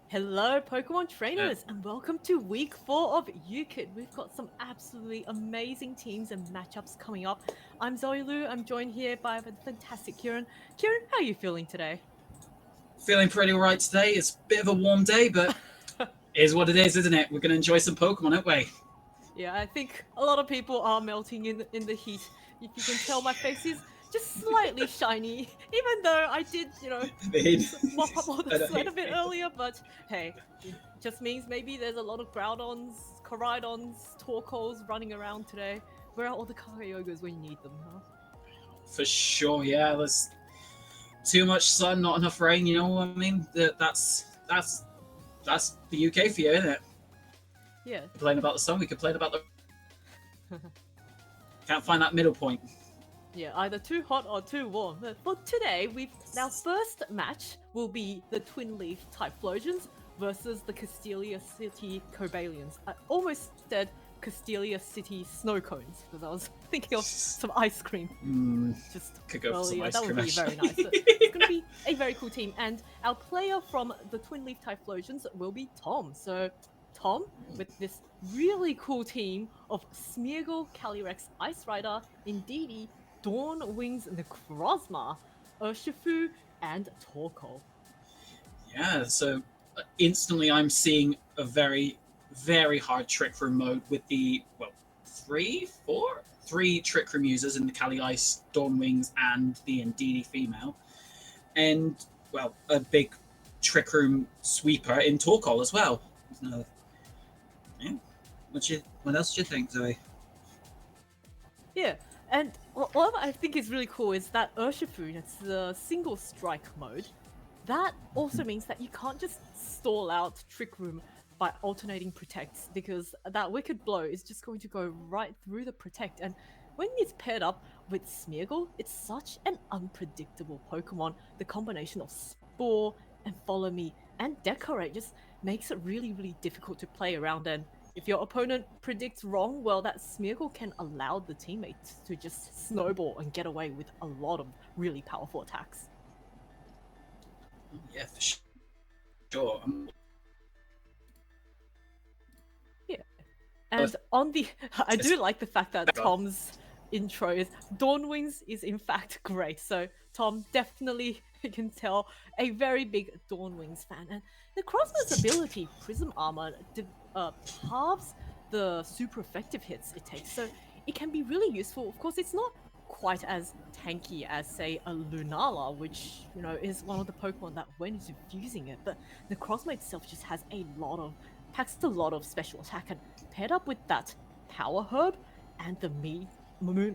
Hello, Pokemon trainers, and welcome to week 4 of UKITT. We've got some absolutely amazing teams and matchups coming up. I'm Zoe Lu. I'm joined here by the fantastic Kieran. Kieran, how are you feeling today? Feeling pretty alright today. It's a bit of a warm day, but it is what it is, isn't it? We're going to enjoy some Pokemon, aren't we? Yeah, I think a lot of people are melting in the heat. If you can tell, my face is just slightly shiny, even though I did, I mean, mop up all the I don't sweat hate a bit it. earlier. But hey, it just means maybe there's a lot of Groudons, Koraidons, Torkoals running around today. Where are all the Kyogres when you need them, huh? For sure, yeah. There's too much sun, not enough rain. You know what I mean? That's the UK for you, isn't it? Yeah. Complain about the sun, we complain about the. Can't find that middle point. Yeah, either too hot or too warm. But for today, our first match will be the Twin Leaf Typhlosions versus the Castelia City Cobalions. I almost said Castelia City Snow Cones because I was thinking of some ice cream just Could go for some earlier. ice That would cream, be very actually. nice. So it's going to be a very cool team. And our player from the Twin Leaf Typhlosions will be Tom. So Tom, with this really cool team of Smeargle, Calyrex, Ice Rider, Indeedee, Dawn Wings, Necrozma, Urshifu, and Torkoal. Yeah, so instantly I'm seeing a very, very hard trick room mode with the, well, three trick room users in the Cali Ice, Dawnwings, and the Indeedee female. And, well, a big trick room sweeper in Torkoal as well. So, yeah. What else do you think, Zoe? Yeah, and what I think is really cool is that Urshifu, it's the single strike mode. That also means that you can't just stall out Trick Room by alternating protects because that Wicked Blow is just going to go right through the protect. And when it's paired up with Smeargle, it's such an unpredictable Pokemon. The combination of Spore and Follow Me and Decorate just makes it really, really difficult to play around. And if your opponent predicts wrong, well, that Smeargle can allow the teammates to just snowball and get away with a lot of really powerful attacks. Yeah, for sure. Yeah. And on the, I do like the fact that God. Tom's intro is Dawnwings is in fact great. So Tom definitely, you can tell, a very big Dawnwings fan. And the Crossbow's ability, Prism Armor, halves the super effective hits it takes. So it can be really useful. Of course, it's not quite as tanky as, say, a Lunala, which, is one of the Pokemon that went into fusing it. But the Crossbow itself just has packs a lot of special attack, and paired up with that power herb and the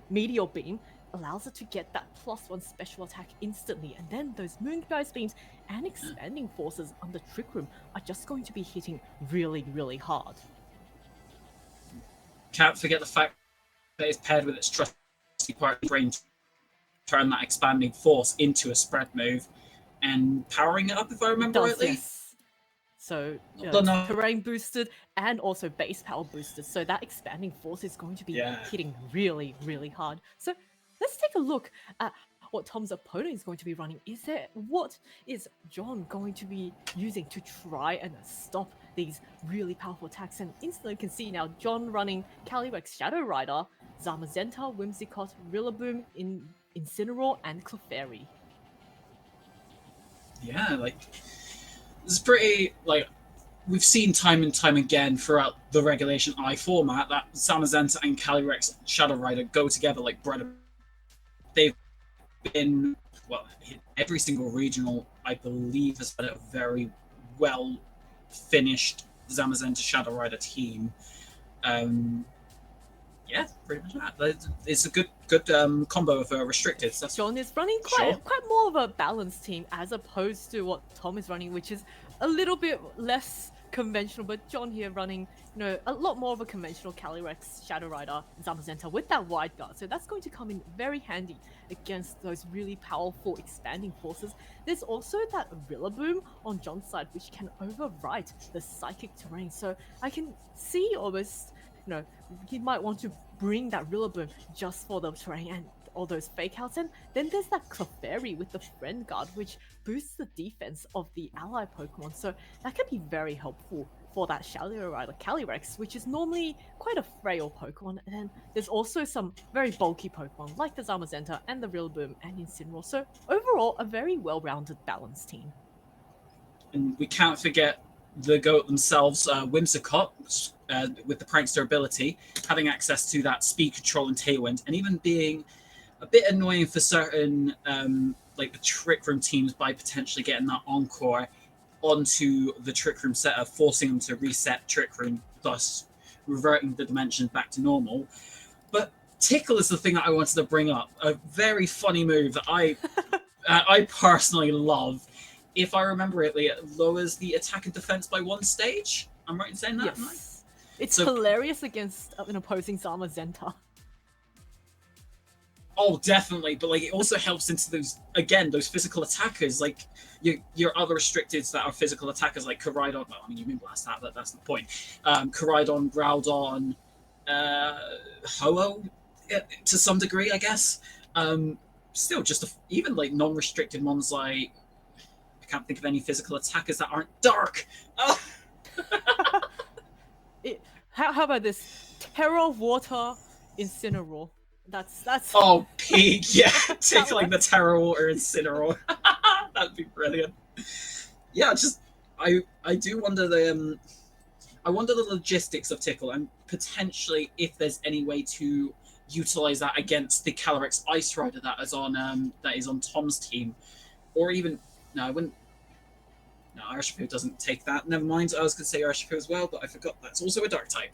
meteor beam allows it to get that +1 special attack instantly, and then those moon guys beams and expanding forces on the trick room are just going to be hitting really, really hard. Can't forget the fact that it's paired with its trusty part brain, turn that expanding force into a spread move and powering it up, if I It remember does, rightly. yes. So Don't it's know. terrain boosted and also base power boosted. So that expanding force is going to be Yeah. hitting really, really hard. So let's take a look at what Tom's opponent is going to be running. What is John going to be using to try and stop these really powerful attacks? And instantly you can see now John running Calyrex Shadow Rider, Zamazenta, Whimsicott, Rillaboom, Incineroar, and Clefairy. Yeah, like it's pretty like we've seen time and time again throughout the Regulation I format that Zamazenta and Calyrex Shadow Rider go together like bread and they've been well every single regional I believe has had a very well finished Zamazenta Shadow Rider team. Um, yeah, pretty much that. It's a good combo of restricted. That's John is running for quite sure. quite more of a balanced team as opposed to what Tom is running, which is a little bit less conventional. But John here running, a lot more of a conventional Calyrex Shadow Rider Zamazenta with that wide guard. So that's going to come in very handy against those really powerful expanding forces. There's also that Rillaboom on John's side, which can overwrite the psychic terrain. So I can see almost, he might want to bring that Rillaboom just for the terrain. And all those fake outs. And then there's that Clefairy with the Friend Guard, which boosts the defense of the ally Pokemon. So that can be very helpful for that Shadow Rider Calyrex, which is normally quite a frail Pokemon. And then there's also some very bulky Pokemon like the Zamazenta and the Rillaboom and Incineroar. So overall, a very well-rounded, balanced team. And we can't forget the GOAT themselves, Whimsicott, with the Prankster ability, having access to that speed control and Tailwind, and even being a bit annoying for certain, like the Trick Room teams by potentially getting that Encore onto the Trick Room setup, forcing them to reset Trick Room, thus reverting the dimensions back to normal. But Tickle is the thing that I wanted to bring up. A very funny move that I personally love. If I remember it lowers the attack and defense by 1 stage. I'm right in saying that? Yes. It's hilarious against an opposing Zamazenta. Oh, definitely. But like, it also helps into those physical attackers. Like your other restricteds that are physical attackers, like Koraidon. Well, I mean, you Moonblast that, but that's the point. Koraidon, Groudon, Ho-Oh, to some degree, I guess. Still, just even like non-restricted ones like. Can't think of any physical attackers that aren't dark. Oh. How about this? Terra Water Incineroar. That's Oh, peak, yeah. Tickling the Terra Water Incineroar. That'd be brilliant. Yeah, just I do wonder I wonder the logistics of Tickle and potentially if there's any way to utilize that against the Calyrex Ice Rider that is on Tom's team, or even no, I wouldn't. No, Urshifu doesn't take that. Never mind. I was going to say Urshifu as well, but I forgot that's also a dark type.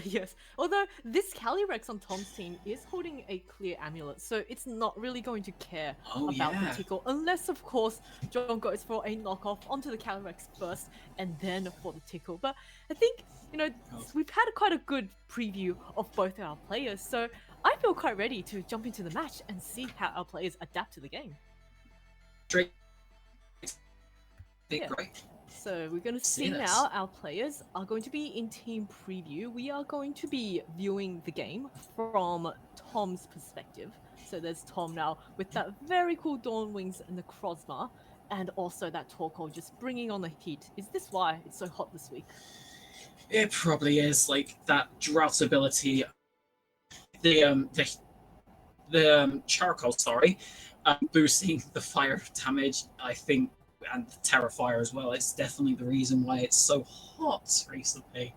Yes. Although this Calyrex on Tom's team is holding a clear amulet, so it's not really going to care about the Tickle, unless, of course, John goes for a knockoff onto the Calyrex first and then for the Tickle. But I think, we've had quite a good preview of both our players, so I feel quite ready to jump into the match and see how our players adapt to the game. Great. Yeah. Great. So we're going to see now our players are going to be in team preview. We are going to be viewing the game from Tom's perspective. So there's Tom now with that very cool Dawn Wings and the Necrozma, and also that Torkoal just bringing on the heat. Is this why it's so hot this week? It probably is, like that drought ability. The charcoal, boosting the fire damage, I think, and the Terrifier as well. It's definitely the reason why it's so hot recently.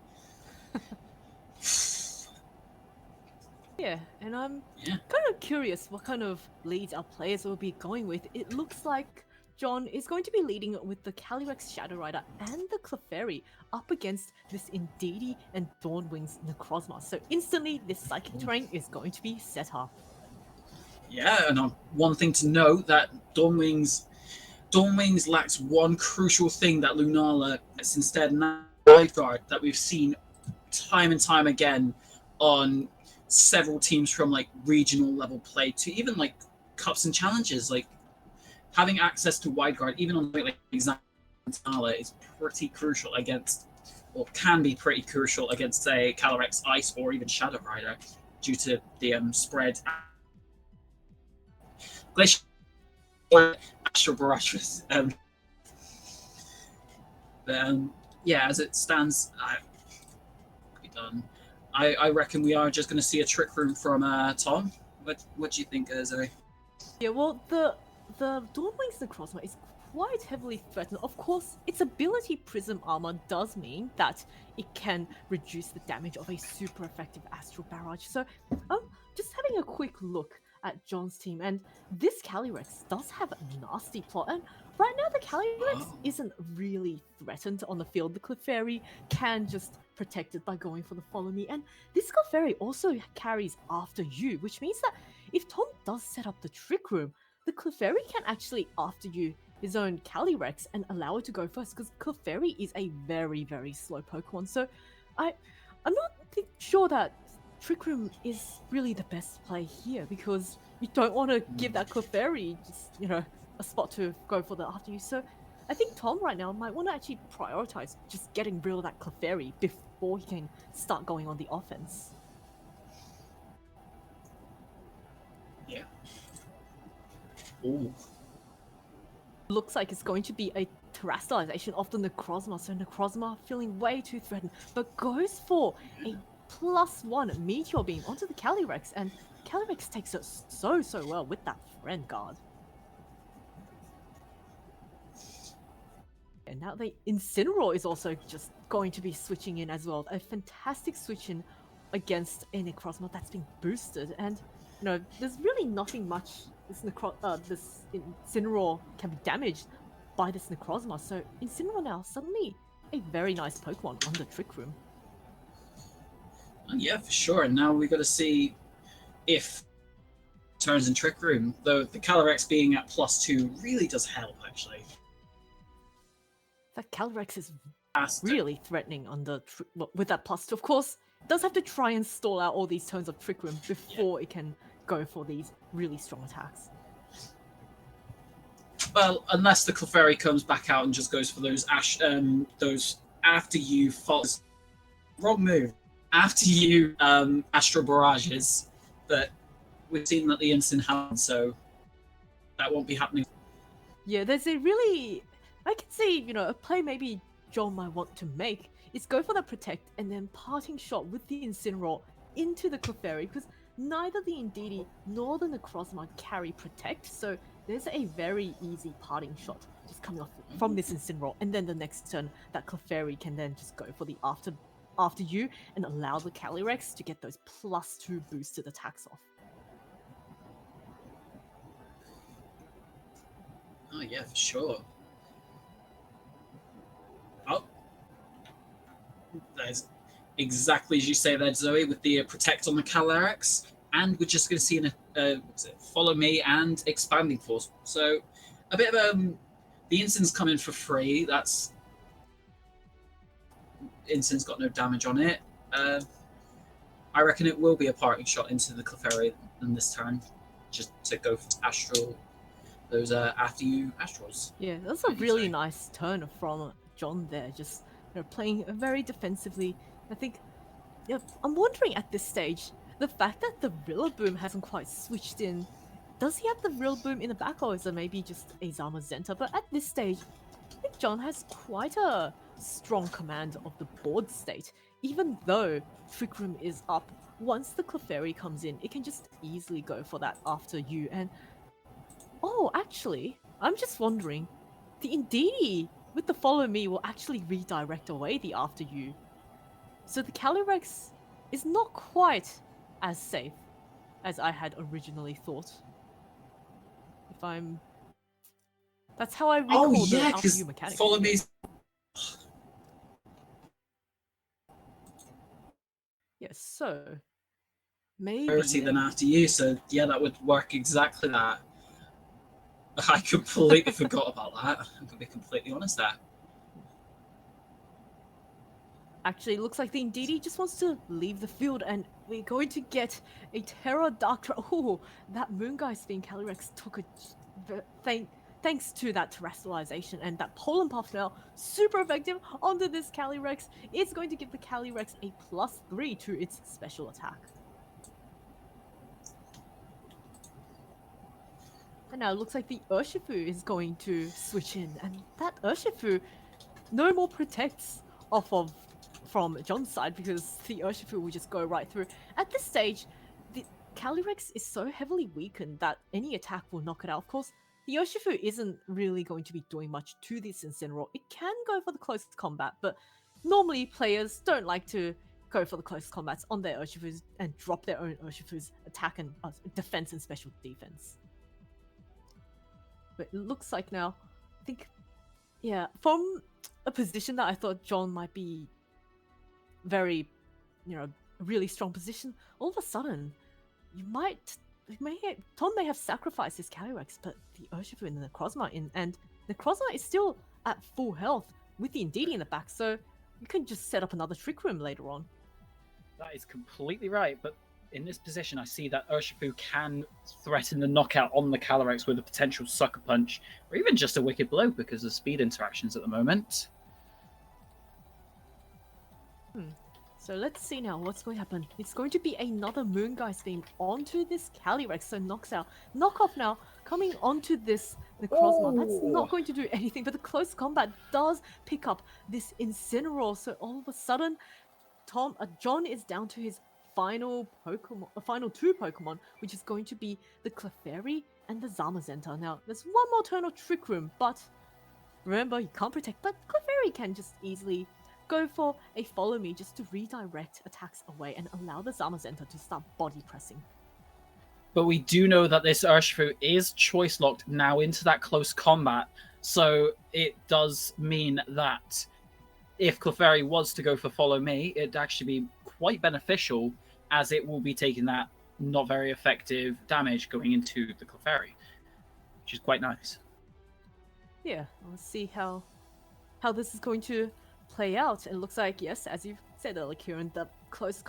Yeah, and I'm kind of curious what kind of leads our players will be going with. It looks like John is going to be leading with the Calyrex Shadow Rider and the Clefairy up against this Indeedee and Dawnwings Necrozma. So instantly, this Psychic terrain is going to be set up. Yeah, and one thing to note that Dawnwings lacks one crucial thing that Lunala is instead Wide Guard that we've seen time and time again on several teams from like regional level play to even like cups and challenges. Like having access to Wide Guard, even on like Lunala, is pretty crucial against, or can be pretty crucial against, say, Calyrex Ice or even Shadow Rider, due to the spread. Glacier Astral Barrage was, yeah, as it stands, done. I reckon we are just going to see a Trick Room from Tom. What do you think, Zoe? Yeah, well, the Dawnwings Necrozma is quite heavily threatened. Of course, its ability Prism Armor does mean that it can reduce the damage of a super effective Astral Barrage. So, just having a quick look at John's team, and this Calyrex does have a nasty plot, and right now the Calyrex isn't really threatened on the field. The Clefairy can just protect it by going for the Follow Me, and this Clefairy also carries After You, which means that if Tom does set up the Trick Room, the Clefairy can actually After You his own Calyrex and allow it to go first, because Clefairy is a very, very slow Pokemon. So I'm not sure that Trick Room is really the best play here, because you don't want to give that Clefairy just, a spot to go for the After You. So I think Tom right now might want to actually prioritize just getting rid of that Clefairy before he can start going on the offense. Ooh. Looks like it's going to be a terrestrialization of the Necrozma, so Necrozma feeling way too threatened, but goes for a +1 Meteor Beam onto the Calyrex, and Calyrex takes it so well with that Friend Guard. And now the Incineroar is also just going to be switching in as well. A fantastic switch in against a Necrozma that's been boosted, and there's really nothing much this Incineroar can be damaged by this Necrozma. So Incineroar now suddenly a very nice Pokemon on the Trick Room. Yeah, for sure. And now we've got to see if turns in Trick Room, though the Calyrex being at +2 really does help, actually. That Calyrex is Fantastic. really threatening on the with that +2. Of course, does have to try and stall out all these turns of Trick Room before it can go for these really strong attacks. Well, unless the Clefairy comes back out and just goes for those after you falls. Wrong move. After you Astral Barrages that we've seen that the instant happened, so that won't be happening. Yeah, there's a really, I can see, a play maybe John might want to make is go for the Protect and then parting shot with the Incineroar into the Clefairy, because neither the Indeedee nor the Necrozma carry Protect, so there's a very easy parting shot just coming off from this Incineroar, and then the next turn that Clefairy can then just go for the after you and allow the Calyrex to get those +2 boosted attacks off. Oh yeah, for sure. Oh, that's exactly as you say there, Zoe, with the Protect on the Calyrex, and we're just going to see Follow Me and Expanding Force. So a bit of the Instin's coming for free. That's Instin's got no damage on it. I reckon it will be a parting shot into the Clefairy in this turn, just to go for Astral. Those after you Astrals. Yeah, that's a really nice turn from John there, just playing very defensively. I think, I'm wondering at this stage, the fact that the Rillaboom hasn't quite switched in, does he have the Rillaboom in the back, or is it maybe just a Zamazenta? But at this stage, I think John has quite a strong command of the board state. Even though Trick Room is up, once the Clefairy comes in, it can just easily go for that after you. And oh, actually, I'm just wondering, the Indeedee with the Follow Me will actually redirect away the after you. So the Calyrex is not quite as safe as I had originally thought. That's how I recall the after you mechanic. Follow Me. Yes, so maybe Priority than after you, so yeah, that would work exactly that. I completely forgot about that. I'm gonna be completely honest there. Actually, it looks like the Indeedee just wants to leave the field, and we're going to get a Terra Dark. Oh, that Moongeist being Calyrex took a thanks to that terrestrialization, and that Pollen Puff now super effective onto this Calyrex. It's going to give the Calyrex a +3 to its special attack. And now it looks like the Urshifu is going to switch in, and that Urshifu no more protects off of from John's side, because the Urshifu will just go right through. At this stage, the Calyrex is so heavily weakened that any attack will knock it out. Of course, the Urshifu isn't really going to be doing much to this Incineroar. It can go for the close combat, but normally players don't like to go for the close combats on their Urshifus and drop their own Urshifu's attack and defense and special defense. But it looks like now, I think, yeah, from a position that I thought John might be very, a really strong position, all of a sudden, Tom may have sacrificed his Calyrex, but the Urshifu and the Necrozma and Necrozma is still at full health with the Indeedee in the back, so you can just set up another Trick Room later on. That is completely right, but in this position, I see that Urshifu can threaten the knockout on the Calyrex with a potential Sucker Punch, or even just a Wicked Blow because of speed interactions at the moment. So let's see now what's going to happen. It's going to be another Moongeist beam onto this Calyrex, so knockoff now coming onto this Necrozma. That's Ooh. not going to do anything, but the close combat does pick up this Incineroar. So all of a sudden, John is down to his final two Pokemon, which is going to be the Clefairy and the Zamazenta. Now, there's one more turn of Trick Room, but remember, you can't protect, but Clefairy can just easily go for a Follow Me just to redirect attacks away and allow the Zamazenta to start body pressing. But we do know that this Urshifu is choice locked now into that close combat, so it does mean that if Clefairy was to go for Follow Me, it'd actually be quite beneficial, as it will be taking that not very effective damage going into the Clefairy, which is quite nice. Yeah, let's see how this is going to play out. It looks like, yes, as you said earlier, Kieran, the close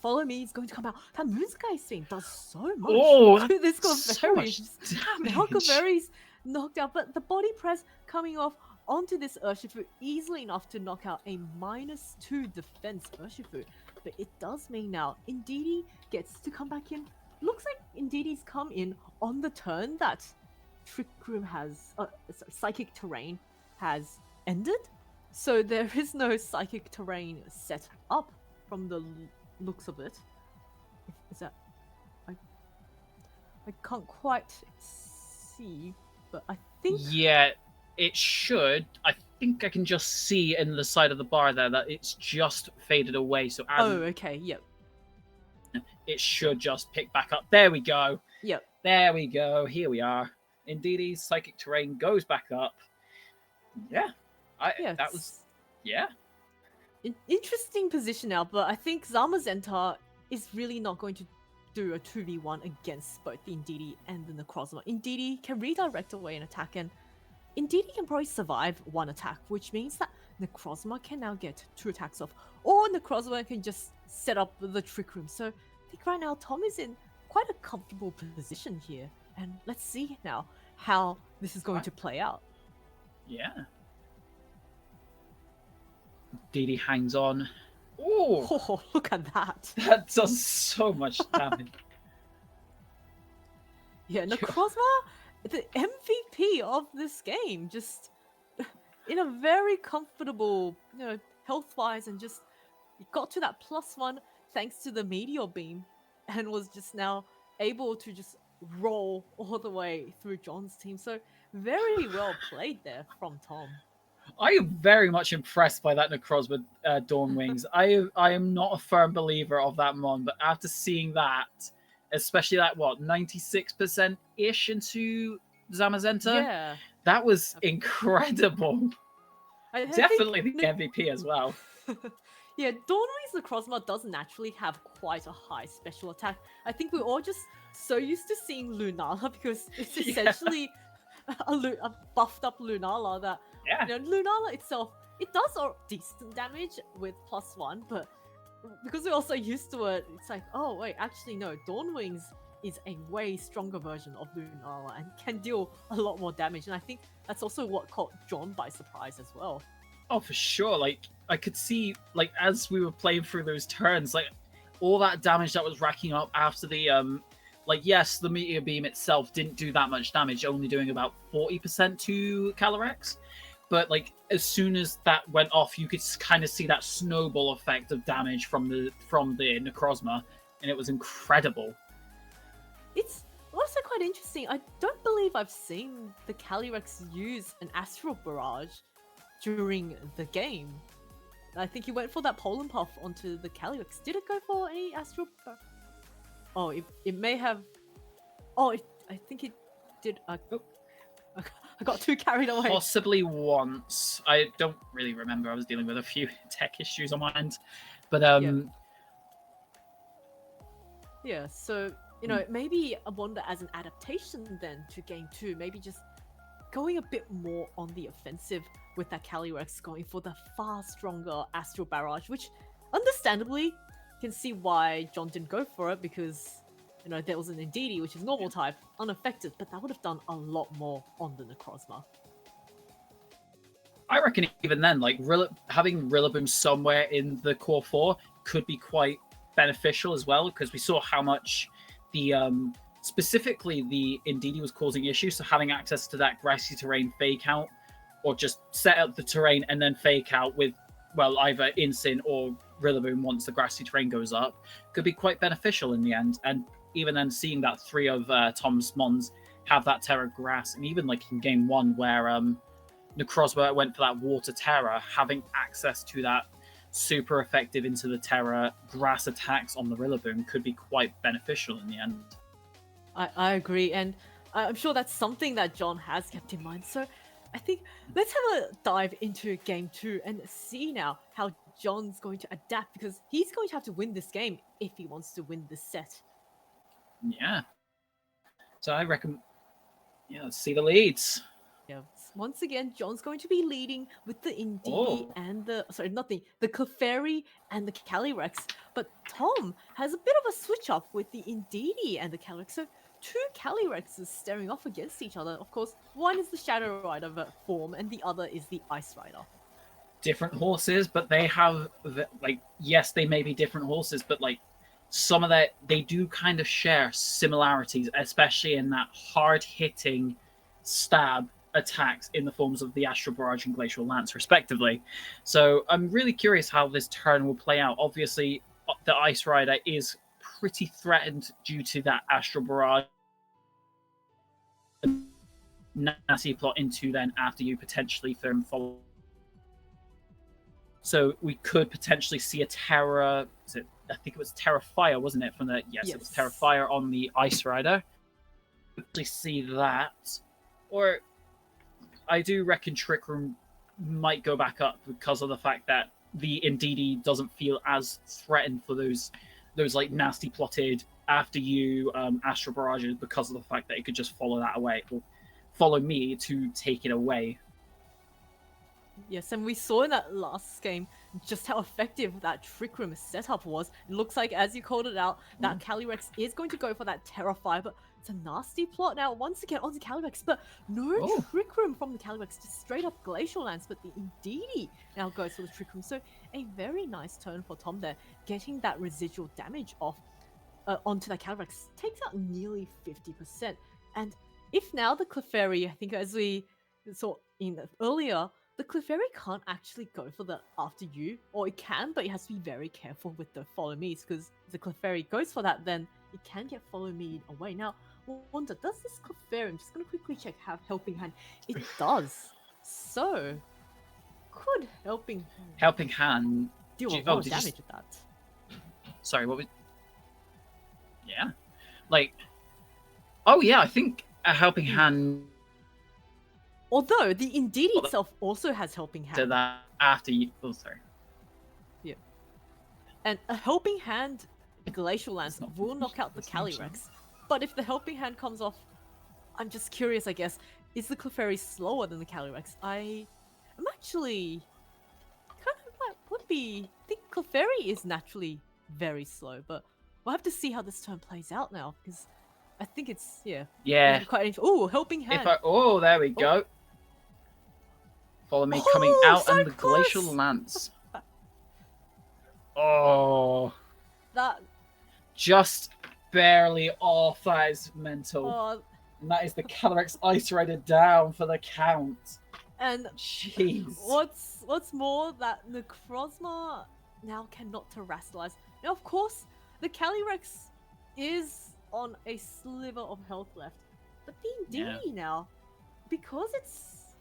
Follow Me is going to come out. That Moonsky Spin does so much to this Clefairy. So much damage. Now Clefairy's knocked out, but the body press coming off onto this Urshifu easily enough to knock out a -2 defense Urshifu. But it does mean now Indeedee gets to come back in. Looks like Indeedee's come in on the turn that Trick Room has, Psychic Terrain has ended. So there is no Psychic Terrain set up from the looks of it. Is that... I can't quite see, but I think... Yeah, it should. I think I can just see in the side of the bar there that it's just faded away. So as okay, yep. It should just pick back up. There we go. Yep. There we go. Here we are. Indeedee's Psychic Terrain goes back up. Yeah. That was... Yeah. Interesting position now, but I think Zamazenta is really not going to do a 2v1 against both the Indeedee and the Necrozma. Indeedee can redirect away an attack, and Indeedee can probably survive one attack, which means that Necrozma can now get 2 attacks off, or Necrozma can just set up the Trick Room. So I think right now Tom is in quite a comfortable position here, and let's see now how this is going to play out. Yeah. Indeedee hangs on. Ooh! Oh, look at that. That does so much damage. Yeah, Necrozma, the MVP of this game, just in a very comfortable, health-wise, and just got to that +1 thanks to the Meteor Beam, and was just now able to just roll all the way through John's team. So very well played there from Tom. I am very much impressed by that Necrozma Dawn Wings. I am not a firm believer of that mon, but after seeing that, especially that 96%-ish into Zamazenta, Yeah, that was incredible. I Definitely think the MVP as well. Yeah, Dawnwing's Necrozma does naturally have quite a high special attack. I think we're all just so used to seeing Lunala because it's essentially a buffed up Lunala that, Lunala itself, it does decent damage with +1, but because we're also used to it, it's like, oh wait, actually no, Dawnwings is a way stronger version of Lunala and can deal a lot more damage, and I think that's also what caught John by surprise as well. Oh, for sure. Like, I could see, like, as we were playing through those turns, like, all that damage that was racking up after the, yes, the Meteor Beam itself didn't do that much damage, only doing about 40% to Calyrex. But, like, as soon as that went off, you could kind of see that snowball effect of damage from the Necrozma, and it was incredible. It's also quite interesting. I don't believe I've seen the Calyrex use an Astral Barrage during the game. I think he went for that Pollen Puff onto the Calyrex. Did it go for any Astral Barrage? Oh, it may have... Oh, I think it did... I got too carried away. Possibly once. I don't really remember. I was dealing with a few tech issues on my end. But, Yeah, so, maybe I wonder as an adaptation then to Game 2, maybe just going a bit more on the offensive with that Calyrex, going for the far stronger Astral Barrage, which understandably can see why John didn't go for it because, there was an Indeedee, which is normal type, unaffected, but that would have done a lot more on the Necrozma. I reckon even then, like, having Rillaboom somewhere in the core 4 could be quite beneficial as well, because we saw how much the specifically the Indeedee was causing issues. So having access to that grassy terrain fake out, or just set up the terrain and then fake out with, well, either Insyn or Rillaboom once the grassy terrain goes up, could be quite beneficial in the end. And even then, seeing that 3 of Tom's Mons have that Terra Grass, and even like in game 1 where Necrozma went for that Water Terra, having access to that super effective into the Terra Grass attacks on the Rillaboom could be quite beneficial in the end. I agree, and I'm sure that's something that John has kept in mind. So I think let's have a dive into game 2 and see now how John's going to adapt, because he's going to have to win this game if he wants to win this set. Yeah. So I reckon, let's see the leads. Yeah. Once again, John's going to be leading with the Indeedee and the Clefairy and the Calyrex. But Tom has a bit of a switch up with the Indeedee and the Calyrex. So 2 Calyrexes staring off against each other. Of course, one is the Shadow Rider form and the other is the Ice Rider. Different horses, but they have, yes, they may be different horses, but some of that, they do kind of share similarities, especially in that hard-hitting stab attacks in the forms of the Astral Barrage and Glacial Lance, respectively. So I'm really curious how this turn will play out. Obviously, the Ice Rider is pretty threatened due to that Astral Barrage. Nasty plot into then after you potentially firm follow. So we could potentially see a Terra. I think it was Terra Fire, wasn't it? Yes, it was Terra Fire on the Ice Rider. Actually see that, or I do reckon Trick Room might go back up because of the fact that the Indeedee doesn't feel as threatened for those nasty plotted after you Astral Barrages, because of the fact that it could just follow that away, or follow me to take it away. Yes, and we saw in that last game just how effective that Trick Room setup was. It looks like, as you called it out, that Calyrex is going to go for that Terrafire, but it's a nasty plot now once again onto Calyrex, but no Trick Room from the Calyrex, just straight up Glacial Lance, but the Indeedee now goes for the Trick Room. So a very nice turn for Tom there, getting that residual damage off onto that Calyrex, takes out nearly 50%. And if now the Clefairy, I think as we saw in earlier, the Clefairy can't actually go for the after you, or it can, but it has to be very careful with the follow me's, because if the Clefairy goes for that, then it can get follow me away. Now, I wonder, does this Clefairy, I'm just going to quickly check, have Helping Hand? It does. So, could Helping Hand deal a lot of damage with that? Sorry, what was... Yeah. I think a Helping Hand... Although the Indeedee itself also has Helping Hand. To that after you... Oh, sorry. Yeah. And a Helping Hand Glacial Lance will knock out the Calyrex. But if the Helping Hand comes off, I'm just curious, I guess, is the Clefairy slower than the Calyrex? I'm actually... I think Clefairy is naturally very slow, but we'll have to see how this turn plays out now, because I think it's, Yeah. quite interesting. Oh, Helping Hand. There we go. Follow me coming out so and the close. Glacial Lance. That just barely off. That is mental. And that is the Calyrex Ice Rider down for the count. And jeez, what's more, that Necrozma now cannot terrestrialize. Now, of course, the Calyrex is on a sliver of health left, but the Indeedee now, because it's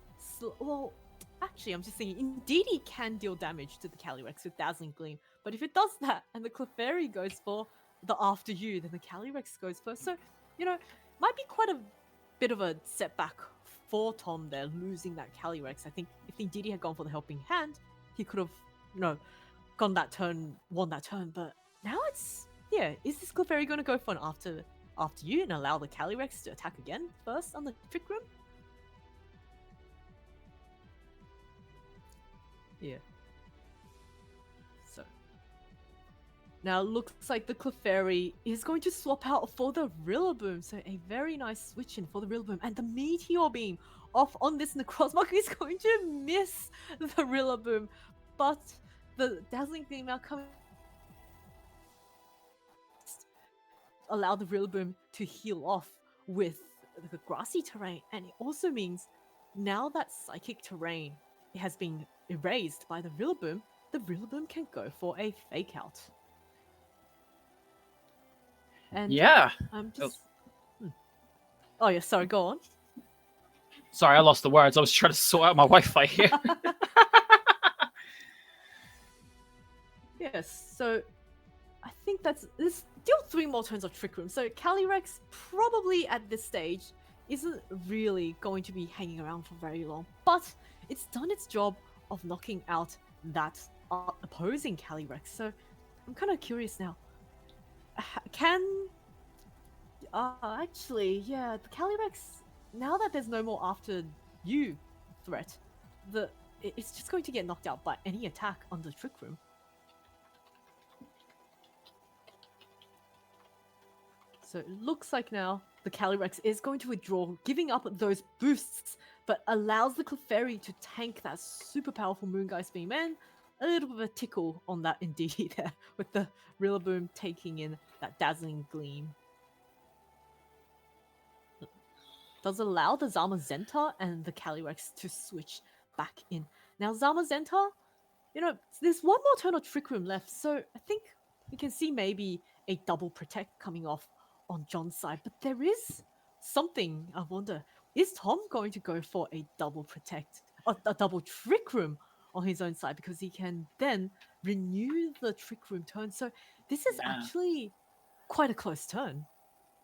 actually, I'm just thinking, Indeedee can deal damage to the Calyrex with Dazzling Gleam, but if it does that and the Clefairy goes for the after you, then the Calyrex goes first. So, might be quite a bit of a setback for Tom there, losing that Calyrex. I think if Indeedee had gone for the Helping Hand, he could have, gone that turn, won that turn. But now it's, is this Clefairy going to go for an after you and allow the Calyrex to attack again first on the Trick Room? Yeah. So now it looks like the Clefairy is going to swap out for the Rillaboom. So a very nice switch in for the Rillaboom, and the Meteor Beam off on this Necrozma is going to miss the Rillaboom, but the Dazzling Gleam now coming. allow the Rillaboom to heal off with the grassy terrain, and it also means now that psychic terrain has been erased by the Rillaboom can go for a fake out. And Yeah. I'm just. Oh yeah, sorry. Go on. Sorry, I lost the words. I was trying to sort out my Wi-Fi here. Yes. So I think there's still 3 more turns of Trick Room. So Calyrex probably at this stage isn't really going to be hanging around for very long, but it's done its job of knocking out that opposing Calyrex. So I'm kind of curious now. Can actually, yeah, the Calyrex, now that there's no more after you threat, it's just going to get knocked out by any attack on the Trick Room. So it looks like now the Calyrex is going to withdraw, giving up those boosts, but allows the Clefairy to tank that super powerful Moongeist Beam, and a little bit of a tickle on that indeed there, with the Rillaboom taking in that dazzling gleam. Does allow the Zamazenta and the Calyrex to switch back in. Now Zamazenta, there's one more turn of Trick Room left, so I think we can see maybe a double protect coming off on John's side, but there is something. I wonder, is Tom going to go for a double protect, or a double Trick Room on his own side, because he can then renew the Trick Room turn? So this is actually quite a close turn.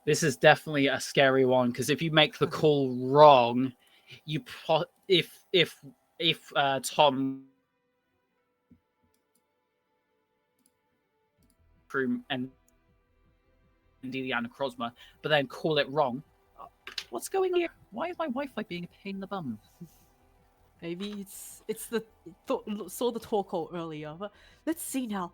This is definitely a scary one, because if you make the call wrong, if Tom and indeed and Necrozma, but then call it wrong. What's going here? Why is my Wi-Fi being a pain in the bum? Maybe it's the saw the talk hole earlier, but let's see now.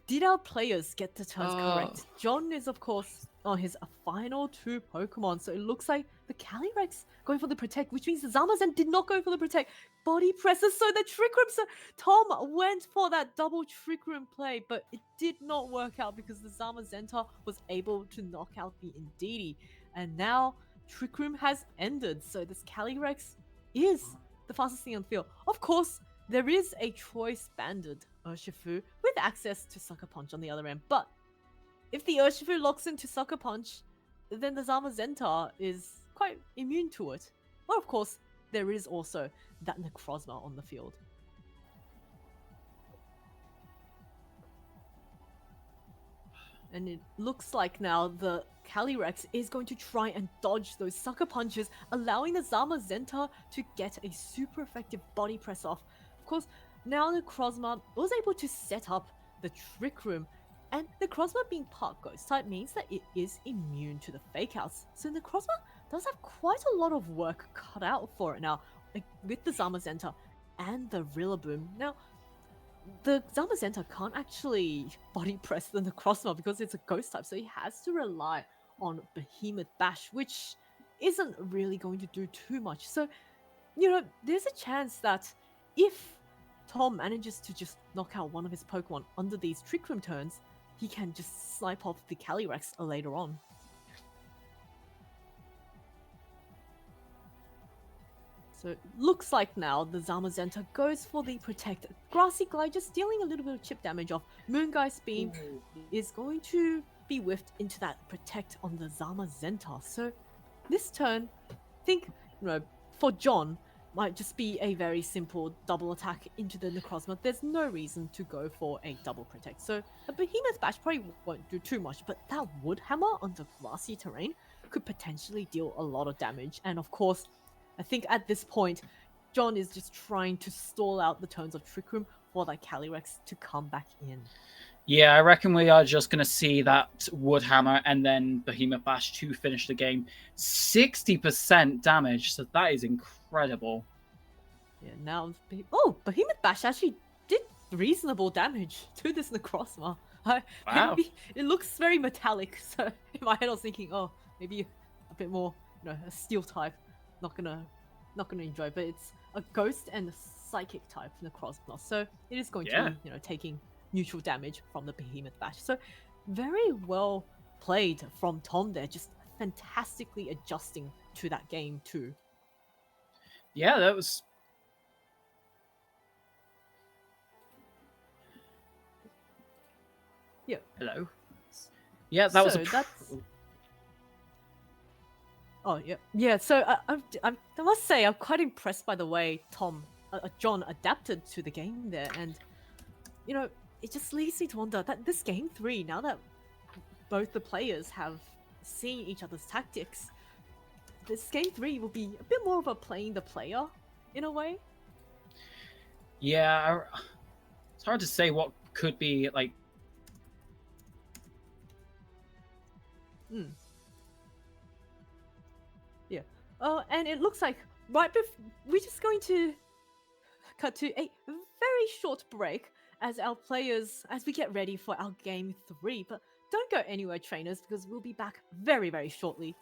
Did our players get the turns correct? John is, of course, on his final 2 Pokemon, so it looks like the Calyrex going for the Protect, which means the Zamazenta did not go for the Protect. Body presses, so the Trick Room. So Tom went for that double Trick Room play, but it did not work out because the Zamazenta was able to knock out the Indeedee. And now Trick Room has ended, so this Calyrex is the fastest thing on the field. Of course, there is a choice banded Urshifu with access to Sucker Punch on the other end, but if the Urshifu locks into Sucker Punch, then the Zamazenta is quite immune to it. But of course, there is also that Necrozma on the field. And it looks like now the Calyrex is going to try and dodge those Sucker Punches, allowing the Zamazenta to get a super effective body press off. Of course, now Necrozma was able to set up the Trick Room, and Necrozma being part Ghost type means that it is immune to the Fake Outs. So Necrozma does have quite a lot of work cut out for it now, like with the Zamazenta and the Rillaboom. Now, the Zamazenta can't actually body press the Necrozma because it's a Ghost type, so he has to rely on Behemoth Bash, which isn't really going to do too much. So, there's a chance that if Tom manages to just knock out one of his Pokemon under these Trick Room turns, he can just snipe off the Calyrex later on. So it looks like now the Zamazenta goes for the Protect. Grassy Glide just dealing a little bit of chip damage off. Moongeist Beam is going to be whiffed into that Protect on the Zamazenta. So this turn, I think, for John, might just be a very simple double attack into the Necrozma. There's no reason to go for a double Protect. So a Behemoth Bash probably won't do too much, but that Wood Hammer on the grassy terrain could potentially deal a lot of damage. And of course, I think at this point, John is just trying to stall out the turns of Trick Room for that Calyrex to come back in. Yeah, I reckon we are just going to see that Wood Hammer and then Behemoth Bash to finish the game. 60% damage, so that is incredible. Yeah, now... Behemoth Bash actually did reasonable damage to this Necrozma. Wow. It looks very metallic, so in my head I was thinking, maybe a bit more, a steel type. Not gonna enjoy, but it's a Ghost and a Psychic type Necrozma, so it is going to be, taking neutral damage from the Behemoth Bash. So very well played from Tom there, just fantastically adjusting to that game too. Yeah, that was. Yeah. Hello. Yeah, that was a. That's. Oh yeah, yeah. So I must say I'm quite impressed by the way John adapted to the game there, and you know it just leads me to wonder that this game 3, now that both the players have seen each other's tactics, this game 3 will be a bit more of a playing the player in a way. Yeah, it's hard to say what could be like. Hmm. Yeah. Oh, and it looks like we're just going to cut to a very short break as we get ready for our game 3. But don't go anywhere, trainers, because we'll be back very, very shortly.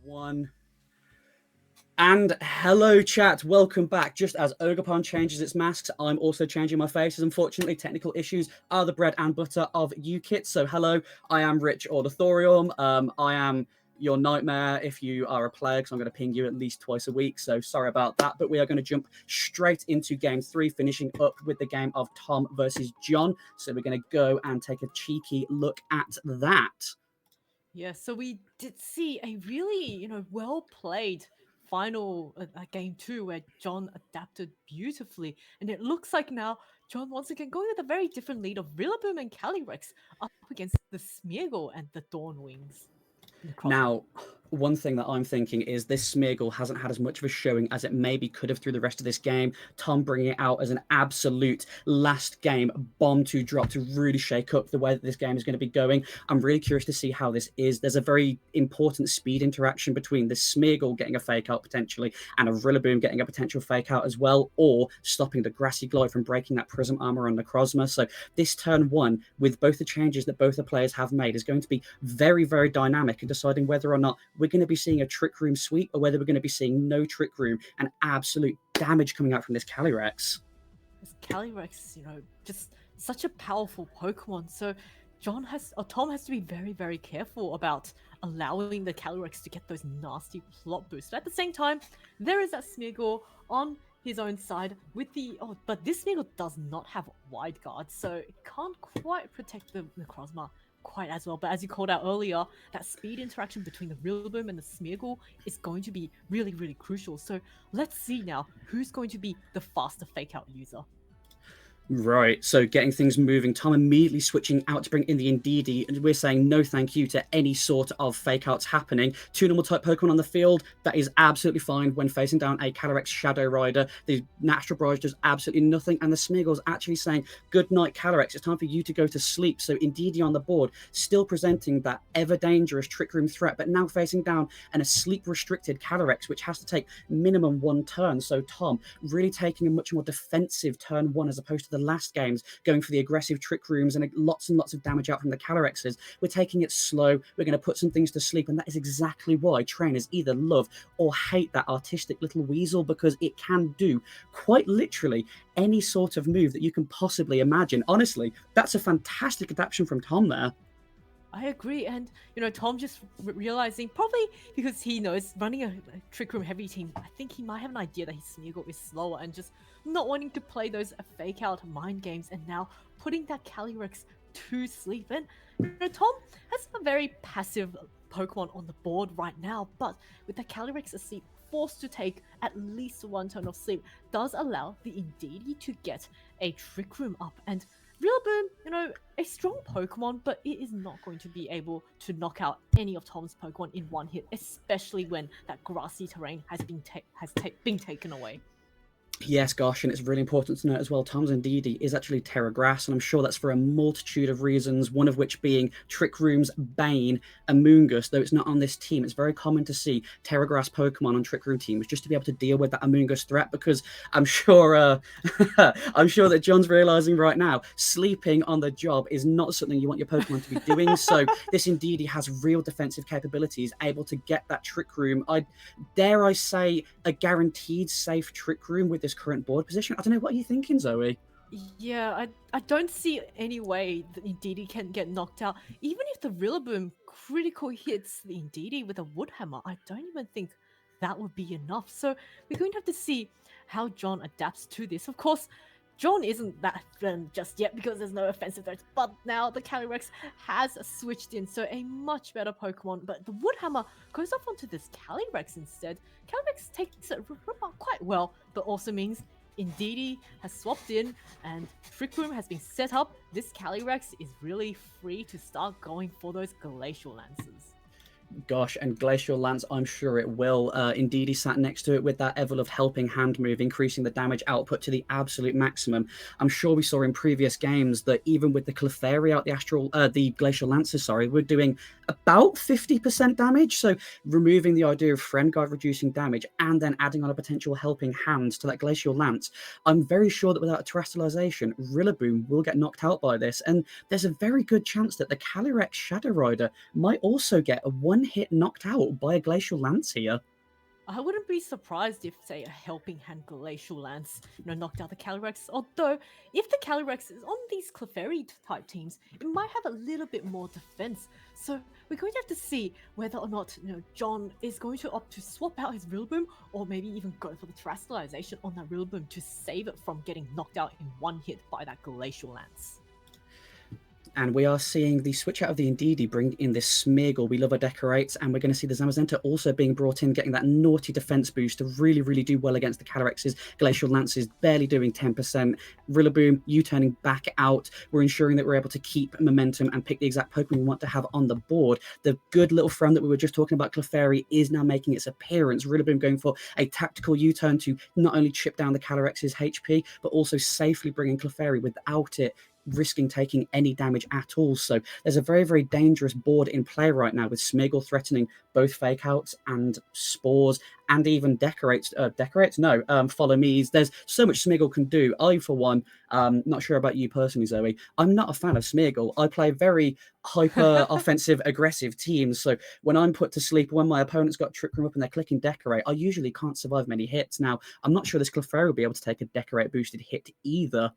One. And hello, chat. Welcome back. Just as Ogerpon changes its masks, I'm also changing my faces. Unfortunately, technical issues are the bread and butter of UKITT. So hello, I am Rich or the Thorium. I am your nightmare if you are a player, because I'm going to ping you at least twice a week. So sorry about that. But we are going to jump straight into game 3, finishing up with the game of Tom versus John. So we're going to go and take a cheeky look at that. Yeah, so we did see a really, well played final game 2 where John adapted beautifully. And it looks like now John once again going with a very different lead of Rillaboom and Calyrex up against the Smeargle and the Dawnwings. Now, one thing that I'm thinking is this Smeargle hasn't had as much of a showing as it maybe could have through the rest of this game. Tom bringing it out as an absolute last game bomb to drop to really shake up the way that this game is going to be going. I'm really curious to see how this is. There's a very important speed interaction between the Smeargle getting a fake out potentially and a Rillaboom getting a potential fake out as well, or stopping the Grassy Glide from breaking that Prism Armor on Necrozma. So this turn 1, with both the changes that both the players have made, is going to be very, very dynamic in deciding whether or not we're going to be seeing a Trick Room sweep or whether we're going to be seeing no Trick Room and absolute damage coming out from this Calyrex. This Calyrex, just such a powerful Pokemon. So Tom has to be very, very careful about allowing the Calyrex to get those nasty plot boosts. But at the same time, there is that Smeargle on his own side with but this Smeargle does not have Wide Guard, so it can't quite protect the Necrozma quite as well. But as you called out earlier, that speed interaction between the Rillaboom and the Smeargle is going to be really, really crucial. So let's see now who's going to be the faster fake out user. Right, so getting things moving, Tom immediately switching out to bring in the Indeedee, and we're saying no thank you to any sort of fake outs happening. 2 normal type Pokemon on the field, that is absolutely fine when facing down a Calyrex Shadow Rider. The Natural Barrage does absolutely nothing, and the Smeargle's actually saying, good night Calyrex, it's time for you to go to sleep. So Indeedee on the board, still presenting that ever dangerous Trick Room threat, but now facing down a sleep restricted Calyrex, which has to take minimum 1 turn. So Tom really taking a much more defensive turn 1 as opposed to the last games, going for the aggressive Trick Rooms and lots of damage out from the Calyrexes. We're taking it slow. We're going to put some things to sleep, and that is exactly why trainers either love or hate that artistic little weasel, because it can do quite literally any sort of move that you can possibly imagine. Honestly, that's a fantastic adaptation from Tom there. I agree, and Tom just realizing, probably because he knows running a Trick Room heavy team, I think he might have an idea that his Smeargle is slower and just not wanting to play those fake out mind games, and now putting that Calyrex to sleep. And Tom has a very passive Pokemon on the board right now, but with the Calyrex asleep, forced to take at least 1 turn of sleep, does allow the Indeedee to get a Trick Room up. And Rillaboom, a strong Pokemon, but it is not going to be able to knock out any of Tom's Pokemon in 1 hit, especially when that grassy terrain has been taken away. Yes, gosh, and it's really important to note as well, Tom's Indeedee is actually Terra Grass, and I'm sure that's for a multitude of reasons, one of which being Trick Room's Bane, Amoonguss. Though it's not on this team, it's very common to see Terra Grass Pokemon on Trick Room teams just to be able to deal with that Amoonguss threat, because I'm sure I'm sure that John's realizing right now, sleeping on the job is not something you want your Pokemon to be doing. So this Indeedee has real defensive capabilities, able to get that Trick Room. Dare I say a guaranteed safe Trick Room with this current board position. I don't know, what are you thinking, Zoe? Yeah, I don't see any way that Indeedee can get knocked out. Even if the Rillaboom critical hits the Indeedee with a Wood Hammer, I don't even think that would be enough. So we're going to have to see how John adapts to this. Of course, John isn't that just yet because there's no offensive threats, but now the Calyrex has switched in, so a much better Pokemon. But the Wood Hammer goes off onto this Calyrex instead. Calyrex takes it quite well, but also means Indeedee has swapped in and Trick Room has been set up. This Calyrex is really free to start going for those Glacial Lances. Gosh, and Glacial Lance, I'm sure it will. Indeedee sat next to it with that Evolve helping hand move, increasing the damage output to the absolute maximum. I'm sure we saw in previous games that even with the Clefairy out, the Glacial Lances, we're doing about 50% damage. So removing the idea of Friend Guard reducing damage and then adding on a potential helping hand to that Glacial Lance, I'm very sure that without a Terrestrialization, Rillaboom will get knocked out by this. And there's a very good chance that the Calyrex Shadow Rider might also get a one-hit knocked out by a Glacial Lance here. I wouldn't be surprised if, say, a Helping Hand Glacial Lance, knocked out the Calyrex. Although, if the Calyrex is on these Clefairy type teams, it might have a little bit more defense. So we're going to have to see whether or not, John is going to opt to swap out his Rillaboom, or maybe even go for the Terrestrialization on that Rillaboom to save it from getting knocked out in one hit by that Glacial Lance. And we are seeing the switch out of the Indeedee bring in this Smeargle. We love our Decorates, and we're going to see the Zamazenta also being brought in, getting that naughty defense boost to really, really do well against the Calyrexes. Glacial Lance is barely doing 10%. Rillaboom, you turning back out. We're ensuring that we're able to keep momentum and pick the exact Pokemon we want to have on the board. The good little friend that we were just talking about, Clefairy, is now making its appearance. Rillaboom going for a tactical U-turn to not only chip down the Calyrexes' HP, but also safely bringing Clefairy without it risking taking any damage at all. So there's a very, very dangerous board in play right now, with Smeargle threatening both Fake Outs and Spores, and even Follow Me's. There's so much Smeargle can do. I, for one, not sure about you personally, Zoe, I'm not a fan of Smeargle. I play very hyper offensive, aggressive teams. So when I'm put to sleep, when my opponent's got Trick Room up and they're clicking Decorate, I usually can't survive many hits. Now, I'm not sure this Clefairy will be able to take a Decorate boosted hit either.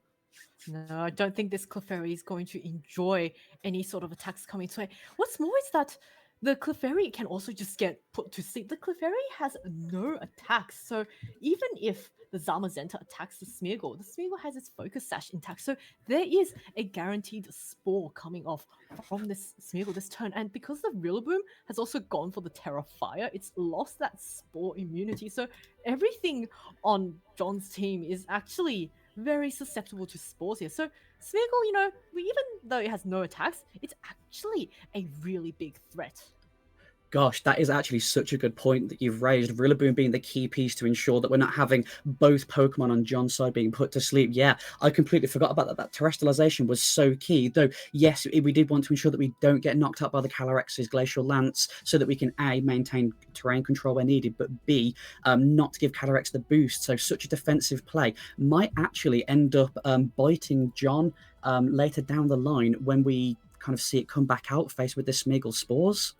No, I don't think this Clefairy is going to enjoy any sort of attacks coming its way. What's more is that the Clefairy can also just get put to sleep. The Clefairy has no attacks, so even if the Zamazenta attacks the Smeargle has its Focus Sash intact. So there is a guaranteed Spore coming off from this Smeargle this turn. And because the Rillaboom has also gone for the Terra Fire, it's lost that Spore immunity. So everything on John's team is actually very susceptible to spores here. So Smeargle, even though it has no attacks, it's actually a really big threat. Gosh, that is actually such a good point that you've raised. Rillaboom being the key piece to ensure that we're not having both Pokemon on John's side being put to sleep. Yeah, I completely forgot about that. That Terrestrialization was so key. Though, yes, we did want to ensure that we don't get knocked out by the Calyrex's Glacial Lance, so that we can A, maintain terrain control where needed, but B, not give Calyrex the boost. So such a defensive play might actually end up biting John later down the line when we kind of see it come back out faced with the Smeargle Spores.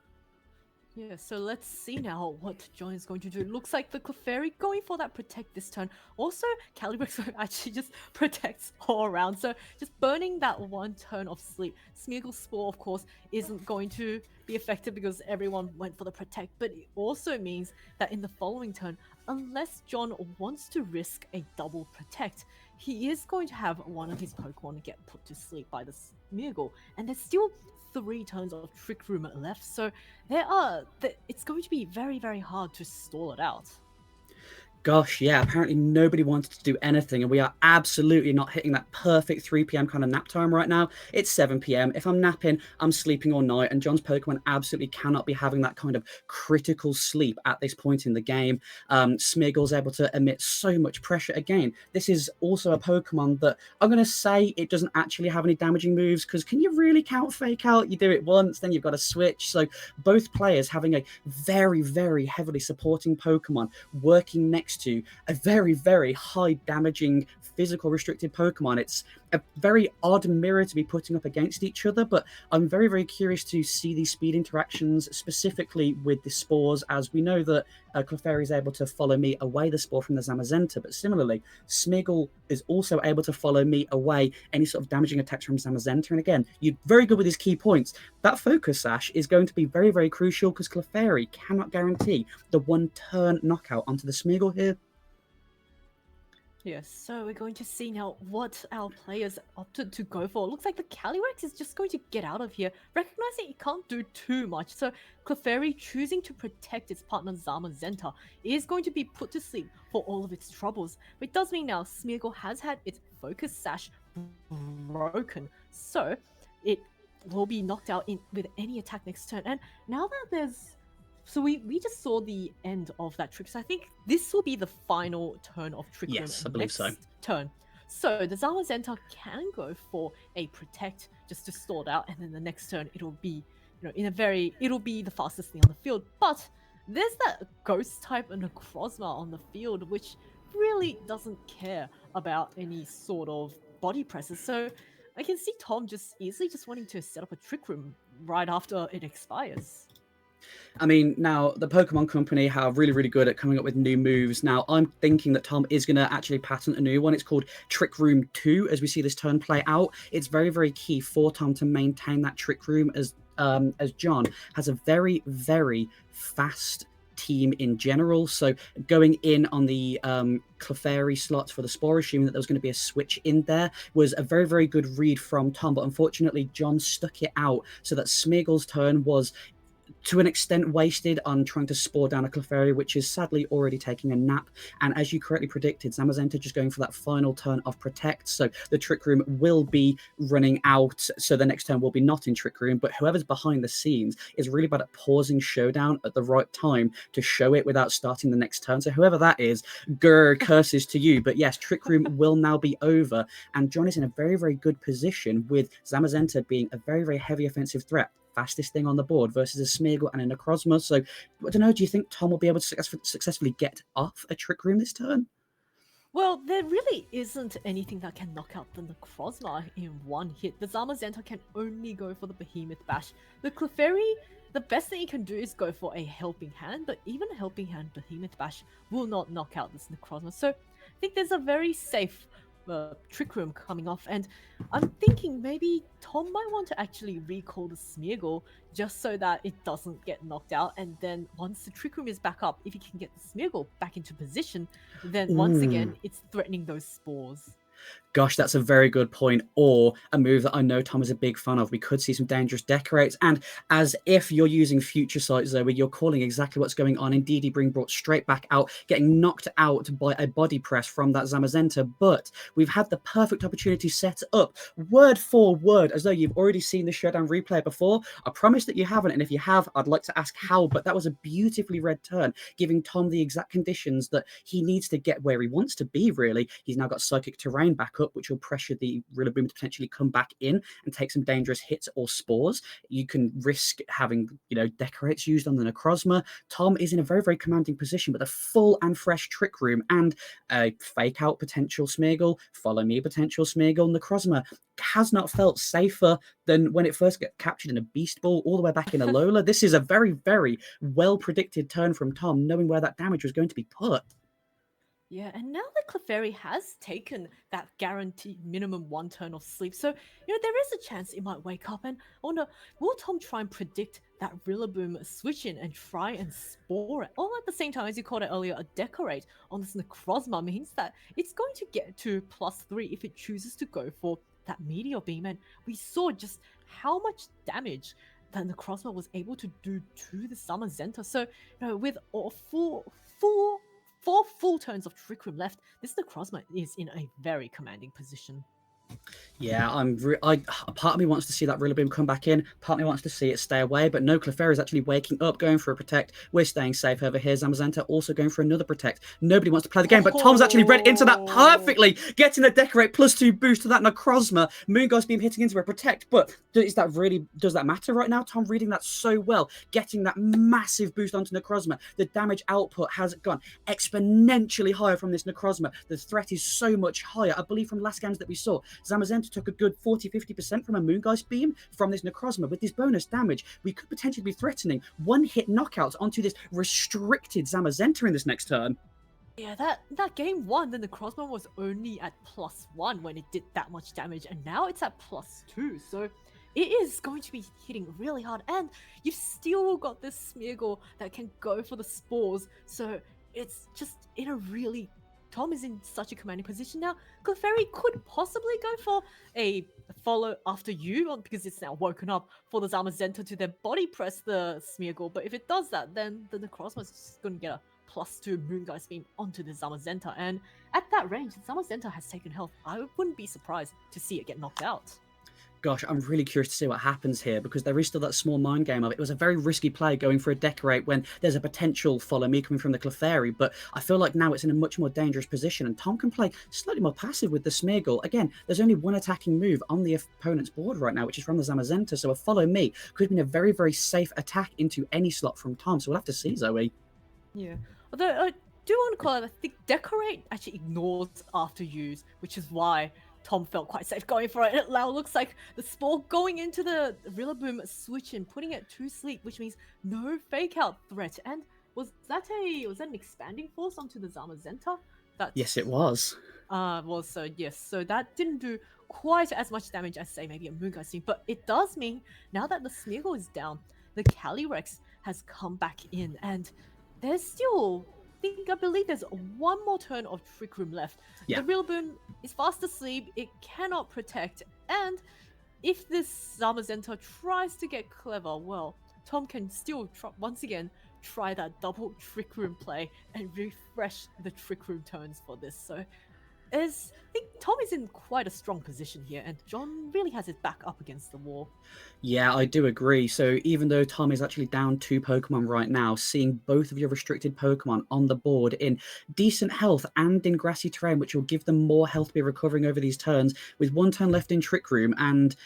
Yeah, so let's see now what John is going to do. It looks like the Clefairy going for that Protect this turn. Also, Calyrex actually just protects all around. So just burning that one turn of sleep. Smeargle Spore, of course, isn't going to be affected because everyone went for the Protect. But it also means that in the following turn, unless John wants to risk a double Protect, he is going to have one of his Pokemon get put to sleep by the Smeargle. And there's still 3 turns of Trick Room left, so it's going to be very, very hard to stall it out. Gosh, yeah, apparently nobody wanted to do anything, and we are absolutely not hitting that perfect 3 p.m. kind of nap time right now. It's 7 p.m. If I'm napping, I'm sleeping all night, and John's Pokemon absolutely cannot be having that kind of critical sleep at this point in the game. Smeargle's able to emit so much pressure. Again, this is also a Pokemon that I'm going to say it doesn't actually have any damaging moves, because can you really count Fake Out? You do it once, then you've got to switch. So both players having a very, very heavily supporting Pokemon working next to a very, very high damaging physical restricted Pokemon. It's a very odd mirror to be putting up against each other, but I'm very, very curious to see these speed interactions, specifically with the Spores, as we know that Clefairy is able to follow me away the Spore from the Zamazenta, but similarly, Smeargle is also able to follow me away any sort of damaging attacks from Zamazenta. And again, you're very good with his key points. That Focus Sash is going to be very, very crucial, because Clefairy cannot guarantee the one turn knockout onto the Smeargle here. Yes, so we're going to see now what our players opted to go for. It looks like the Calyrex is just going to get out of here, recognizing it can't do too much. So Clefairy, choosing to protect its partner Zamazenta, is going to be put to sleep for all of its troubles. But it does mean now Smeargle has had its Focus Sash broken, so it will be knocked out with any attack next turn. And now that there's... So we just saw the end of that trick. So I think this will be the final turn of Trick Room. Yes, I believe so. Turn. So the Zamazenta can go for a Protect just to stall it out, and then the next turn it'll be in a very, it'll be the fastest thing on the field. But there's that ghost type and Necrozma on the field, which really doesn't care about any sort of body presses. So I can see Tom just easily just wanting to set up a trick room right after it expires. I mean, now the Pokemon Company are really, really good at coming up with new moves. Now, I'm thinking that Tom is going to actually patent a new one. It's called Trick Room 2, as we see this turn play out. It's very, very key for Tom to maintain that Trick Room as John has a very, very fast team in general. So going in on the Clefairy slots for the Spore, assuming that there was going to be a switch in there, was a very, very good read from Tom. But unfortunately, John stuck it out so that Smeagol's turn was to an extent wasted on trying to spore down a Clefairy, which is sadly already taking a nap. And as you correctly predicted, Zamazenta just going for that final turn of Protect. So the Trick Room will be running out. So the next turn will be not in Trick Room, but whoever's behind the scenes is really bad at pausing Showdown at the right time to show it without starting the next turn. So whoever that is, grr, curses to you. But yes, Trick Room will now be over. And John is in a very, very good position with Zamazenta being a very, very heavy offensive threat. Fastest thing on the board versus a Smeagol and a Necrozma. So, I don't know, do you think Tom will be able to successfully get off a Trick Room this turn? Well, there really isn't anything that can knock out the Necrozma in one hit. The Zamazenta can only go for the Behemoth Bash. The Clefairy, the best thing he can do is go for a Helping Hand, but even a Helping Hand Behemoth Bash will not knock out this Necrozma. So, I think there's a very safe Trick Room coming off, and I'm thinking maybe Tom might want to actually recall the Smeagol just so that it doesn't get knocked out, and then once the Trick Room is back up, if he can get the Smeagol back into position, then once again it's threatening those spores. Gosh, that's a very good point. Or a move that I know Tom is a big fan of. We could see some dangerous decorates. And as if you're using Future Sight, Zoe, you're calling exactly what's going on. Indeed, being brought straight back out, getting knocked out by a body press from that Zamazenta. But we've had the perfect opportunity set up, word for word, as though you've already seen the Showdown replay before. I promise that you haven't. And if you have, I'd like to ask how. But that was a beautifully read turn, giving Tom the exact conditions that he needs to get where he wants to be, really. He's now got Psychic Terrain back up, which will pressure the Rillaboom to potentially come back in and take some dangerous hits or spores. You can risk having, decorates used on the Necrozma. Tom is in a very, very commanding position with a full and fresh Trick Room and a fake out potential Smeagol, follow me potential Smeagol. Necrozma has not felt safer than when it first got captured in a Beast Ball all the way back in Alola. This is a very, very well predicted turn from Tom, knowing where that damage was going to be put. Yeah, and now that Clefairy has taken that guaranteed minimum one turn of sleep, so, there is a chance it might wake up, and I wonder, will Tom try and predict that Rillaboom switch in and try and spore it? All at the same time, as you called it earlier, a Decorate on this Necrozma means that it's going to get to +3 if it chooses to go for that Meteor Beam, and we saw just how much damage that Necrozma was able to do to the Zamazenta. So, with a four full turns of Trick Room left, this Necrozma is in a very commanding position. Yeah, part of me wants to see that Rillaboom come back in. Part of me wants to see it stay away. But no, Clefairy is actually waking up, going for a Protect. We're staying safe over here. Zamazenta also going for another Protect. Nobody wants to play the game, but Tom's actually read into that perfectly, getting the Decorate +2 boost to that Necrozma. Moongeist Beam hitting into a Protect. But does that matter right now? Tom reading that so well, getting that massive boost onto Necrozma. The damage output has gone exponentially higher from this Necrozma. The threat is so much higher. I believe from last scans that we saw, Zamazenta took a good 40-50% from a Moongeist Beam from this Necrozma. With this bonus damage, we could potentially be threatening one-hit knockouts onto this restricted Zamazenta in this next turn. Yeah, that game one, the Necrozma was only at +1 when it did that much damage, and now it's at +2, so it is going to be hitting really hard, and you've still got this Smeagol that can go for the spores, so it's just in a really... Tom is in such a commanding position now. Clefairy could possibly go for a follow after you, because it's now woken up, for the Zamazenta to then body press the Smeagol, but if it does that, then the Necrozma is just going to get a +2 Moongeist Beam onto the Zamazenta, and at that range, Zamazenta has taken health. I wouldn't be surprised to see it get knocked out. Gosh, I'm really curious to see what happens here because there is still that small mind game of it. It was a very risky play going for a decorate when there's a potential follow me coming from the Clefairy, but I feel like now it's in a much more dangerous position and Tom can play slightly more passive with the Smeargle. Again, there's only one attacking move on the opponent's board right now, which is from the Zamazenta, so a follow me could have been a very, very safe attack into any slot from Tom, so we'll have to see, Zoe. Yeah. Although I do want to call it, I think decorate actually ignores after use, which is why Tom felt quite safe going for it. It now looks like the Spore going into the Rillaboom switch and putting it to sleep, which means no fake out threat. And was that an expanding force onto the Zamazenta? Yes, it was. So that didn't do quite as much damage as say maybe a Moongeist thing, but it does mean now that the Smeargle is down, the Calyrex has come back in, and there's still, I believe there's one more turn of Trick Room left. Yeah. The Rillaboom is fast asleep, it cannot protect, and if this Zamazenta tries to get clever, well, Tom can still once again try that double Trick Room play and refresh the Trick Room turns for this. So I think Tom is in quite a strong position here, and John really has his back up against the wall. Yeah, I do agree. So even though Tom is actually down 2 Pokemon right now, seeing both of your restricted Pokemon on the board in decent health and in grassy terrain, which will give them more health to be recovering over these turns, with 1 turn left in Trick Room, and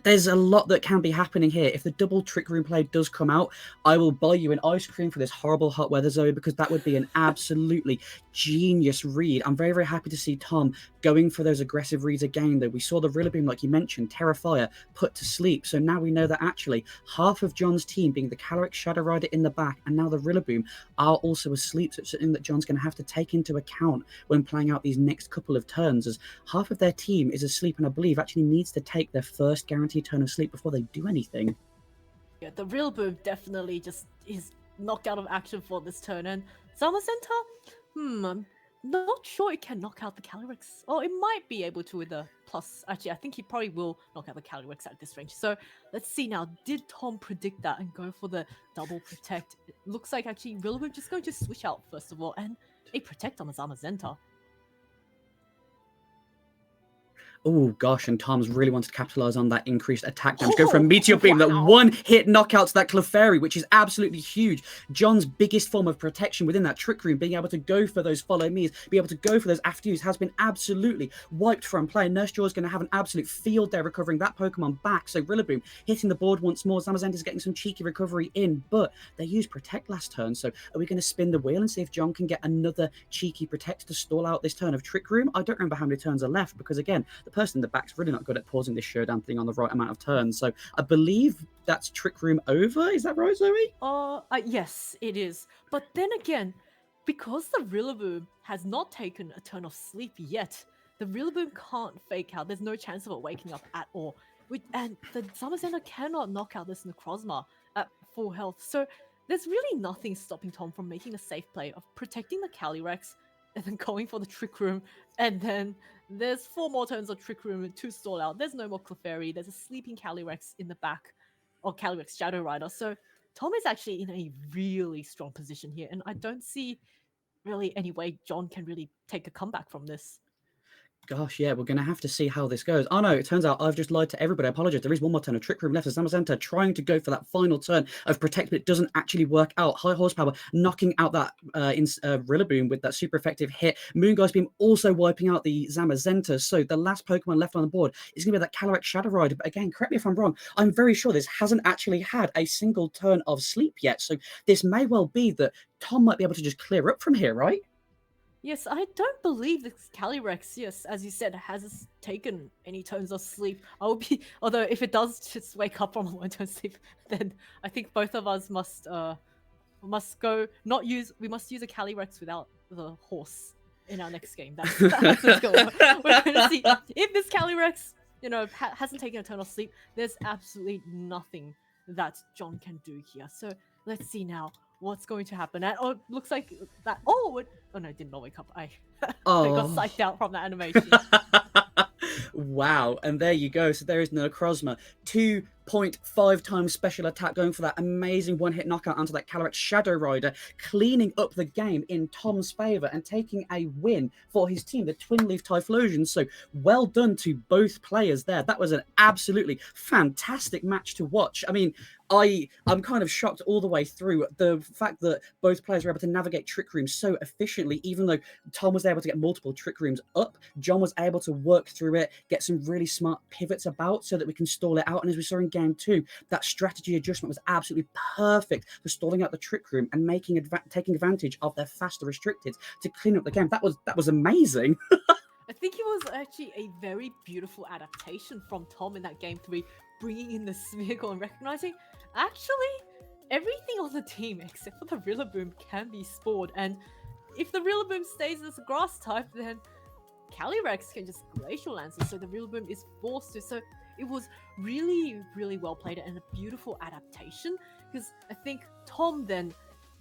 there's a lot that can be happening here. If the double Trick Room play does come out, I will buy you an ice cream for this horrible hot weather, Zoe, because that would be an absolutely genius read. I'm very, very happy to see Tom going for those aggressive reads again, though. We saw the Rillaboom, like you mentioned, Terrafire, put to sleep. So now we know that actually half of John's team, being the Calyrex Shadow Rider in the back, and now the Rillaboom, are also asleep. So it's something that John's going to have to take into account when playing out these next couple of turns, as half of their team is asleep and I believe actually needs to take their first guaranteed turn of sleep before they do anything. Yeah, the Rillaboom definitely just is knocked out of action for this turn, and Zamazenta, I'm not sure it can knock out the Calyrex. Or it might be able to with a plus. Actually, I think he probably will knock out the Calyrex at this range. So let's see now. Did Tom predict that and go for the double protect? It looks like actually Rillaboom just going to switch out first of all, and a protect on the Zamazenta. Oh gosh, and Tom's really wanted to capitalize on that increased attack damage. Go for a Meteor Beam, that one-hit knockout to that Clefairy, which is absolutely huge. John's biggest form of protection within that Trick Room, being able to go for those follow me's, be able to go for those after use, has been absolutely wiped from play. Nurse Jaw is going to have an absolute field there recovering that Pokemon back. So Rillaboom hitting the board once more. Zamazenta's getting some cheeky recovery in, but they used Protect last turn. So are we going to spin the wheel and see if John can get another cheeky Protect to stall out this turn of Trick Room? I don't remember how many turns are left because, again, the person in the back's really not good at pausing this showdown thing on the right amount of turns. So I believe that's Trick Room over. Is that right, Zoe? Yes, it is. But then again, because the Rillaboom has not taken a turn of sleep yet, the Rillaboom can't fake out. There's no chance of it waking up at all. And the Zamazenta cannot knock out this Necrozma at full health. So there's really nothing stopping Tom from making a safe play of protecting the Calyrex and then going for the Trick Room, and then there's 4 more turns of Trick Room to stall out. There's no more Clefairy. There's a sleeping Calyrex in the back, or Calyrex Shadow Rider. So Tom is actually in a really strong position here, and I don't see really any way John can really take a comeback from this. Gosh, yeah, we're going to have to see how this goes. Oh no, it turns out I've just lied to everybody. I apologize. There is one more turn of Trick Room left. As Zamazenta trying to go for that final turn of Protect, but it doesn't actually work out. High horsepower knocking out that Rillaboom with that super effective hit. Moongeist Beam also wiping out the Zamazenta. So the last Pokemon left on the board is going to be that Calyrex Shadow Rider. But again, correct me if I'm wrong, I'm very sure this hasn't actually had a single turn of sleep yet. So this may well be that Tom might be able to just clear up from here, right? Yes, I don't believe the Calyrex, yes, as you said, has taken any turns of sleep. Although if it does just wake up from a 1 turn sleep, then I think both of us must use a Calyrex without the horse in our next game. That's what's going on. We're going to see if this Calyrex, hasn't taken a turn of sleep. There's absolutely nothing that John can do here. So let's see now what's going to happen. And it looks like that. Oh no, I did not wake up. I got psyched out from that animation. Wow, and there you go. So there is Necrozma. 2 0.5 times special attack, going for that amazing one-hit knockout onto that Calyrex Shadow Rider, cleaning up the game in Tom's favour and taking a win for his team, the Twin Leaf Typhlosions. So well done to both players there. That was an absolutely fantastic match to watch. I mean, I'm kind of shocked all the way through the fact that both players were able to navigate Trick Rooms so efficiently. Even though Tom was able to get multiple Trick Rooms up, John was able to work through it, get some really smart pivots about so that we can stall it out. And as we saw in game 2, that strategy adjustment was absolutely perfect for stalling out the Trick Room and taking advantage of their faster restricted to clean up the game. That was amazing. I think it was actually a very beautiful adaptation from Tom in that game 3, bringing in the Smeargle and recognizing, actually, everything on the team except for the Rillaboom can be spored. And if the Rillaboom stays as a grass type, then Calyrex can just Glacial Lance, so the Rillaboom is forced to. So it was really, really well played and a beautiful adaptation, because I think Tom then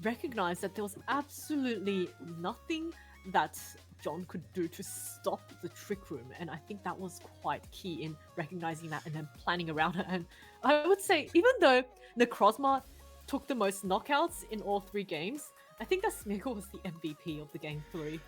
recognized that there was absolutely nothing that John could do to stop the Trick Room, and I think that was quite key in recognizing that and then planning around it. And I would say, even though Necrozma took the most knockouts in all 3 games, I think that Smeargle was the MVP of the game 3.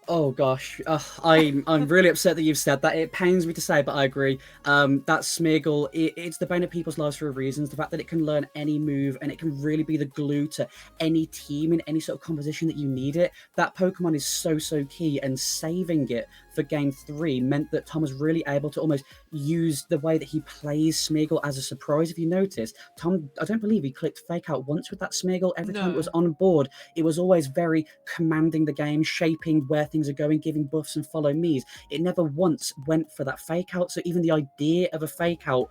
Oh gosh, I'm really upset that you've said that. It pains me to say, but I agree. That Smeargle, it's the bane of people's lives for a reason. It's the fact that it can learn any move and it can really be the glue to any team in any sort of composition that you need it. That Pokemon is so key, and saving it for game 3 meant that Tom was really able to almost use the way that he plays Smeargle as a surprise. If you notice, Tom, I don't believe he clicked Fake Out once with that Smeargle. Every time it was on board, it was always very commanding the game, shaping where things are going, giving buffs and follow me's. It never once went for that Fake Out. So even the idea of a Fake Out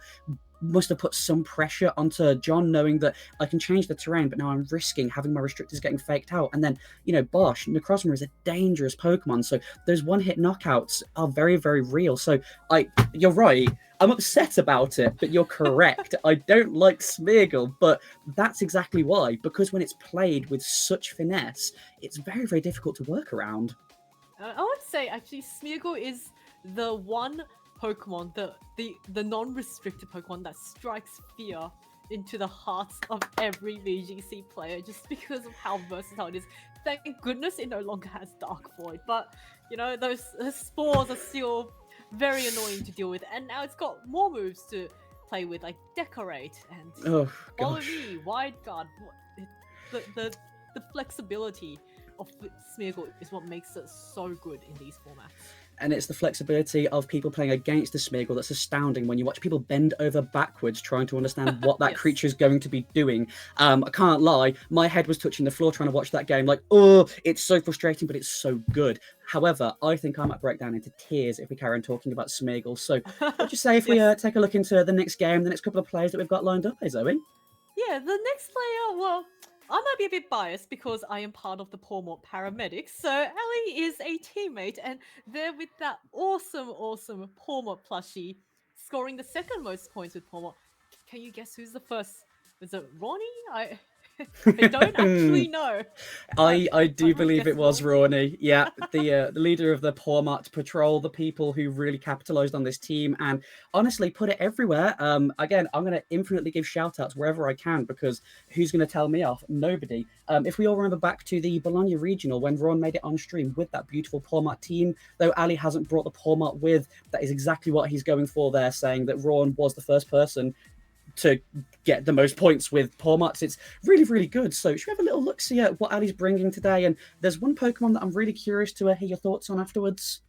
must have put some pressure onto John, knowing that I can change the terrain, but now I'm risking having my restrictors getting faked out. And then, Bosch, Necrozma is a dangerous Pokemon, so those one-hit knockouts are very, very real. So you're right. I'm upset about it, but you're correct. I don't like Smeargle, but that's exactly why. Because when it's played with such finesse, it's very, very difficult to work around. I would say, actually, Smeargle is the one Pokemon, the non-restricted Pokemon that strikes fear into the hearts of every VGC player, just because of how versatile it is. Thank goodness it no longer has Dark Void, but those spores are still very annoying to deal with. And now it's got more moves to play with, like Decorate and Follow Me, Wide Guard. The flexibility of Smeargle is what makes it so good in these formats. And it's the flexibility of people playing against the Smeargle that's astounding when you watch people bend over backwards trying to understand what that creature is going to be doing. I can't lie, my head was touching the floor trying to watch that game, like, oh, it's so frustrating, but it's so good. However, I think I might break down into tears if we carry on talking about Smeargle. So what'd you say if we take a look into the next game, the next couple of players that we've got lined up, Zoe? Yeah, the next player, well, I might be a bit biased because I am part of the Pormort Paramedics. So Ellie is a teammate, and they're with that awesome Pormort plushie, scoring the second most points with Pormort. Can you guess who's the first? Is it Ronnie? I don't actually know. I do believe it was Ronnie. Yeah, the leader of the Pormart Patrol, the people who really capitalized on this team and honestly put it everywhere. Again, I'm going to infinitely give shout outs wherever I can, because who's going to tell me off? Nobody. If we all remember back to the Bologna Regional when Ron made it on stream with that beautiful Pormart team, though Ali hasn't brought the Pormart with, that is exactly what he's going for there, saying that Ron was the first person to get the most points with Pormarts. It's really, really good. So should we have a little look, see at what Ali's bringing today? And there's one Pokemon that I'm really curious to hear your thoughts on afterwards.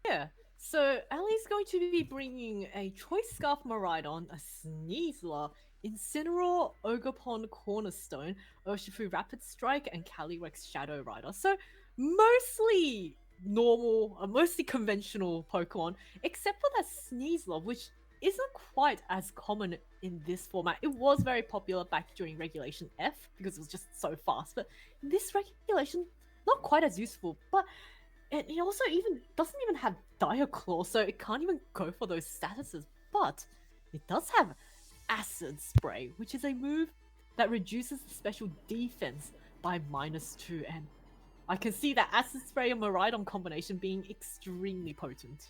Yeah. So Ali's going to be bringing a Choice Scarf Miraidon, a Sneasler, Incineroar, Ogerpon Cornerstone, Urshifu Rapid Strike, and Calyrex Shadow Rider. So mostly normal, mostly conventional Pokemon, except for that Sneasler, which isn't quite as common in this format. It was very popular back during Regulation F because it was just so fast, but in this regulation, not quite as useful. But it also doesn't even have Dire Claw, so it can't even go for those statuses. But it does have Acid Spray, which is a move that reduces the special defense by -2, and I can see that Acid Spray and Miraidon combination being extremely potent.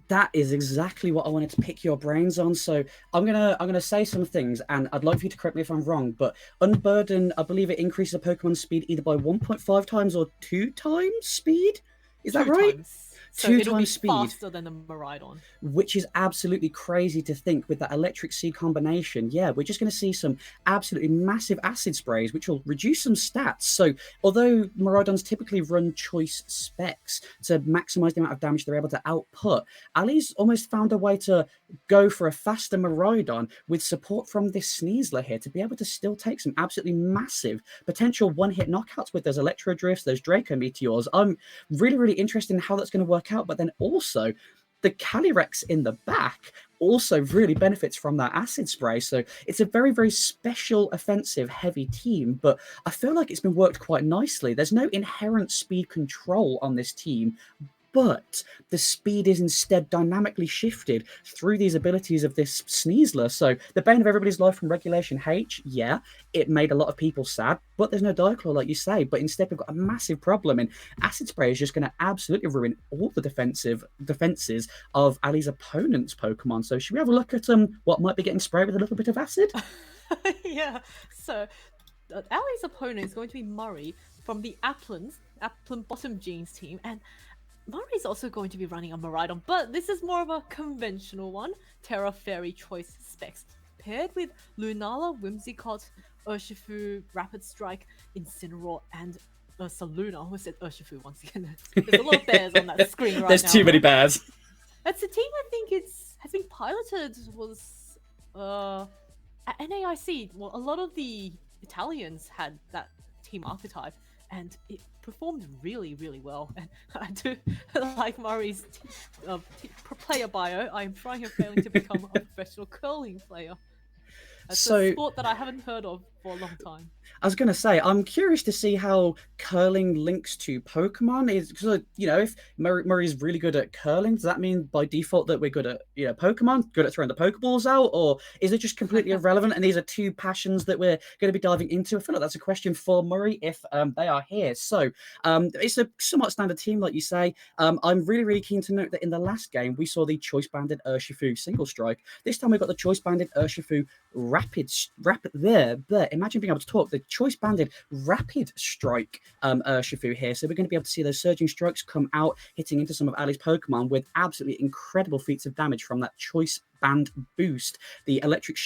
That is exactly what I wanted to pick your brains on. So I'm gonna say some things, and I'd like for you to correct me if I'm wrong. But Unburden, I believe it increases a Pokemon's speed either by 1.5 times or 2 times speed. Is that 2 right? times. So 2 it'll be times speed, faster than the Miraidon. which is absolutely crazy to think with that electric seed combination. Yeah, we're just going to see some absolutely massive acid sprays, which will reduce some stats. So although Miraidons typically run choice specs to maximize the amount of damage they're able to output, Ali's almost found a way to go for a faster Miraidon with support from this Sneasler here to be able to still take some absolutely massive potential one-hit knockouts with those Electro Drifts, those Draco Meteors. I'm really interested in how that's going to work out, but then also the Calyrex in the back also really benefits from that acid spray. So it's a very special offensive heavy team, but I feel like it's been worked quite nicely. There's no inherent speed control on this team, but the speed is instead dynamically shifted through these abilities of this Sneasler. So the bane of everybody's life from Regulation H, yeah, it made a lot of people sad, but there's no Diaclaw, like you say. But instead, we've got a massive problem, and Acid Spray is just going to absolutely ruin all the defenses of Ali's opponent's Pokemon. So should we have a look at what might be getting sprayed with a little bit of acid? Yeah. So Ali's opponent is going to be Murray from the Applin Bottom Genes team, and Murray's also going to be running a Miraidon, but this is more of a conventional one. Terra Fairy choice specs paired with Lunala, Whimsicott, Urshifu, Rapid Strike, Incineroar, and Ursaluna. Who said Urshifu once again? There's a lot of bears on that screen right now. There's too many bears. It's a team I think has been piloted was at NAIC. Well, a lot of the Italians had that team archetype, and it performed really well. And I do like Murray's player bio. I'm trying and failing to become a professional curling player. It's a sport that I haven't heard of for a long time. I was going to say, I'm curious to see how curling links to Pokemon. Is because if Murray's really good at curling, does that mean by default that we're good at Pokemon, good at throwing the Pokeballs out, or is it just completely irrelevant? And these are two passions that we're going to be diving into. I feel like that's a question for Murray if they are here. So it's a somewhat standard team, like you say. I'm really keen to note that in the last game we saw the choice banded Urshifu single strike. This time we've got the choice banded Urshifu rapid there. But imagine being able to talk. The choice banded rapid strike Urshifu here. So we're going to be able to see those surging strikes come out, hitting into some of Ali's Pokemon with absolutely incredible feats of damage from that choice band boost, the electric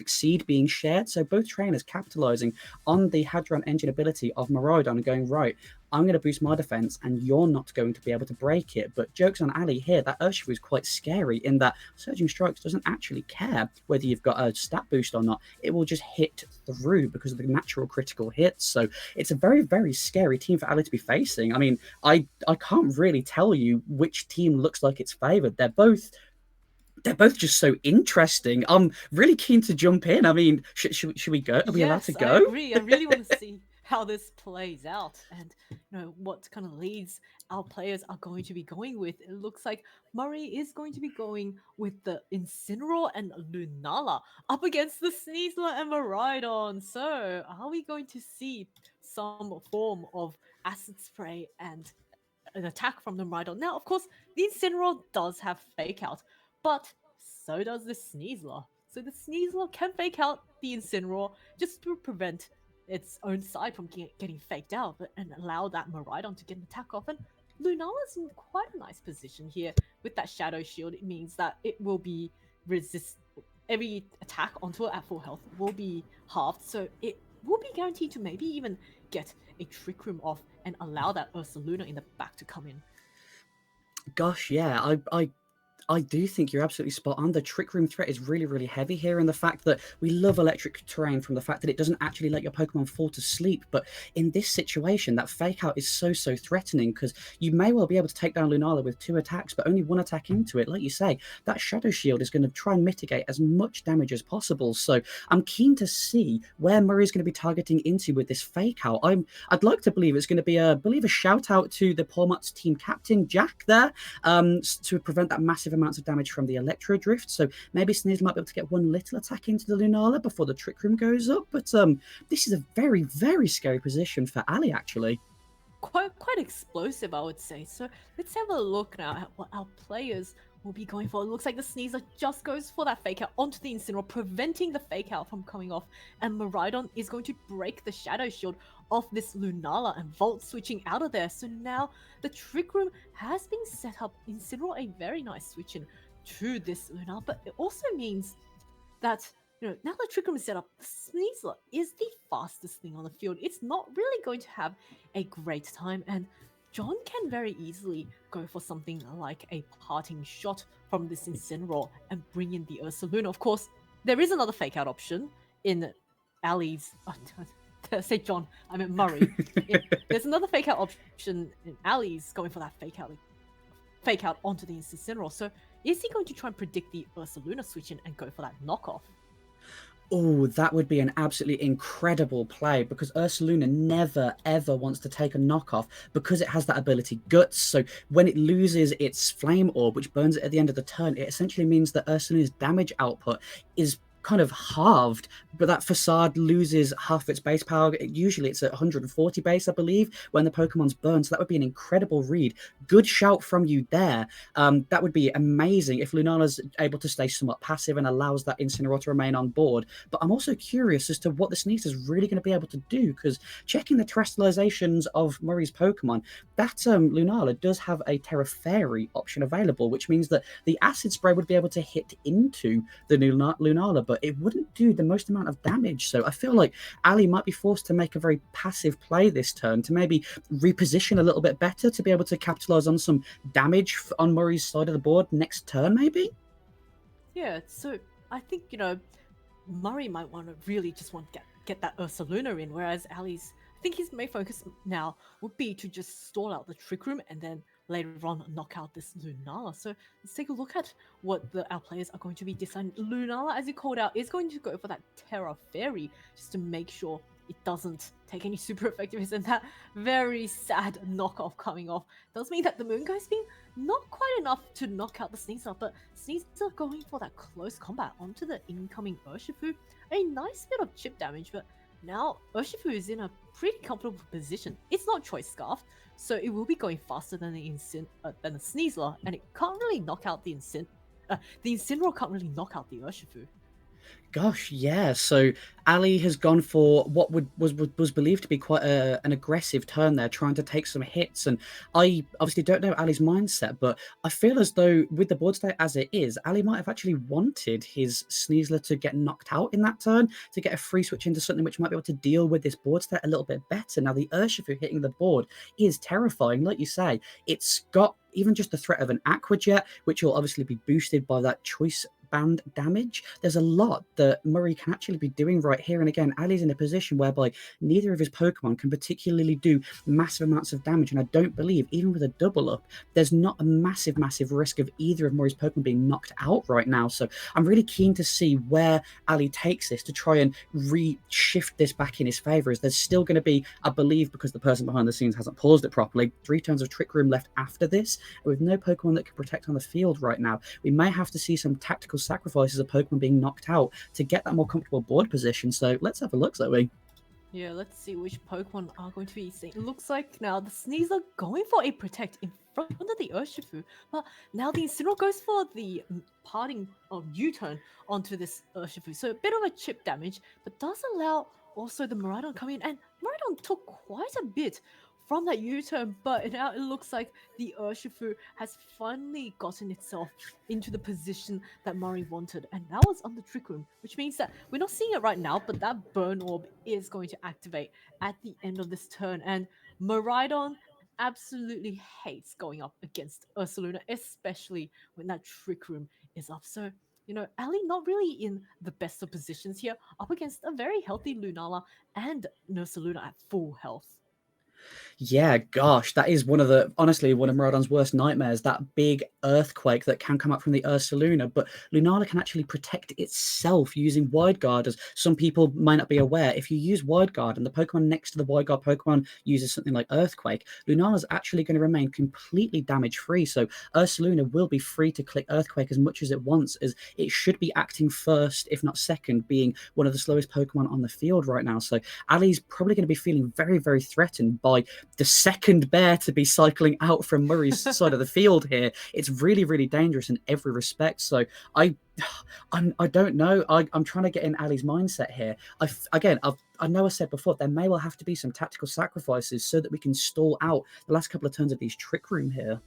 seed being shared. So both trainers capitalizing on the Hadron engine ability of Miraidon and going, right, I'm going to boost my defense and you're not going to be able to break it. But joke's on Ali here, that Urshifu is quite scary in that Surging Strikes doesn't actually care whether you've got a stat boost or not. It will just hit through because of the natural critical hits. So it's a very scary team for Ali to be facing. I mean, I can't really tell you which team looks like it's favored. They're both just so interesting. I'm really keen to jump in. I mean, should we go? Are we allowed to go? I agree. I really want to see how this plays out and what kind of leads our players are going to be going with. It looks like Murray is going to be going with the Incineroar and Lunala up against the Sneasler and Miraidon. So are we going to see some form of acid spray and an attack from the Miraidon? Now, of course, the Incineroar does have Fake Out, but so does the Sneasler. So the Sneasler can fake out the Incineroar just to prevent its own side from getting faked out, and allow that Miraidon to get an attack off. And Lunala's in quite a nice position here with that Shadow Shield. It means that it will be every attack onto it at full health will be halved, so it will be guaranteed to maybe even get a Trick Room off and allow that Ursaluna in the back to come in. Gosh, yeah, I do think you're absolutely spot on. The Trick Room threat is really heavy here, and the fact that we love electric terrain from the fact that it doesn't actually let your Pokemon fall to sleep. But in this situation, that Fake Out is so threatening because you may well be able to take down Lunala with 2 attacks, but only 1 attack into it. Like you say, that Shadow Shield is going to try and mitigate as much damage as possible. So I'm keen to see where Murray's going to be targeting into with this Fake Out. I'd like to believe it's going to be a shout out to the Pormut's team captain, Jack, there, to prevent that massive amounts of damage from the Electro Drift. So maybe Sneasler might be able to get 1 little attack into the Lunala before the Trick Room goes up. But this is a very scary position for Ali, actually. quite explosive, I would say. So let's have a look now at what our players will be going for. It looks like the Sneasler just goes for that fake out onto the Incineroar, preventing the fake out from coming off. And Miraidon is going to break the Shadow Shield off this Lunala and Volt switching out of there. So now the Trick Room has been set up. Incineroar a very nice switch in to this Lunala, but it also means that now the Trick Room is set up, the Sneasler is the fastest thing on the field. It's not really going to have a great time, and John can very easily go for something like a parting shot from this Incineroar and bring in the Ursaluna. Of course, there is another fake out option in Ali's. Did I say John? I meant Murray. There's another fake out option in Ali's going for that fake out onto the Incineroar. So is he going to try and predict the Ursaluna switch in and go for that knockoff? Oh, that would be an absolutely incredible play, because Ursaluna never ever wants to take a knockoff because it has that ability Guts. So when it loses its Flame Orb, which burns it at the end of the turn, it essentially means that Ursaluna's damage output is kind of halved, but that Facade loses half its base power. Usually it's at 140 base, I believe, when the Pokemon's burned. So that would be an incredible read. Good shout from you there. That would be amazing if Lunala's able to stay somewhat passive and allows that Incineroar to remain on board. But I'm also curious as to what the Sneasler is really going to be able to do, because checking the terrestrializations of Murray's Pokemon, that Lunala does have a Terra Fairy option available, which means that the Acid Spray would be able to hit into the Lunala, but it wouldn't do the most amount of damage. So I feel like Ali might be forced to make a very passive play this turn to maybe reposition a little bit better to be able to capitalize on some damage on Murray's side of the board next turn, maybe? Yeah, so I think, Murray might want to really just want to get that Ursaluna in, whereas Ali's, I think his main focus now would be to just stall out the Trick Room and then later on knock out this Lunala. So let's take a look at what our players are going to be deciding. Lunala, as you called out, is going to go for that Terra Fairy just to make sure it doesn't take any super effectiveness, and that very sad knockoff coming off does mean that the Moonguy's been not quite enough to knock out the Sneasler, but Sneasler going for that close combat onto the incoming Urshifu. A nice bit of chip damage, but now Urshifu is in a pretty comfortable position. It's not Choice Scarf, so it will be going faster than the Sneasler, and it can't really knock out the Incineroar can't really knock out the Urshifu. Gosh, yeah. So Ali has gone for what was believed to be quite an aggressive turn there, trying to take some hits. And I obviously don't know Ali's mindset, but I feel as though with the board state as it is, Ali might have actually wanted his Sneasler to get knocked out in that turn to get a free switch into something which might be able to deal with this board state a little bit better. Now, the Urshifu hitting the board is terrifying. Like you say, it's got even just the threat of an Aqua Jet, which will obviously be boosted by that choice band damage. There's a lot that Murray can actually be doing right here. And again, Ali's in a position whereby neither of his Pokemon can particularly do massive amounts of damage. And I don't believe, even with a double up, there's not a massive risk of either of Murray's Pokemon being knocked out right now. So I'm really keen to see where Ali takes this to try and re-shift this back in his favor. As there's still going to be, I believe, because the person behind the scenes hasn't paused it properly, 3 turns of Trick Room left after this. With no Pokemon that can protect on the field right now, we may have to see some tactical sacrifices of Pokemon being knocked out to get that more comfortable board position. So let's have a look, Zoe. Yeah, let's see which Pokemon are going to be seen. It looks like now the Sneasler going for a Protect in front of the Urshifu, but now the Incineroar goes for the parting U-turn onto this Urshifu. So a bit of a chip damage, but does allow also the Miraidon come in, and Miraidon took quite a bit from that U-turn, but now it looks like the Urshifu has finally gotten itself into the position that Murray wanted, and that was on the Trick Room, which means that we're not seeing it right now, but that Burn Orb is going to activate at the end of this turn, and Miraidon absolutely hates going up against Ursaluna, especially when that Trick Room is up. So, Ali not really in the best of positions here, up against a very healthy Lunala and Ursaluna at full health. Yeah, gosh, that is honestly one of Miraidon's worst nightmares, that big earthquake that can come up from the Ursaluna. But Lunala can actually protect itself using Wide Guard, as some people might not be aware. If you use Wide Guard and the Pokemon next to the Wide Guard Pokemon uses something like Earthquake, Lunala's actually going to remain completely damage-free. So Ursaluna will be free to click Earthquake as much as it wants, as it should be acting first, if not second, being one of the slowest Pokemon on the field right now. So Ali's probably going to be feeling very, very threatened by the second bear to be cycling out from Murray's side of the field here. It's really, really dangerous in every respect. So I don't know. I'm trying to get in Ali's mindset here. I know I said before, there may well have to be some tactical sacrifices so that we can stall out the last couple of turns of these Trick Room here.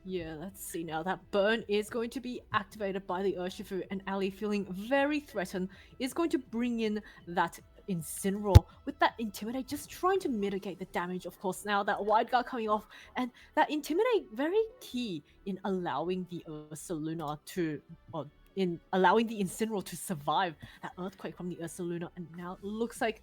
Yeah, let's see now. That burn is going to be activated by the Urshifu, and Ali, feeling very threatened, is going to bring in that Incineroar with that Intimidate, just trying to mitigate the damage. Of course, now that Wide Guard coming off, and that Intimidate very key in allowing the Ursaluna to, or in allowing the Incineroar to survive that Earthquake from the Ursaluna. And now it looks like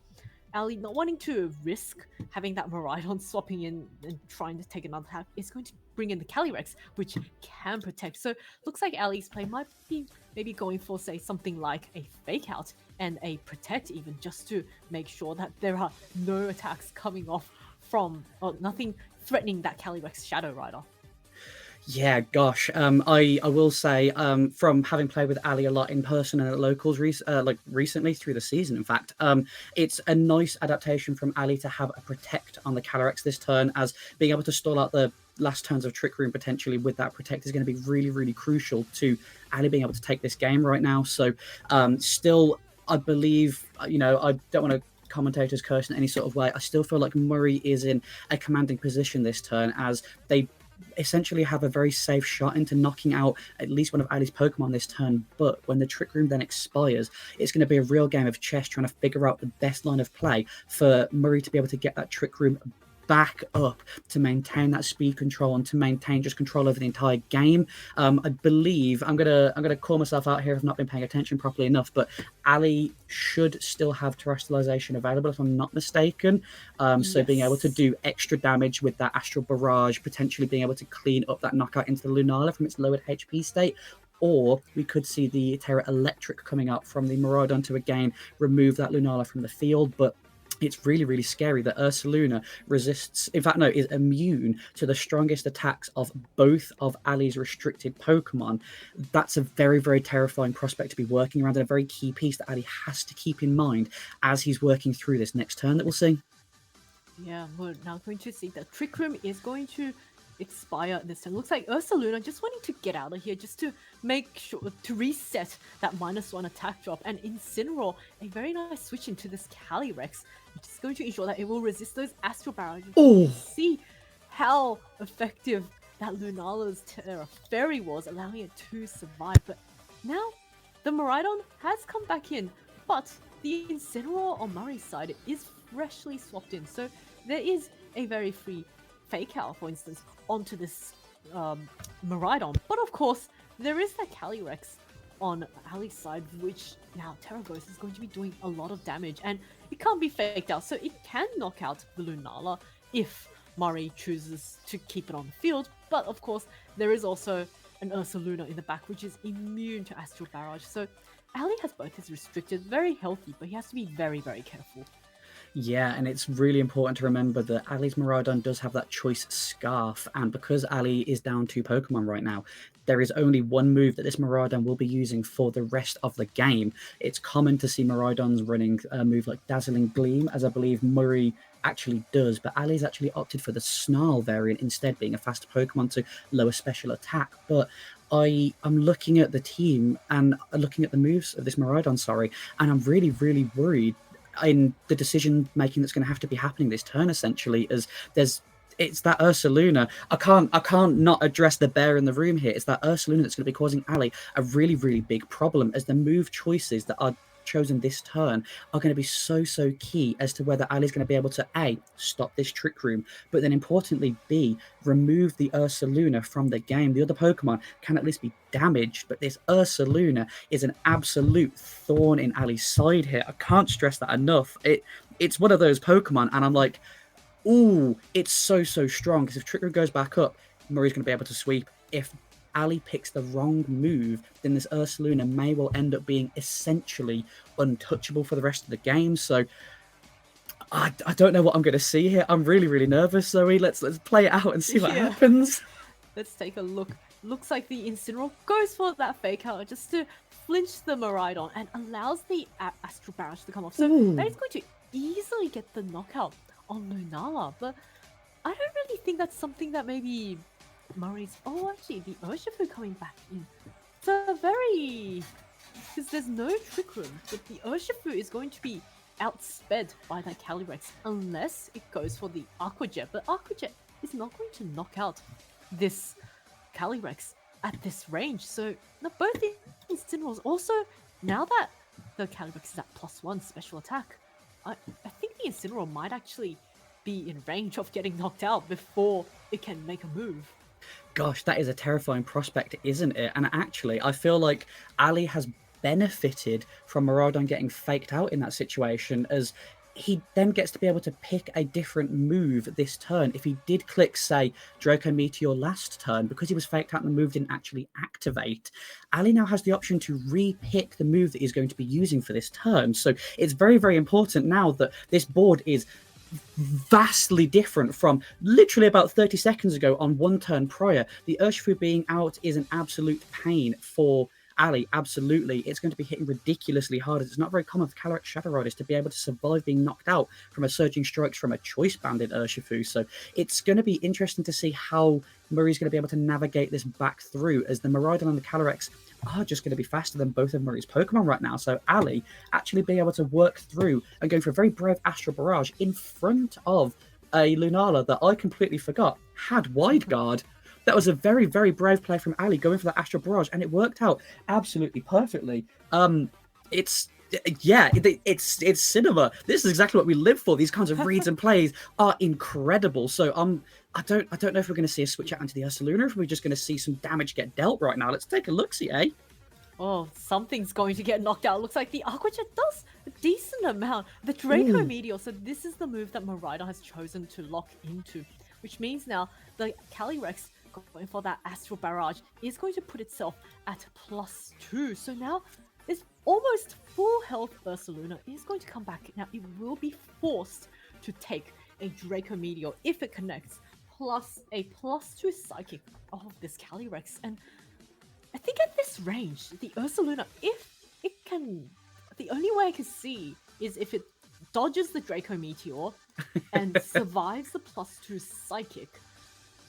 Ali, not wanting to risk having that Miraidon swapping in and trying to take another attack, is going to bring in the Calyrex, which can protect. So looks like Ali's play might be maybe going for, say, something like a Fake Out and a Protect even, just to make sure that there are no attacks coming off from, or nothing threatening that Calyrex Shadow Rider. Yeah, gosh. I will say, from having played with Ali a lot in person and at locals, recently through the season, in fact, it's a nice adaptation from Ali to have a Protect on the Calyrex this turn, as being able to stall out the last turns of Trick Room potentially with that Protect is going to be really, really crucial to Ali being able to take this game right now. So, still, I believe, I don't want to commentators curse in any sort of way. I still feel like Murray is in a commanding position this turn, as they essentially have a very safe shot into knocking out at least one of Ali's Pokemon this turn. But when the Trick Room then expires, it's going to be a real game of chess trying to figure out the best line of play for Murray to be able to get that Trick Room back up to maintain that speed control and to maintain just control over the entire game. I believe I'm gonna call myself out here if I've not been paying attention properly enough, but Ali should still have terrestrialization available if I'm not mistaken. So being able to do extra damage with that Astral Barrage, potentially being able to clean up that knockout into the Lunala from its lowered HP state. Or we could see the Terra Electric coming out from the Miraidon to again remove that Lunala from the field. But it's really, really scary that Ursaluna is immune to the strongest attacks of both of Ali's restricted Pokemon. That's a very, very terrifying prospect to be working around, and a very key piece that Ali has to keep in mind as he's working through this next turn that we'll see. Yeah, we're now going to see that Trick Room is going to expire this turn. Looks like Ursaluna just wanting to get out of here, just to make sure to reset that -1 attack drop, and Incineroar, a very nice switch into this Calyrex, which is going to ensure that it will resist those Astral Barrages. Oh. See how effective that Lunala's Terra Fairy was, allowing it to survive. But now the Miraidon has come back in, but the Incineroar on Murray's side is freshly swapped in, so there is a very free Fake Out, for instance, onto this Miraidon. But of course, there is that Calyrex on Ali's side, which now Terra Ghost is going to be doing a lot of damage, and it can't be faked out, so it can knock out the Lunala if Murray chooses to keep it on the field. But of course, there is also an Ursaluna in the back, which is immune to Astral Barrage. So Ali has both his restricted, very healthy, but he has to be very, very careful. Yeah, and it's really important to remember that Ali's Miraidon does have that choice Scarf, and because Ali is down 2 Pokemon right now, there is only one move that this Miraidon will be using for the rest of the game. It's common to see Miraidons running a move like Dazzling Gleam, as I believe Murray actually does, but Ali's actually opted for the Snarl variant instead, being a faster Pokemon to lower special attack. But I'm looking at the team and looking at the moves of this Miraidon, and I'm really, really worried in the decision making that's going to have to be happening this turn, essentially, as it's that Ursaluna. I can't not address the bear in the room here. It's that Ursaluna that's going to be causing Ali a really, really big problem, as the move choices that are chosen this turn are going to be so key as to whether Ali's going to be able to A, stop this Trick Room, but then importantly B, remove the Ursaluna from the game. The other Pokemon can at least be damaged, but this Ursaluna is an absolute thorn in Ali's side here. I can't stress that enough. It's one of those Pokemon, and I'm like, ooh, it's so strong, because if Trick Room goes back up, Murray's going to be able to sweep. If Ali picks the wrong move, then this Ursaluna may well end up being essentially untouchable for the rest of the game. So I don't know what I'm going to see here. I'm really, really nervous, Zoe. Let's play it out and see what happens. Let's take a look. Looks like the Incineroar goes for that Fake Out just to flinch the Miraidon and allows the Astral Barrage to come off. So that is going to easily get the knockout on Lunala, but I don't really think that's something that maybe Murray's. Oh, actually, the Urshifu coming back in. So very. Because there's no Trick Room, but the Urshifu is going to be outsped by that Calyrex unless it goes for the Aqua Jet. But Aqua Jet is not going to knock out this Calyrex at this range. So now both the Incineroars. Also, now that the Calyrex is at +1 special attack, I think the Incineroar might actually be in range of getting knocked out before it can make a move. Gosh, that is a terrifying prospect, isn't it? And actually, I feel like Ali has benefited from Miraidon getting faked out in that situation, as he then gets to be able to pick a different move this turn. If he did click, say, Draco Meteor last turn, because he was faked out and the move didn't actually activate, Ali now has the option to re-pick the move that he's going to be using for this turn. So it's very, very important now that this board is vastly different from literally about 30 seconds ago on one turn prior. The Urshifu being out is an absolute pain for Ali, absolutely. It's going to be hitting ridiculously hard. It's not very common for Calyrex Shadow Riders to be able to survive being knocked out from a Surging Strikes from a Choice Banded Urshifu. So it's going to be interesting to see how Murray's going to be able to navigate this back through, as the Miraidon and the Calyrex are just going to be faster than both of Murray's Pokemon right now. So Ali actually being able to work through and going for a very brave Astral Barrage in front of a Lunala that I completely forgot had Wide Guard. That was a very, very brave play from Ali going for that Astral Barrage, and it worked out absolutely perfectly. It's cinema. This is exactly what we live for. These kinds of reads and plays are incredible. So I don't know if we're going to see a switch out into the Ursaluna, or if we're just going to see some damage get dealt right now. Let's take a look, see, eh? Oh, something's going to get knocked out. Looks like the Aqua Jet does a decent amount. The Draco Meteor, so this is the move that Miraidon has chosen to lock into, which means now the Calyrex going for that Astral Barrage is going to put itself at +2. So now it's almost full health Ursaluna is going to come back. Now it will be forced to take a Draco Meteor if it connects, plus a +2 Psychic of this Calyrex. And I think at this range, the Ursaluna, if it can, the only way I can see is if it dodges the Draco Meteor and survives the +2 Psychic,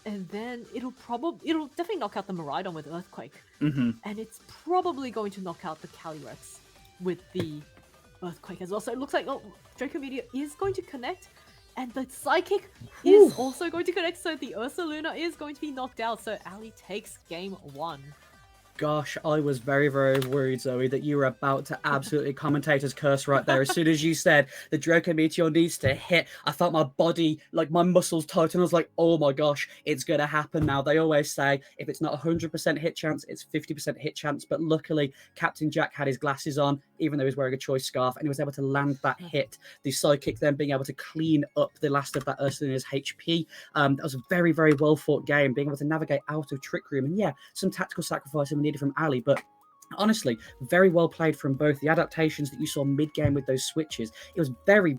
and then it'll definitely knock out the Miraidon with Earthquake, and it's probably going to knock out the Calyrex with the Earthquake as well. So it looks like Draco Meteor is going to connect, and the Psychic is also going to connect. So the Ursaluna is going to be knocked out. So Ali takes game 1. Gosh, I was very, very worried, Zoe, that you were about to absolutely commentator's curse right there. As soon as you said the Draco Meteor needs to hit, I felt my body, like my muscles tighten. I was like, oh my gosh, it's going to happen now. They always say if it's not 100% hit chance, it's 50% hit chance. But luckily, Captain Jack had his glasses on, even though he was wearing a choice scarf, and he was able to land that hit. The Psychic then being able to clean up the last of that Ursaluna's HP. That was a very, very well fought game, being able to navigate out of Trick Room. And yeah, some tactical sacrifice we needed from Ali, but honestly, very well played from both. The adaptations that you saw mid-game with those switches, it was very,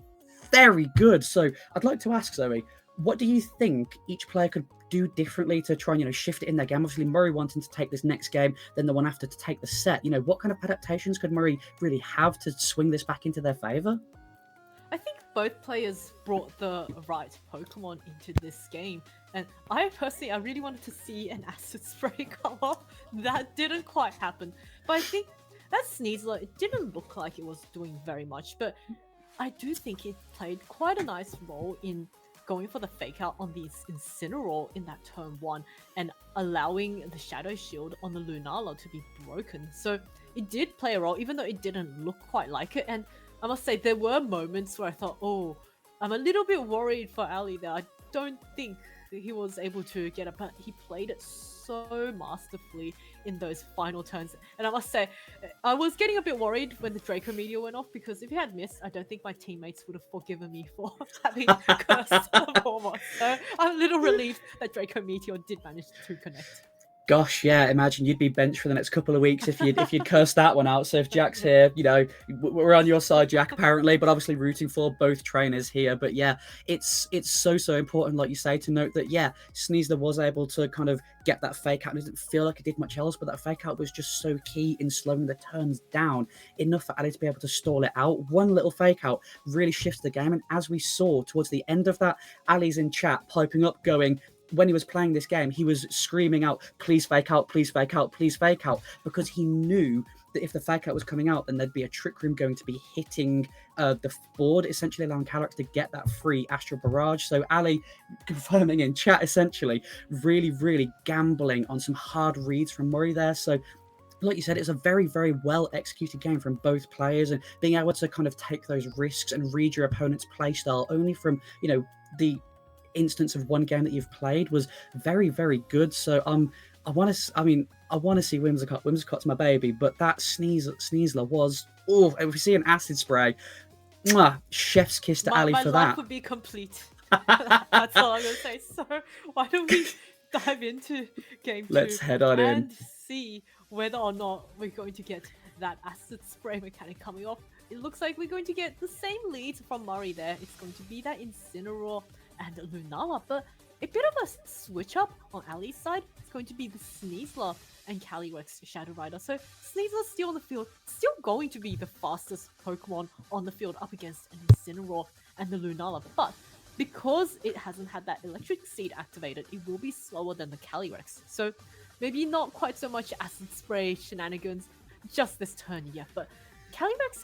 very good. So I'd like to ask, Zoe, what do you think each player could do differently to try and, shift it in their game? Obviously, Murray wanting to take this next game, then the one after to take the set. What kind of adaptations could Murray really have to swing this back into their favor? I think both players brought the right Pokemon into this game. And I really wanted to see an Acid Spray come up. That didn't quite happen. But I think that Sneasler, it didn't look like it was doing very much. But I do think it played quite a nice role in going for the fake out on the Incineroar in that turn 1 and allowing the Shadow Shield on the Lunala to be broken. So it did play a role, even though it didn't look quite like it. And I must say, there were moments where I thought, oh, I'm a little bit worried for Ali there. I don't think he was able to get it, but he played it so masterfully in those final turns. And I must say, I was getting a bit worried when the Draco Meteor went off, because if he had missed, I don't think my teammates would have forgiven me for having cursed the Vormos. So I'm a little relieved that Draco Meteor did manage to connect. Gosh, yeah. Imagine you'd be benched for the next couple of weeks if you'd cursed that one out. So if Jack's here, we're on your side, Jack, apparently, but obviously rooting for both trainers here. But yeah, it's so important, like you say, to note that yeah, Sneasler was able to kind of get that fake out, and it didn't feel like it did much else, but that fake out was just so key in slowing the turns down enough for Ali to be able to stall it out. One little fake out really shifts the game, and as we saw towards the end of that, Ali's in chat piping up, going, when he was playing this game, he was screaming out, please fake out, please fake out, please fake out, because he knew that if the fake out was coming out, then there'd be a trick room going to be hitting the board, essentially allowing Calyrex to get that free Astral Barrage. So Ali, confirming in chat, essentially, really gambling on some hard reads from Murray there. So like you said, it's a very well executed game from both players, and being able to kind of take those risks and read your opponent's playstyle only from, the instance of one game that you've played was very good. So I want to see Whimsicott. Whimsicott's my baby, but that Sneasler was, if we see an acid spray, chef's kiss to Ali for that. My life would be complete. That's all I'm gonna say. So why don't we dive into game 2? Let's head on in and see whether or not we're going to get that acid spray mechanic coming off. It looks like we're going to get the same leads from Murray there. It's going to be that Incineroar and Lunala, but a bit of a switch up on Ali's side. It's going to be the Sneasler and Calyrex Shadow Rider. So Sneasler's still on the field, still going to be the fastest Pokemon on the field up against an Incineroar and the Lunala, but because it hasn't had that electric seed activated, it will be slower than the Calyrex. So maybe not quite so much acid spray shenanigans just this turn yet, but Calyrex,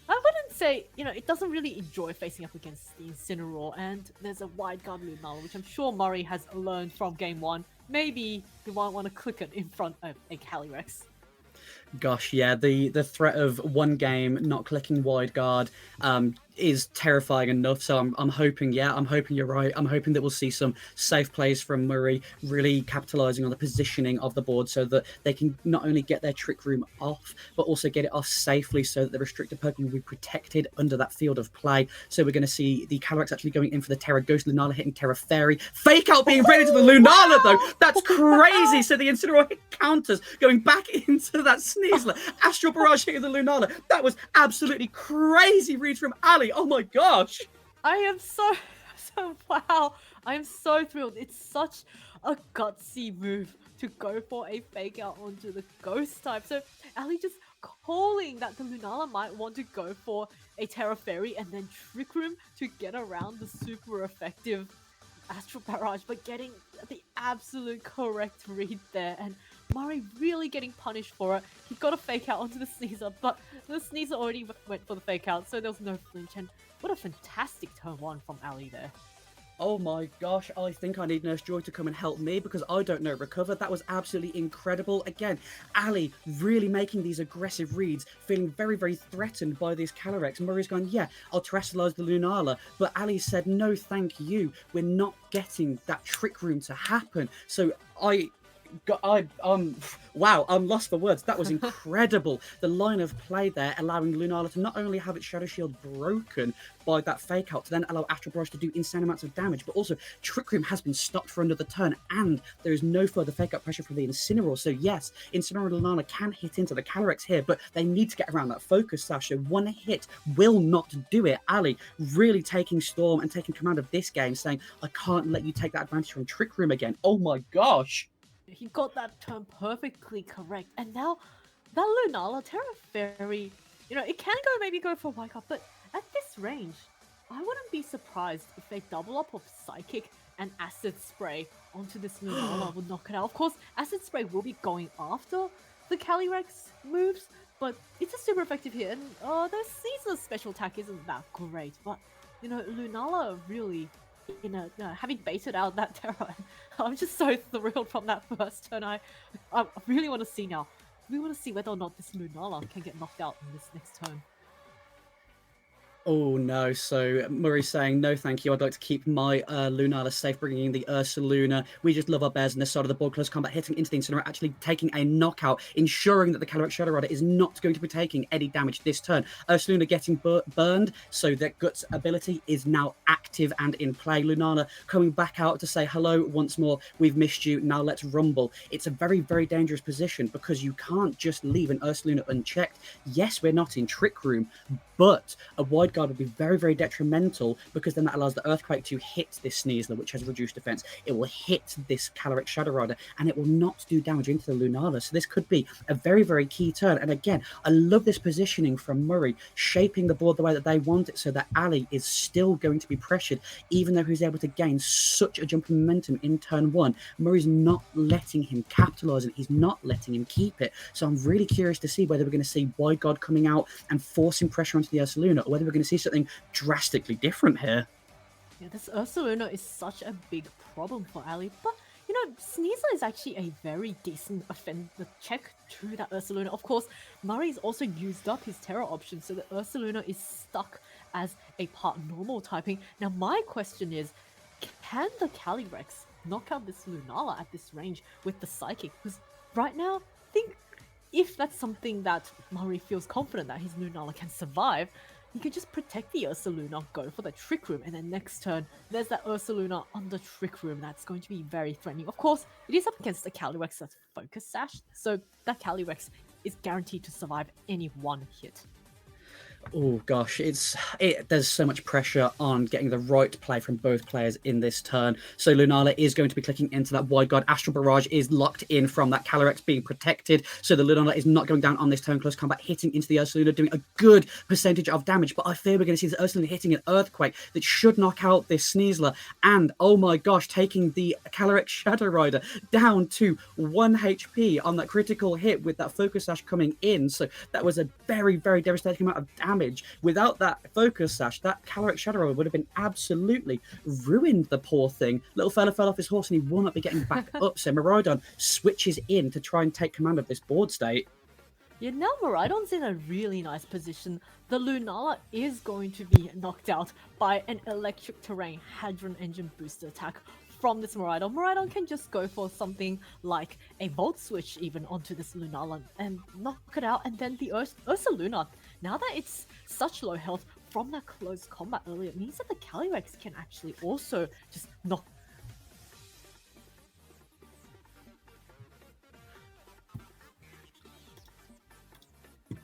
I wouldn't say, it doesn't really enjoy facing up against the Incineroar, and there's a wide guard Lunala, which I'm sure Murray has learned from game 1. Maybe he won't want to click it in front of a Calyrex. Gosh, yeah, the threat of one game not clicking wide guard is terrifying enough. So I'm hoping you're right. I'm hoping that we'll see some safe plays from Murray, really capitalizing on the positioning of the board so that they can not only get their trick room off, but also get it off safely so that the restricted Pokemon will be protected under that field of play. So we're going to see the Calyrex actually going in for the Terra Ghost, Lunala hitting Terra Fairy, fake out being ready to the Lunala though. That's crazy. So the Incineroar hit counters going back into that Sneasler. Astral Barrage hitting the Lunala. That was absolutely crazy read from Ali. Oh my gosh. I am so wow. I am so thrilled. It's such a gutsy move to go for a fake out onto the ghost type. So Ali just calling that the Lunala might want to go for a Terra Fairy and then Trick Room to get around the super effective Astral Barrage, but getting the absolute correct read there, and Murray really getting punished for it. He got a fake out onto the Sneasler, but the Sneasler already went for the fake out, so there was no flinch, and what a fantastic turn 1 from Ali there. Oh my gosh, I think I need Nurse Joy to come and help me because I don't know recover. That was absolutely incredible. Again, Ali really making these aggressive reads, feeling very threatened by this Calyrex. Murray's gone, yeah, I'll terrestrialize the Lunala. But Ali said, no, thank you. We're not getting that trick room to happen. So wow, I'm lost for words. That was incredible. The line of play there, allowing Lunala to not only have its Shadow Shield broken by that fake out, to then allow Astral Barrage to do insane amounts of damage, but also Trick Room has been stopped for another turn, and there is no further fake out pressure from the Incineroar. So yes, Incineroar and Lunala can hit into the Calyrex here, but they need to get around that focus slash. So one hit will not do it. Ali really taking storm and taking command of this game, saying, I can't let you take that advantage from Trick Room again. Oh my gosh. He got that turn perfectly correct. And now that Lunala, Terra Fairy, it can maybe go for Wake Up, but at this range, I wouldn't be surprised if they double up of Psychic and Acid Spray onto this Lunala would knock it out. Of course, Acid Spray will be going after the Calyrex moves, but it's a super effective hit. And the Caesar's special attack isn't that great, but Lunala really, having baited out that Terra, I'm just so thrilled from that first turn. I really want to see now. We want to see whether or not this Lunala can get knocked out in this next turn. Oh no, so Murray's saying, no thank you, I'd like to keep my Lunala safe, bringing in the Ursaluna. We just love our bears on this side of the board. Close combat, hitting into the Incineroar, actually taking a knockout, ensuring that the Calyrex Shadow Rider is not going to be taking any damage this turn. Ursaluna getting burned, so their Guts ability is now active and in play. Lunala coming back out to say hello once more, we've missed you, now let's rumble. It's a very, very dangerous position because you can't just leave an Ursaluna unchecked. Yes, we're not in Trick Room, but a wide guard would be very, very detrimental because then that allows the Earthquake to hit this Sneasler, which has reduced defense. It will hit this Calyrex Shadow Rider, and it will not do damage into the Lunala. So this could be a very, very key turn. And again, I love this positioning from Murray, shaping the board the way that they want it so that Ali is still going to be pressured, even though he's able to gain such a jump in momentum in turn one. Murray's not letting him capitalize it. He's not letting him keep it. So I'm really curious to see whether we're going to see wide guard coming out and forcing pressure onto the Ursaluna, or whether we're going to see something drastically different here. Yeah, this Ursaluna is such a big problem for Ali, but you know, Sneasler is actually a very decent offender check to that Ursaluna. Of course, Murray's also used up his Terror option, so the Ursaluna is stuck as a part normal typing. Now, my question is, can the Calyrex knock out this Lunala at this range with the Psychic? Because right now, I think if that's something that Murray feels confident that his Lunala can survive, he could just protect the Ursaluna, go for the Trick Room, and then next turn, there's that Ursaluna on the Trick Room that's going to be very threatening. Of course, it is up against the Calyrex that's Focus Sash, so that Calyrex is guaranteed to survive any one hit. Oh gosh, there's so much pressure on getting the right play from both players in this turn. So Lunala is going to be clicking into that wide guard. Astral Barrage is locked in from that Calyrex being protected. So the Lunala is not going down on this turn. Close combat, hitting into the Ursaluna, doing a good percentage of damage. But I fear we're going to see the Ursaluna hitting an Earthquake that should knock out this Sneasler. And oh my gosh, taking the Calyrex Shadow Rider down to 1 HP on that critical hit with that Focus Sash coming in. So that was a very, very devastating amount of damage. Without that Focus Sash, that Calyrex Shadow Rider would have been absolutely ruined, the poor thing. Little fella fell off his horse and he will not be getting back up. So Miraidon switches in to try and take command of this board state. Yeah, now Miraidon's in a really nice position. The Lunala is going to be knocked out by an Electric Terrain Hadron Engine booster attack from this Miraidon. Miraidon can just go for something like a Volt Switch even onto this Lunala and knock it out. And then the Ursaluna, now that it's such low health from that close combat earlier, it means that the Calyrex can actually also just knock.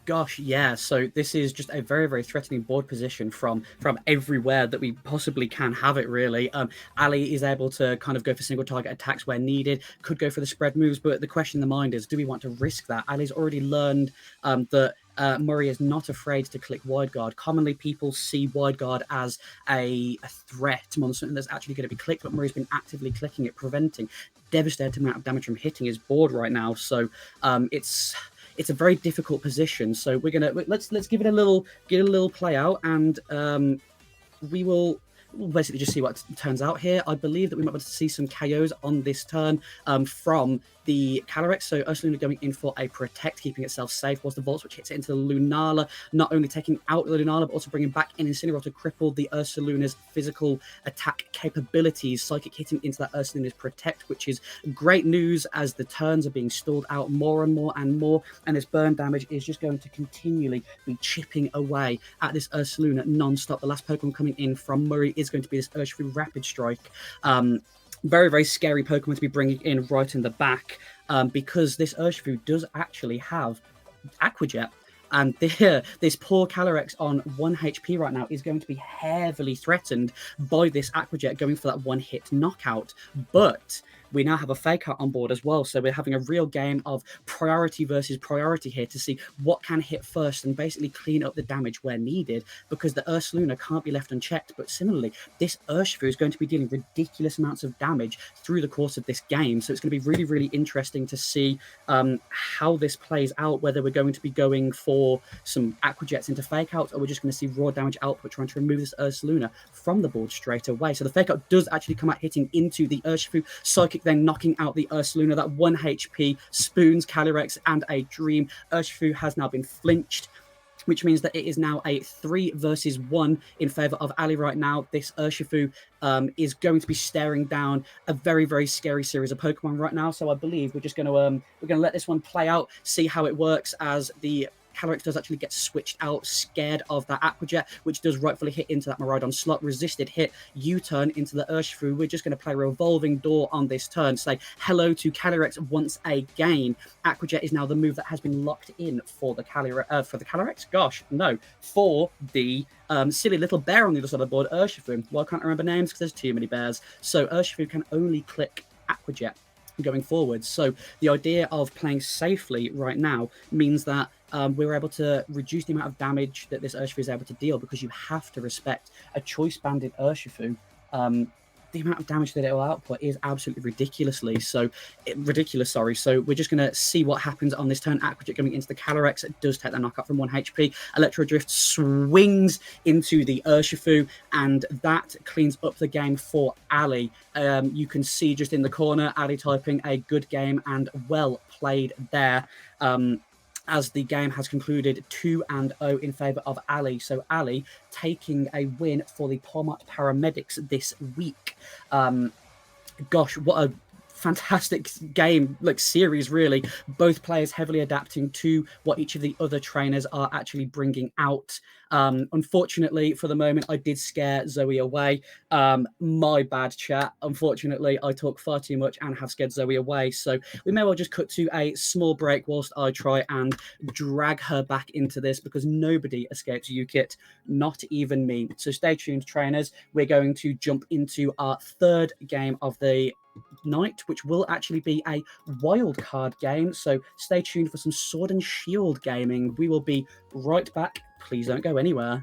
Gosh, yeah. So this is just a very, very threatening board position from everywhere that we possibly can have it, really. Ali is able to kind of go for single target attacks where needed, could go for the spread moves, but the question in the mind is, do we want to risk that? Ali's already learned that Murray is not afraid to click wide guard. Commonly, people see wide guard as a threat more than something that's actually going to be clicked, but Murray's been actively clicking it, preventing devastating amount of damage from hitting his board right now. So it's a very difficult position. So let's give it a little play out, and we'll basically just see what turns out here. I believe that we might be able to see some KOs on this turn from the Calyrex. So Ursaluna going in for a protect, keeping itself safe, whilst the Volt Switch hits it into the Lunala, not only taking out the Lunala, but also bringing back in Incineroar to cripple the Ursaluna's physical attack capabilities. Psychic hitting into that Ursaluna's protect, which is great news as the turns are being stalled out more and more and more, and this burn damage is just going to continually be chipping away at this Ursaluna non-stop. The last Pokemon coming in from Murray is going to be this Urshifu Rapid Strike. Very, very scary Pokemon to be bringing in right in the back, because this Urshifu does actually have Aqua Jet. And this poor Calyrex on 1 HP right now is going to be heavily threatened by this Aqua Jet going for that one-hit knockout. But we now have a Fake Out on board as well, so we're having a real game of priority versus priority here to see what can hit first and basically clean up the damage where needed, because the Ursaluna can't be left unchecked. But similarly, this Urshifu is going to be dealing ridiculous amounts of damage through the course of this game, so it's going to be really, really interesting to see how this plays out, whether we're going to be going for some Aqua Jets into Fake Outs, or we're just going to see raw damage output trying to remove this Ursaluna from the board straight away. So the Fake Out does actually come out hitting into the Urshifu. Psychic then knocking out the Ursaluna. That 1 HP spoons Calyrex and a Dream. Urshifu has now been flinched. which means that it is now a 3 versus 1 in favor of Ali right now. This Urshifu is going to be staring down a very, very scary series of Pokemon right now. So I believe we're just going to we're going to let this one play out, see how it works as the Calyrex does actually get switched out, scared of that Aqua Jet, which does rightfully hit into that Miraidon slot. Resisted hit, U-turn into the Urshifu. We're just going to play Revolving Door on this turn. Say hello to Calyrex once again. Aqua Jet is now the move that has been locked in for the Calyrex. Gosh, no, for the silly little bear on the other side of the board, Urshifu. Well, I can't remember names because there's too many bears. So Urshifu can only click Aqua Jet going forward. So the idea of playing safely right now means that we're able to reduce the amount of damage that this Urshifu is able to deal, because you have to respect a choice banded Urshifu. The amount of damage that it will output is absolutely ridiculous. So we're just going to see what happens on this turn. Aqua Jet going into the Calyrex. It does take the knockout from 1 HP. Electro Drift swings into the Urshifu, and that cleans up the game for Ali. You can see just in the corner, Ali typing a good game and well played there. As the game has concluded 2-0 in favour of Ali. So Ali taking a win for the Palmart Paramedics this week. Gosh, what a fantastic game, like series, really. Both players heavily adapting to what each of the other trainers are actually bringing out. Unfortunately, for the moment, I did scare Zoe away. My bad, chat. Unfortunately, I talk far too much and have scared Zoe away. So we may well just cut to a small break whilst I try and drag her back into this, because nobody escapes UKITT, not even me. So stay tuned, trainers. We're going to jump into our third game of the night, which will actually be a wild card game. So stay tuned for some Sword and Shield gaming. We will be right back. Please don't go anywhere.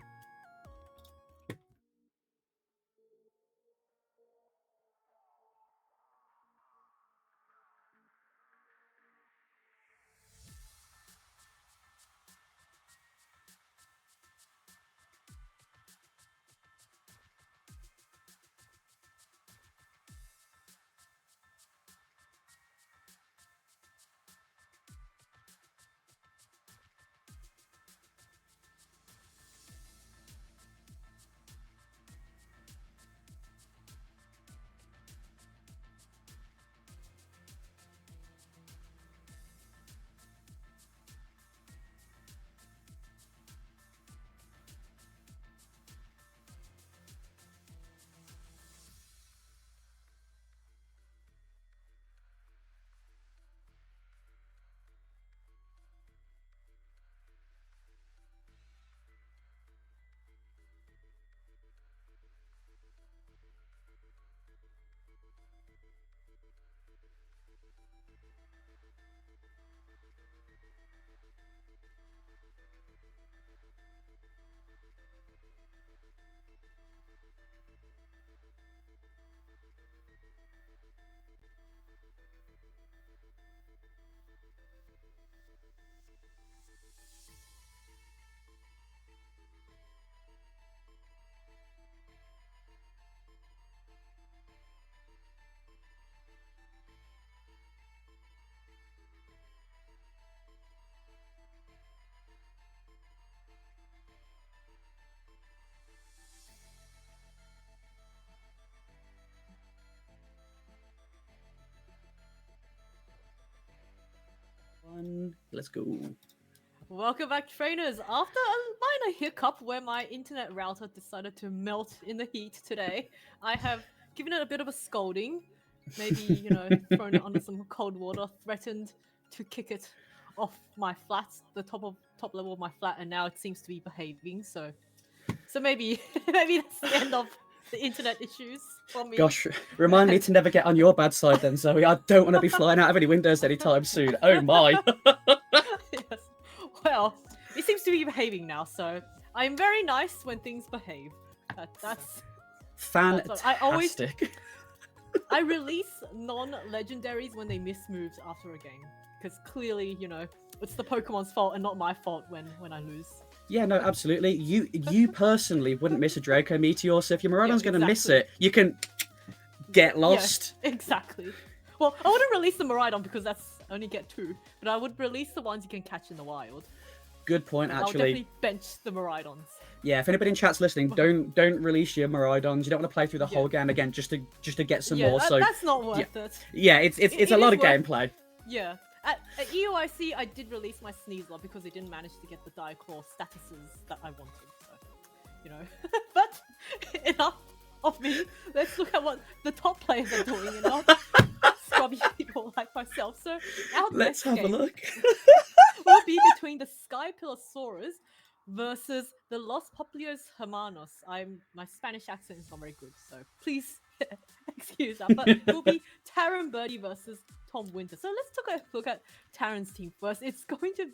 Let's go. Welcome back, trainers. After a minor hiccup where my internet router decided to melt in the heat today, I have given it a bit of a scolding. Maybe, thrown it under some cold water, threatened to kick it off my flat, the top level of my flat, and now it seems to be behaving. So maybe that's the end of the internet issues for me. Gosh, remind me to never get on your bad side then, Zoe. I don't want to be flying out of any windows anytime soon. Oh my. Yes. Well, it seems to be behaving now, so I'm very nice when things behave. That's fantastic. I release non-legendaries when they miss moves after a game, because clearly, it's the Pokemon's fault and not my fault when I lose. Yeah, no, absolutely. You personally wouldn't miss a Draco Meteor, so if your Miraidon's going to miss it, you can get lost. Yeah, exactly. Well, I wouldn't release the Miraidon because that's only get 2, but I would release the ones you can catch in the wild. Good point, I'll actually. definitely bench the Miraidons. Yeah, if anybody in chat's listening, don't release your Miraidons. You don't want to play through the whole game again just to get some more. So that's not worth it. yeah, it's It a lot is of worth- gameplay. Yeah. At EOIC, I did release my Sneasler because it didn't manage to get the Die Claw statuses that I wanted. So, but enough of me. Let's look at what the top players are doing and not scrubby people like myself. So, our Let's next have a game look. will be between the Sky Pilosaurus versus the Los Populos Hermanos. My Spanish accent is not very good, so please excuse that. But it will be Taron Birdie versus Tom Winter. So let's take a look at Taron's team first. It's going to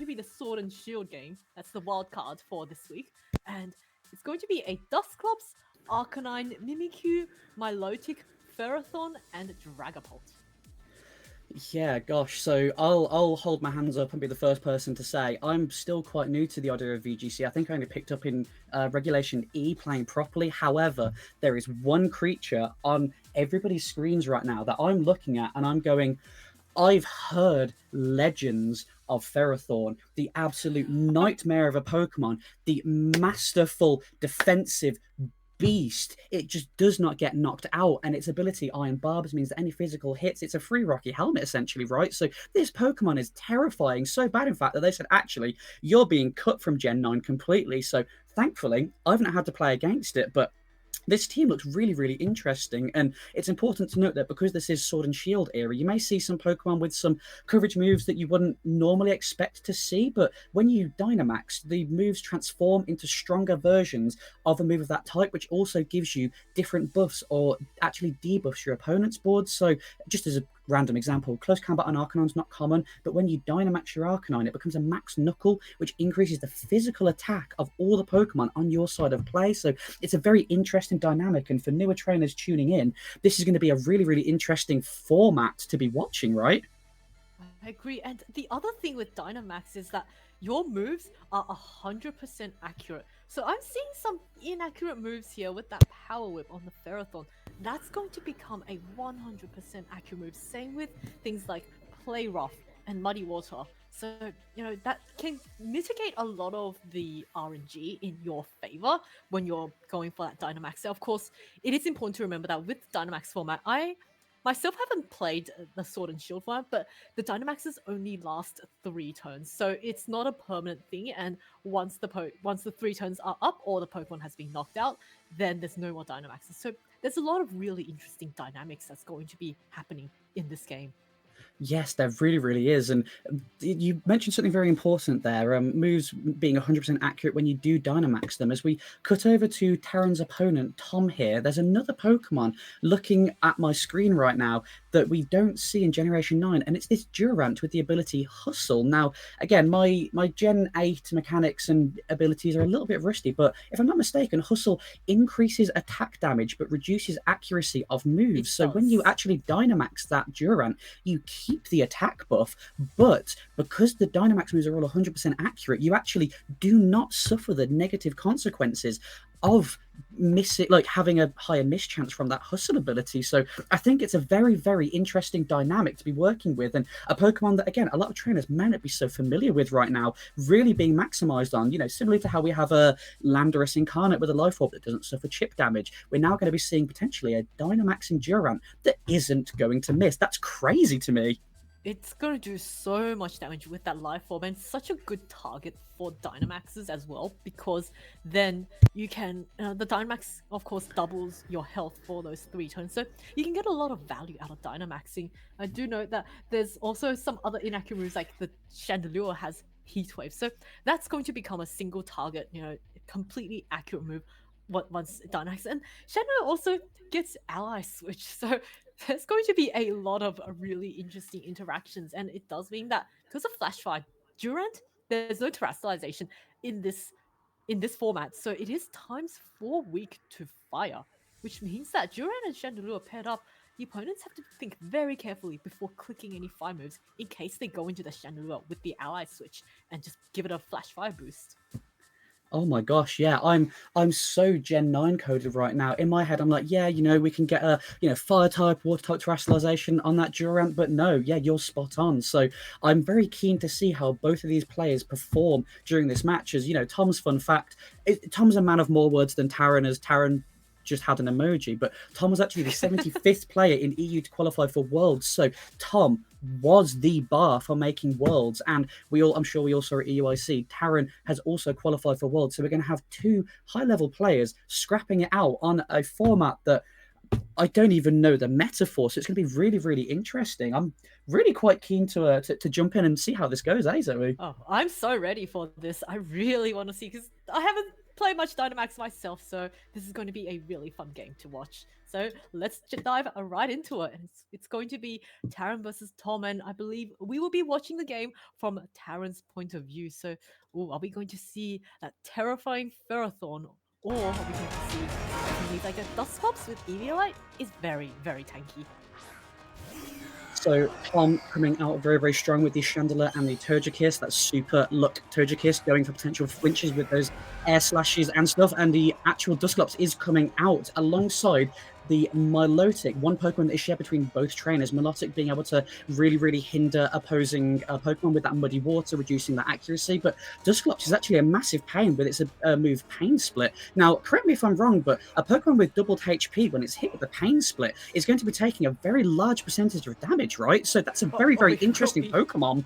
be the Sword and Shield game. That's the wild card for this week, and it's going to be a Dusclops, Arcanine, Mimikyu, Milotic, Ferrothorn, and Dragapult. Yeah, gosh. So I'll hold my hands up and be the first person to say I'm still quite new to the idea of VGC. I think I only picked up in Regulation E playing properly. However, there is one creature on everybody's screens right now that I'm looking at and I'm going, I've heard legends of Ferrothorn, the absolute nightmare of a Pokemon, the masterful defensive beast. It just does not get knocked out, and its ability Iron Barbs means that any physical hits, it's a free Rocky Helmet essentially, right? So this Pokemon is terrifying, so bad in fact that they said actually you're being cut from Gen 9 completely. So thankfully I've not had to play against it, but this team looks really, really interesting, and it's important to note that because this is Sword and Shield era, you may see some Pokemon with some coverage moves that you wouldn't normally expect to see, but when you Dynamax, the moves transform into stronger versions of a move of that type, which also gives you different buffs or actually debuffs your opponent's board. So just as a random example, Close Combat on Arcanon's not common, but when you Dynamax your Arcanine, it becomes a Max Knuckle, which increases the physical attack of all the Pokemon on your side of play. So it's a very interesting dynamic, and for newer trainers tuning in, this is going to be a really, really interesting format to be watching, right? I agree. And the other thing with Dynamax is that your moves are 100% accurate. So I'm seeing some inaccurate moves here with that Power Whip on the Ferrothorn. That's going to become a 100% accurate move. Same with things like Play Rough and Muddy Water. So, that can mitigate a lot of the RNG in your favor when you're going for that Dynamax. So, of course, it is important to remember that with Dynamax format, I myself haven't played the Sword and Shield format, but the Dynamaxes only last 3 turns. So it's not a permanent thing, and once the 3 turns are up or the Pokemon has been knocked out, then there's no more Dynamaxes. So there's a lot of really interesting dynamics that's going to be happening in this game. Yes, there really, really is. And you mentioned something very important there, moves being 100% accurate when you do Dynamax them. As we cut over to Taron's opponent, Tom here, there's another Pokemon looking at my screen right now that we don't see in Generation 9, and it's this Durant with the ability Hustle. Now, again, my Gen 8 mechanics and abilities are a little bit rusty, but if I'm not mistaken, Hustle increases attack damage but reduces accuracy of moves. So when you actually Dynamax that Durant, you keep the attack buff, but because the Dynamax moves are all 100% accurate, you actually do not suffer the negative consequences of having a higher mischance from that Hustle ability. So I think it's a very, very interesting dynamic to be working with, and a Pokemon that, again, a lot of trainers may not be so familiar with right now, really being maximized on, similar to how we have a Landorus Incarnate with a Life Orb that doesn't suffer chip damage. We're now going to be seeing potentially a Dynamaxing Durant that isn't going to miss. That's crazy to me. It's going to do so much damage with that Life Orb, and such a good target for Dynamaxes as well, because then you can, the Dynamax of course doubles your health for those 3 turns, so you can get a lot of value out of Dynamaxing. I do note that there's also some other inaccurate moves, like the Chandelure has Heat Wave, so that's going to become a single target, completely accurate move once Dynamax. And Chandelure also gets Ally Switch, so there's going to be a lot of really interesting interactions, and it does mean that because of Flash Fire Durant, there's no terrestrialization in this format, so it is times 4 weak to fire, which means that Durant and Chandelure paired up, the opponents have to think very carefully before clicking any fire moves in case they go into the Chandelure with the Ally Switch and just give it a Flash Fire boost. Oh my gosh, yeah, I'm so Gen 9 coded right now. In my head, I'm like, yeah, we can get a fire type, water type terrestrialization on that Durant, but no, yeah, you're spot on. So I'm very keen to see how both of these players perform during this match. As Tom's fun fact, Tom's a man of more words than Taran, as Taran just had an emoji, but Tom was actually the 75th player in EU to qualify for Worlds. So Tom was the bar for making Worlds, and I'm sure we all saw at EUIC, Taran has also qualified for Worlds. So we're going to have two high-level players scrapping it out on a format that I don't even know the metaphor. So it's going to be really, really interesting. I'm really quite keen to jump in and see how this goes, Zoe? Oh, I'm so ready for this. I really want to see, because I haven't played much Dynamax myself, so this is going to be a really fun game to watch. So let's dive right into it. And it's going to be Taran versus Tom, and I believe we will be watching the game from Taran's point of view. So, are we going to see that terrifying Ferrothorn, or are we going to see something like a Dusclops with Eviolite? Is very, very tanky. So Tom coming out very, very strong with the Chandelier and the Togekiss. That's super luck Togekiss, going for potential flinches with those air slashes and stuff. And the actual Dusclops is coming out alongside the Milotic, one Pokemon that is shared between both trainers. Milotic being able to really, really hinder opposing Pokemon with that muddy water, reducing that accuracy. But Dusclops is actually a massive pain with its move Pain Split. Now, correct me if I'm wrong, but a Pokemon with doubled HP, when it's hit with the Pain Split, is going to be taking a very large percentage of damage, right? So that's a very, very interesting Pokemon.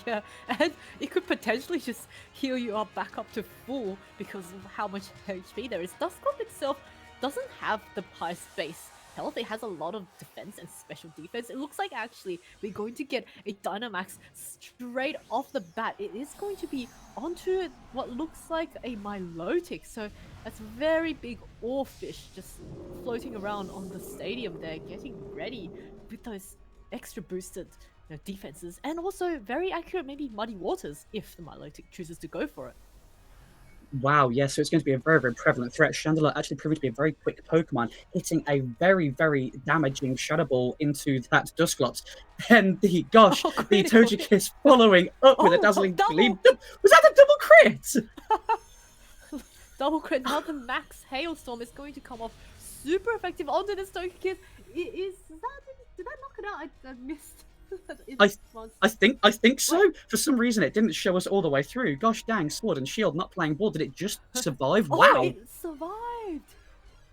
Yeah, and it could potentially just heal you up back up to full because of how much HP there is. Dusclops itself doesn't have the highest base health. It has a lot of defense and special defense. It looks like actually we're going to get a Dynamax straight off the bat. It is going to be onto what looks like a Milotic. So that's a very big Oarfish just floating around on the stadium there, getting ready with those extra boosted defenses, and also very accurate maybe Muddy Waters if the Milotic chooses to go for it. Wow, yeah, so it's going to be a very, very prevalent threat. Chandelier actually proving to be a very quick Pokemon, hitting a very, very damaging Shadow Ball into that Dusclops. Then the Togekiss following up with a dazzling gleam. Was that a double crit? Double crit. Now the Max Hailstorm is going to come off super effective onto this Togekiss. Did that knock it out? I missed. I think so. For some reason, it didn't show us all the way through. Gosh dang, Sword and Shield not playing ball. Did it just survive? Wow. Oh, it survived.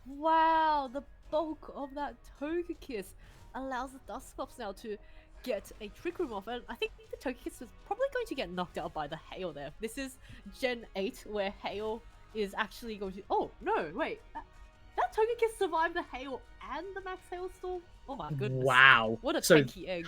Wow, the bulk of that Togekiss allows the Dusclops now to get a Trick Room off. And I think the Togekiss was probably going to get knocked out by the Hail there. This is Gen 8, where Hail is actually going to... Oh, no, wait. That Togekiss survived the Hail and the Max Hailstorm? Oh my goodness. Wow. What a tanky egg.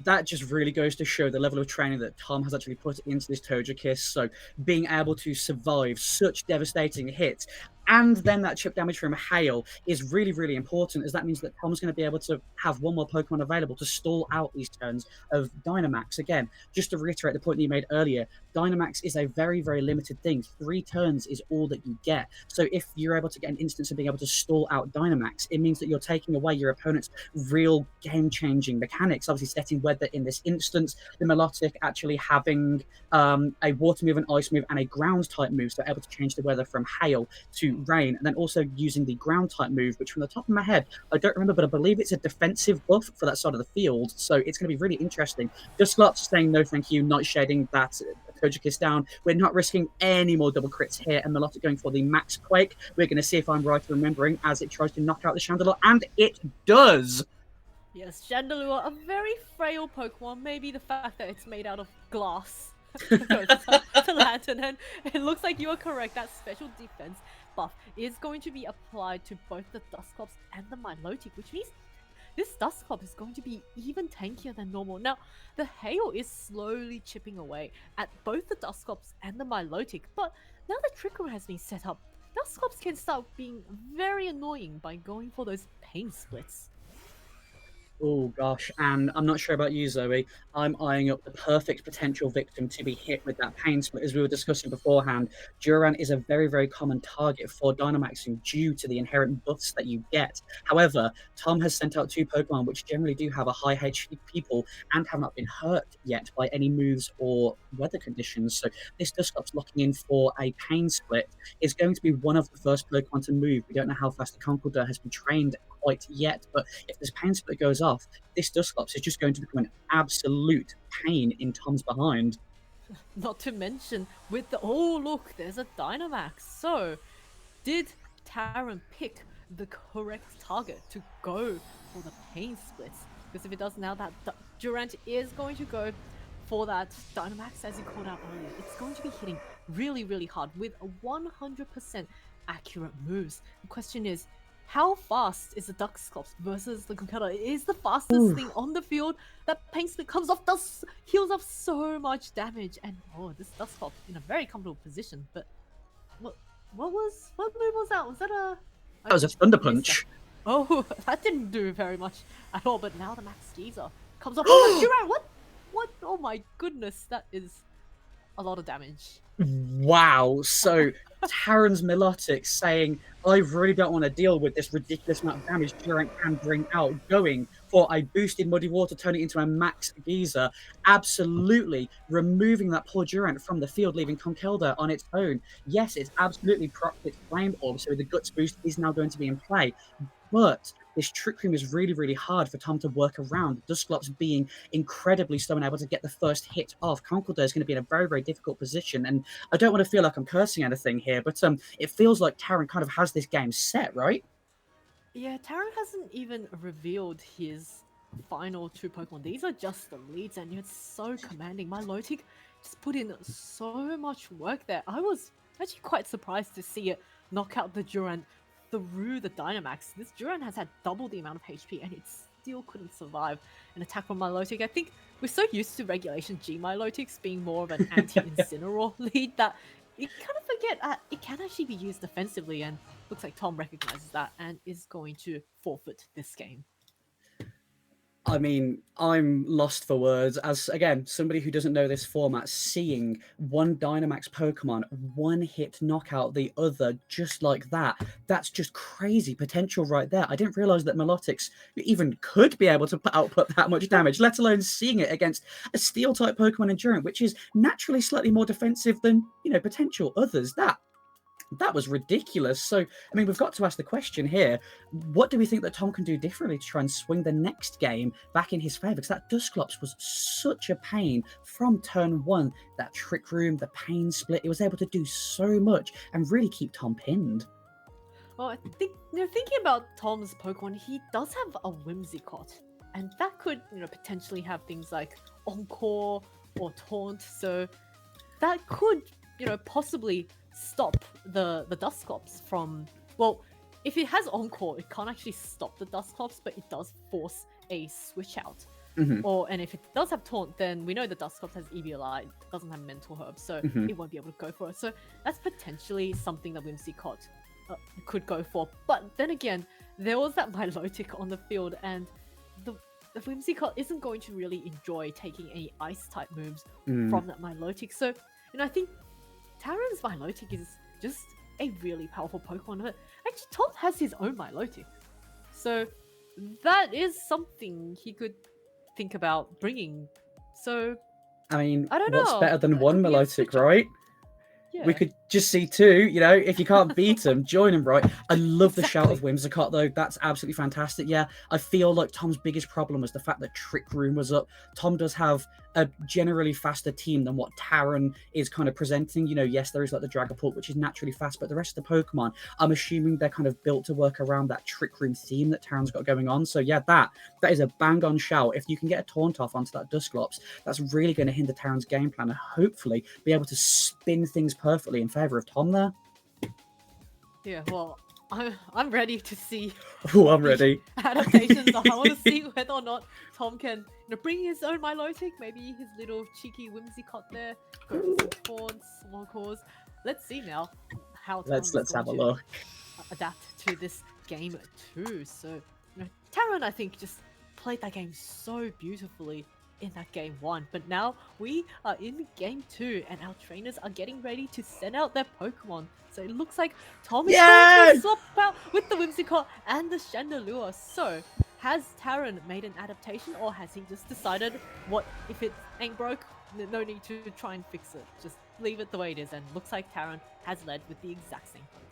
That just really goes to show the level of training that Tom has actually put into this Togekiss. So being able to survive such devastating hits and then that chip damage from Hail is really, really important, as that means that Tom's going to be able to have one more Pokemon available to stall out these turns of Dynamax. Again, just to reiterate the point that you made earlier, Dynamax is a very, very limited thing. 3 turns is all that you get. So if you're able to get an instance of being able to stall out Dynamax, it means that you're taking away your opponent's real game-changing mechanics. Obviously, setting weather in this instance, the Milotic actually having a water move, an ice move, and a ground type move, so able to change the weather from hail to rain, and then also using the ground type move, which from the top of my head I don't remember, but I believe it's a defensive buff for that side of the field, so it's going to be really interesting. Dusclops saying no thank you, nightshading that Togekiss down. We're not risking any more double crits here, and Milotic going for the Max Quake. We're going to see if I'm right in remembering as it tries to knock out the Chandelier, and it does. Yes, Chandelure, a very frail Pokemon. Maybe the fact that it's made out of glass to Lantern, and it looks like you are correct. That special defense buff is going to be applied to both the Dusclops and the Milotic, which means this Dusclops is going to be even tankier than normal. Now, the Hail is slowly chipping away at both the Dusclops and the Milotic, but now the Trick Room has been set up, Dusclops can start being very annoying by going for those pain splits. Oh gosh, and I'm not sure about you, Zoe. I'm eyeing up the perfect potential victim to be hit with that pain split. As we were discussing beforehand, Duran is a very, very common target for Dynamaxing due to the inherent buffs that you get. However, Tom has sent out two Pokemon which generally do have a high HP pool and have not been hurt yet by any moves or weather conditions. So this Dusclops locking in for a pain split is going to be one of the first Pokemon to move. We don't know how fast the Conkeldurr has been trained quite yet, but if this pain split goes off, this Dusclops is just going to become an absolute pain in Tom's behind. Not to mention with the oh look, there's a Dynamax. So, did Taran pick the correct target to go for the pain splits? Because if it does now, that Durant is going to go for that Dynamax, as you called out earlier. It's going to be hitting really, really hard with a 100% accurate moves. The question is, how fast is the Dusclops versus the Conkeldurr? It is the fastest thing on the field. That pain split comes off, heals off so much damage, and this Dusclops in a very comfortable position. But what move was that? Was that a? That was a Thunder Punch. Oh, that didn't do very much at all. But now the Max Skeezer comes off. Duran, what? What? Oh my goodness, that is a lot of damage. Wow. So Taran's Milotic saying, I really don't want to deal with this ridiculous amount of damage Durant can bring out, going for a boosted Muddy Water, turning it into a Max Geyser, absolutely removing that poor Durant from the field, leaving Conkeldurr on its own. Yes, it's absolutely propped its Flame Orb, so the Guts boost is now going to be in play. But this Trick Room is really, really hard for Tom to work around. Dusclops being incredibly slow and able to get the first hit off. Conkeldurr is going to be in a very, very difficult position. And I don't want to feel like I'm cursing anything here, but it feels like Taran kind of has this game set, right? Yeah, Taran hasn't even revealed his final two Pokemon. These are just the leads, and it's so commanding. Milotic just put in so much work there. I was actually quite surprised to see it knock out the Durant through the Dynamax. This Durant has had double the amount of HP, and it still couldn't survive an attack from Milotic. I think we're so used to Regulation G Milotics being more of an anti-Incineroar lead that you kind of forget it can actually be used defensively, and looks like Tom recognizes that and is going to forfeit this game. I mean, I'm lost for words as, again, somebody who doesn't know this format, seeing one Dynamax Pokemon, one hit knockout the other just like that. That's just crazy potential right there. I didn't realize that Milotics even could be able to output that much damage, let alone seeing it against a Steel-type Pokemon Endurant, which is naturally slightly more defensive than, potential others. That was ridiculous. So, I mean, we've got to ask the question here. What do we think that Tom can do differently to try and swing the next game back in his favour? Because that Dusclops was such a pain from turn one. That Trick Room, the pain split, it was able to do so much and really keep Tom pinned. Well, I think, thinking about Tom's Pokemon, he does have a Whimsicott. And that could, potentially have things like Encore or Taunt. So that could, possibly stop the Dusclops from, well, if it has Encore, it can't actually stop the Dusclops, but it does force a switch out. And if it does have Taunt, then we know the Dusclops has EVLI, it doesn't have Mental Herb, so it won't be able to go for it. So that's potentially something that Whimsicott could go for. But then again, there was that Milotic on the field, and the Whimsicott isn't going to really enjoy taking any Ice-type moves from that Milotic. So, I think Taran's Milotic is just a really powerful Pokemon. But actually, Tom has his own Milotic. So that is something he could think about bringing. So, I mean, I don't what's know. better than That one could be a Milotic, switch-up. right? Yeah. We could just see two, if you can't beat them, join them, right? I love the shout of Whimsicott, though. That's absolutely fantastic. Yeah, I feel like Tom's biggest problem was the fact that Trick Room was up. Tom does have a generally faster team than what Taran is kind of presenting. Yes, there is like the Dragapult, which is naturally fast, but the rest of the Pokemon, I'm assuming they're kind of built to work around that Trick Room theme that Taran's got going on. So yeah, that is a bang-on shout. If you can get a Taunt off onto that Dusclops, that's really going to hinder Taran's game plan and hopefully be able to spin things perfectly in favour of Tom there. Yeah, well, I'm ready to see. Oh, I'm ready. Adaptations. I want to see whether or not Tom can bring his own Milotic, maybe his little cheeky Whimsicott there, go for some Taunts, some Encores. Let's see now how Tom Let's have a to look. adapt to this game too. So, Taran, I think, just played that game so beautifully in that game 1, but now we are in game 2 and our trainers are getting ready to send out their Pokemon. So it looks like Tom is going to swap out with the Whimsicott and the Chandelure. So has Taran made an adaptation, or has he just decided, what if it ain't broke, no need to try and fix it, just leave it the way it is? And looks like Taran has led with the exact same Pokemon.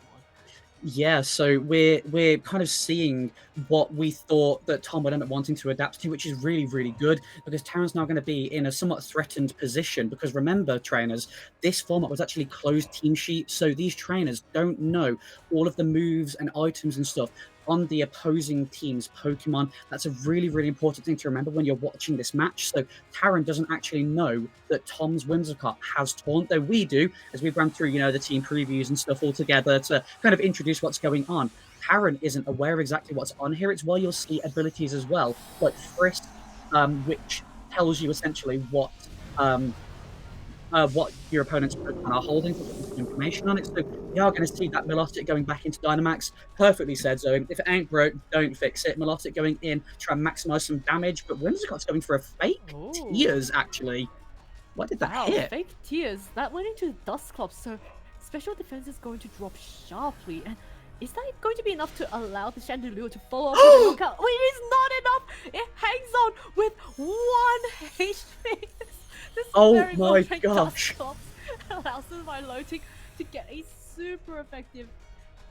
Yeah, so we're kind of seeing what we thought that Tom would end up wanting to adapt to, which is really, really good, because Taran's now going to be in a somewhat threatened position. Because remember, trainers, this format was actually closed team sheet, so these trainers don't know all of the moves and items and stuff on the opposing team's Pokemon. That's a really, really important thing to remember when you're watching this match. So Taran doesn't actually know that Tom's Whimsicott has Taunt, though we do, as we've run through, the team previews and stuff all together to kind of introduce what's going on. Taran isn't aware of exactly what's on here. It's why you'll see abilities as well, like Frisk, which tells you essentially what your opponent's Pokemon are holding, information on it. So we are going to see that Milotic going back into Dynamax. Perfectly said, Zoe. If it ain't broke, don't fix it. Milotic going in, try and maximize some damage, but Whimsicott's going for a fake Tears, actually. What did that hit? Fake Tears. That went into Dusclops, so special defense is going to drop sharply. And is that going to be enough to allow the Chandelure to follow up with a knockout? Oh, it is not enough! It hangs on with 1 HP. This oh my gosh! Allows the Milotic to get a super effective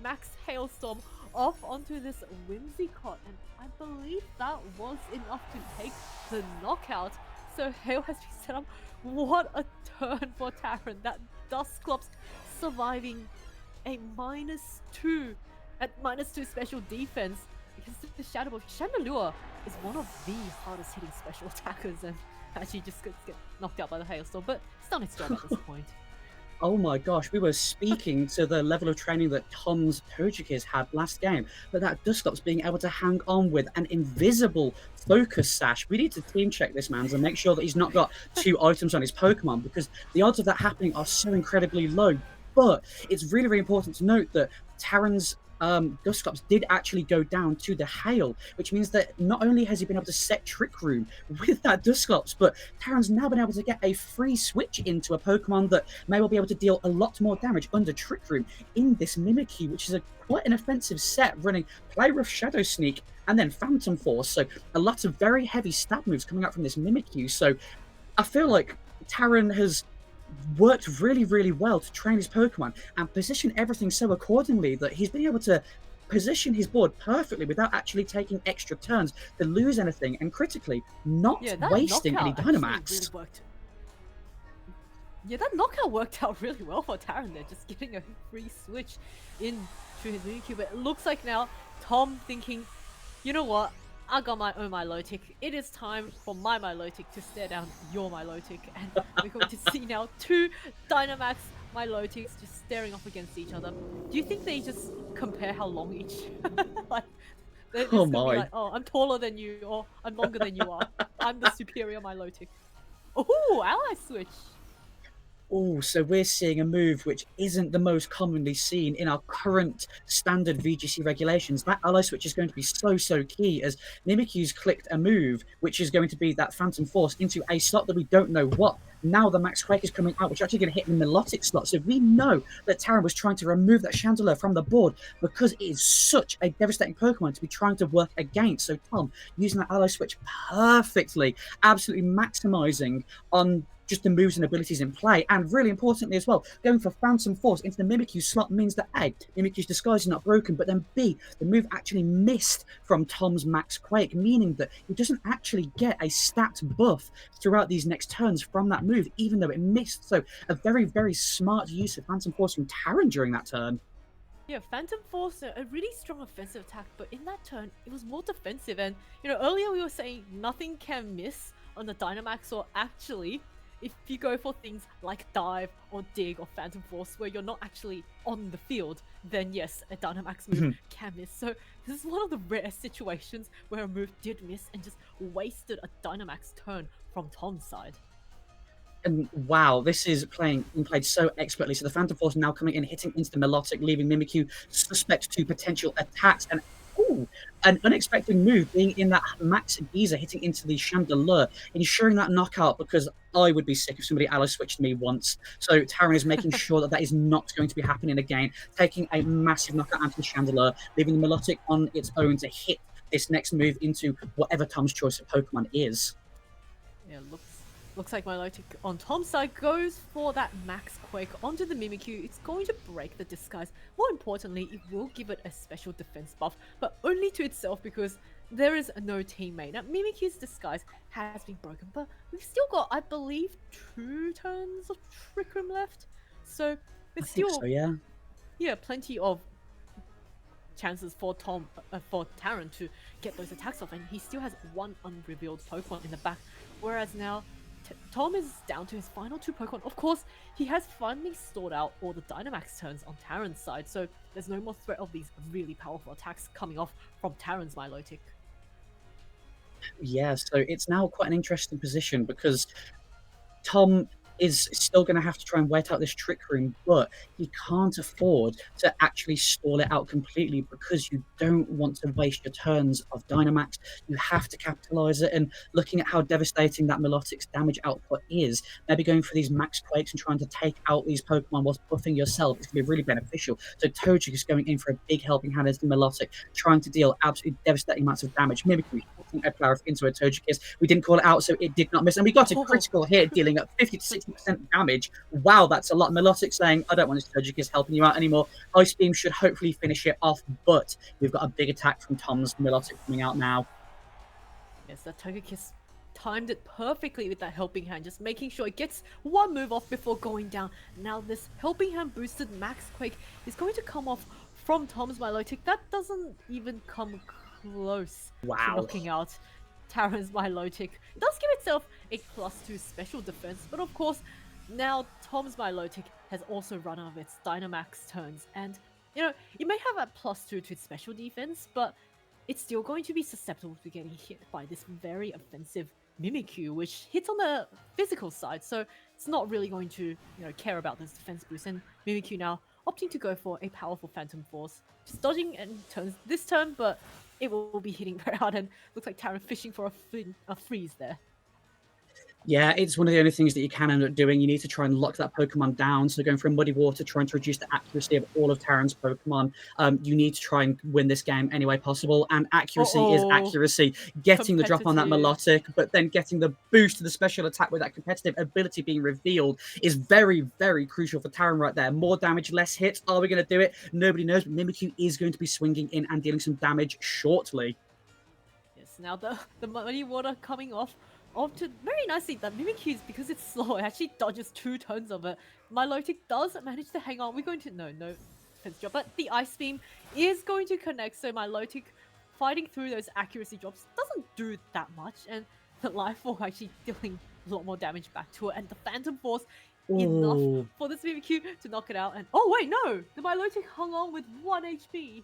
max Hailstorm off onto this Whimsicott, and I believe that was enough to take the knockout. So Hail has been set up. What a turn for Taran. That Dusclops surviving a -2 at -2 special defense because the Shadow Ball. Chandelure is one of the hardest hitting special attackers, and actually just gets knocked out by the Hailstorm, but it's done its job at this point. Oh my gosh, we were speaking to the level of training that Tom's Togekiss had last game, but that Dusclops being able to hang on with an invisible focus sash. We need to team check this man and make sure that he's not got 2 items on his Pokemon, because the odds of that happening are so incredibly low. But it's really, really important to note that Taran's Dusclops did actually go down to the Hail, which means that not only has he been able to set Trick Room with that Dusclops, but Taran's now been able to get a free switch into a Pokemon that may well be able to deal a lot more damage under Trick Room in this Mimikyu, which is quite an offensive set, running Play Rough, Shadow Sneak, and then Phantom Force. So a lot of very heavy stab moves coming out from this Mimikyu. So I feel like Taran has worked really, really well to train his Pokemon and position everything so accordingly that he's been able to position his board perfectly without actually taking extra turns to lose anything, and critically, not wasting any Dynamax. Really that knockout worked out really well for Taran there, just getting a free switch into his Mimikyu. But it looks like now Tom thinking, you know what? I got my own Milotic. It is time for my Milotic to stare down your Milotic. And we're going to see now 2 Dynamax Milotics just staring off against each other. Do you think they just compare how long each? Like, oh my! Like, oh, I'm taller than you, or I'm longer than you are. I'm the superior Milotic. Oh, ally switch. Oh, so we're seeing a move which isn't the most commonly seen in our current standard VGC regulations. That ally switch is going to be so key, as Mimikyu's clicked a move which is going to be that Phantom Force into a slot that we don't know what. Now the Max Quake is coming out, which is actually going to hit the Milotic slot. So we know that Taran was trying to remove that Chandelure from the board because it is such a devastating Pokemon to be trying to work against. So Tom, using that ally switch perfectly, absolutely maximizing on just the moves and abilities in play, and really importantly as well, going for Phantom Force into the Mimikyu slot means that A, Mimikyu's disguise is not broken, but then B, the move actually missed from Tom's Max Quake, meaning that he doesn't actually get a stat buff throughout these next turns from that move, even though it missed. So a very, very smart use of Phantom Force from Taran during that turn. Yeah, Phantom Force, a really strong offensive attack, but in that turn, it was more defensive. And, earlier we were saying nothing can miss on the Dynamax, or actually, if you go for things like Dive or Dig or Phantom Force where you're not actually on the field, then yes, a Dynamax move can miss. So this is one of the rare situations where a move did miss and just wasted a Dynamax turn from Tom's side. And wow, this is being played so expertly. So the Phantom Force now coming in, hitting into the Milotic, leaving Mimikyu suspect to potential attacks. And ooh, an unexpected move being in that Max Giza hitting into the Chandelier, ensuring that knockout, because I would be sick if somebody ally switched me once. So Taran is making sure that that is not going to be happening again, taking a massive knockout onto the Chandelier, leaving the Melodic on its own to hit this next move into whatever Tom's choice of Pokemon is. Yeah, looks like Milotic on Tom's side goes for that Max Quake onto the Mimikyu. It's going to break the disguise. More importantly, it will give it a special defense buff, but only to itself because there is no teammate. Now, Mimikyu's disguise has been broken, but we've still got, I believe, 2 turns of Trick Room left. So I there's think still, so, yeah. yeah, plenty of chances for Taran to get those attacks off, and he still has 1 unrevealed Pokemon in the back. Whereas now, Tom is down to his final 2 Pokemon. Of course, he has finally stored out all the Dynamax turns on Taran's side, so there's no more threat of these really powerful attacks coming off from Taran's Milotic. Yeah, so it's now quite an interesting position because Tom is still going to have to try and wait out this Trick Room, but he can't afford to actually stall it out completely because you don't want to waste your turns of Dynamax. You have to capitalize it, and looking at how devastating that Milotic's damage output is, maybe going for these Max Quakes and trying to take out these Pokemon whilst buffing yourself is going to be really beneficial. So Tojic is going in for a big helping hand as the Milotic, trying to deal absolutely devastating amounts of damage. Mimikyu hitting a Plarif into a Togekiss. We didn't call it out, so it did not miss, and we got a critical hit, dealing at 50 to 60% damage. Wow, that's a lot. Milotic saying, I don't want this Togekiss helping you out anymore. Ice Beam should hopefully finish it off, but we've got a big attack from Tom's Milotic coming out now. Yes, that Togekiss timed it perfectly with that helping hand, just making sure it gets 1 move off before going down. Now this helping hand boosted Max Quake is going to come off from Tom's Milotic. That doesn't even come close to knocking out Taran's Milotic. It does give itself a +2 special defense, but of course, now Tom's Milotic has also run out of its Dynamax turns, and you know, it may have a +2 to its special defense, but it's still going to be susceptible to getting hit by this very offensive Mimikyu, which hits on the physical side, so it's not really going to, care about this defense boost. And Mimikyu now opting to go for a powerful Phantom Force, just dodging and turns this turn, but it will be hitting very hard, and looks like Taran fishing for a freeze there. Yeah, it's one of the only things that you can end up doing. You need to try and lock that Pokemon down. So going for Muddy Water, trying to reduce the accuracy of all of Taran's Pokemon. You need to try and win this game any way possible. And accuracy is accuracy. Getting the drop on that Milotic, but then getting the boost to the special attack with that competitive ability being revealed is very, very crucial for Taran right there. More damage, less hits. Are we going to do it? Nobody knows, but Mimikyu is going to be swinging in and dealing some damage shortly. Yes, now the Muddy Water coming off to very nicely. That Mimikyu, because it's slow, it actually dodges 2 turns of it. Milotic does manage to hang on. We're going to no defense drop, but the Ice Beam is going to connect. So Milotic fighting through those accuracy drops doesn't do that much, and the Life Orb actually dealing a lot more damage back to it, and the Phantom Force enough for this Mimikyu to knock it out. And oh wait, no, the Milotic hung on with 1 HP.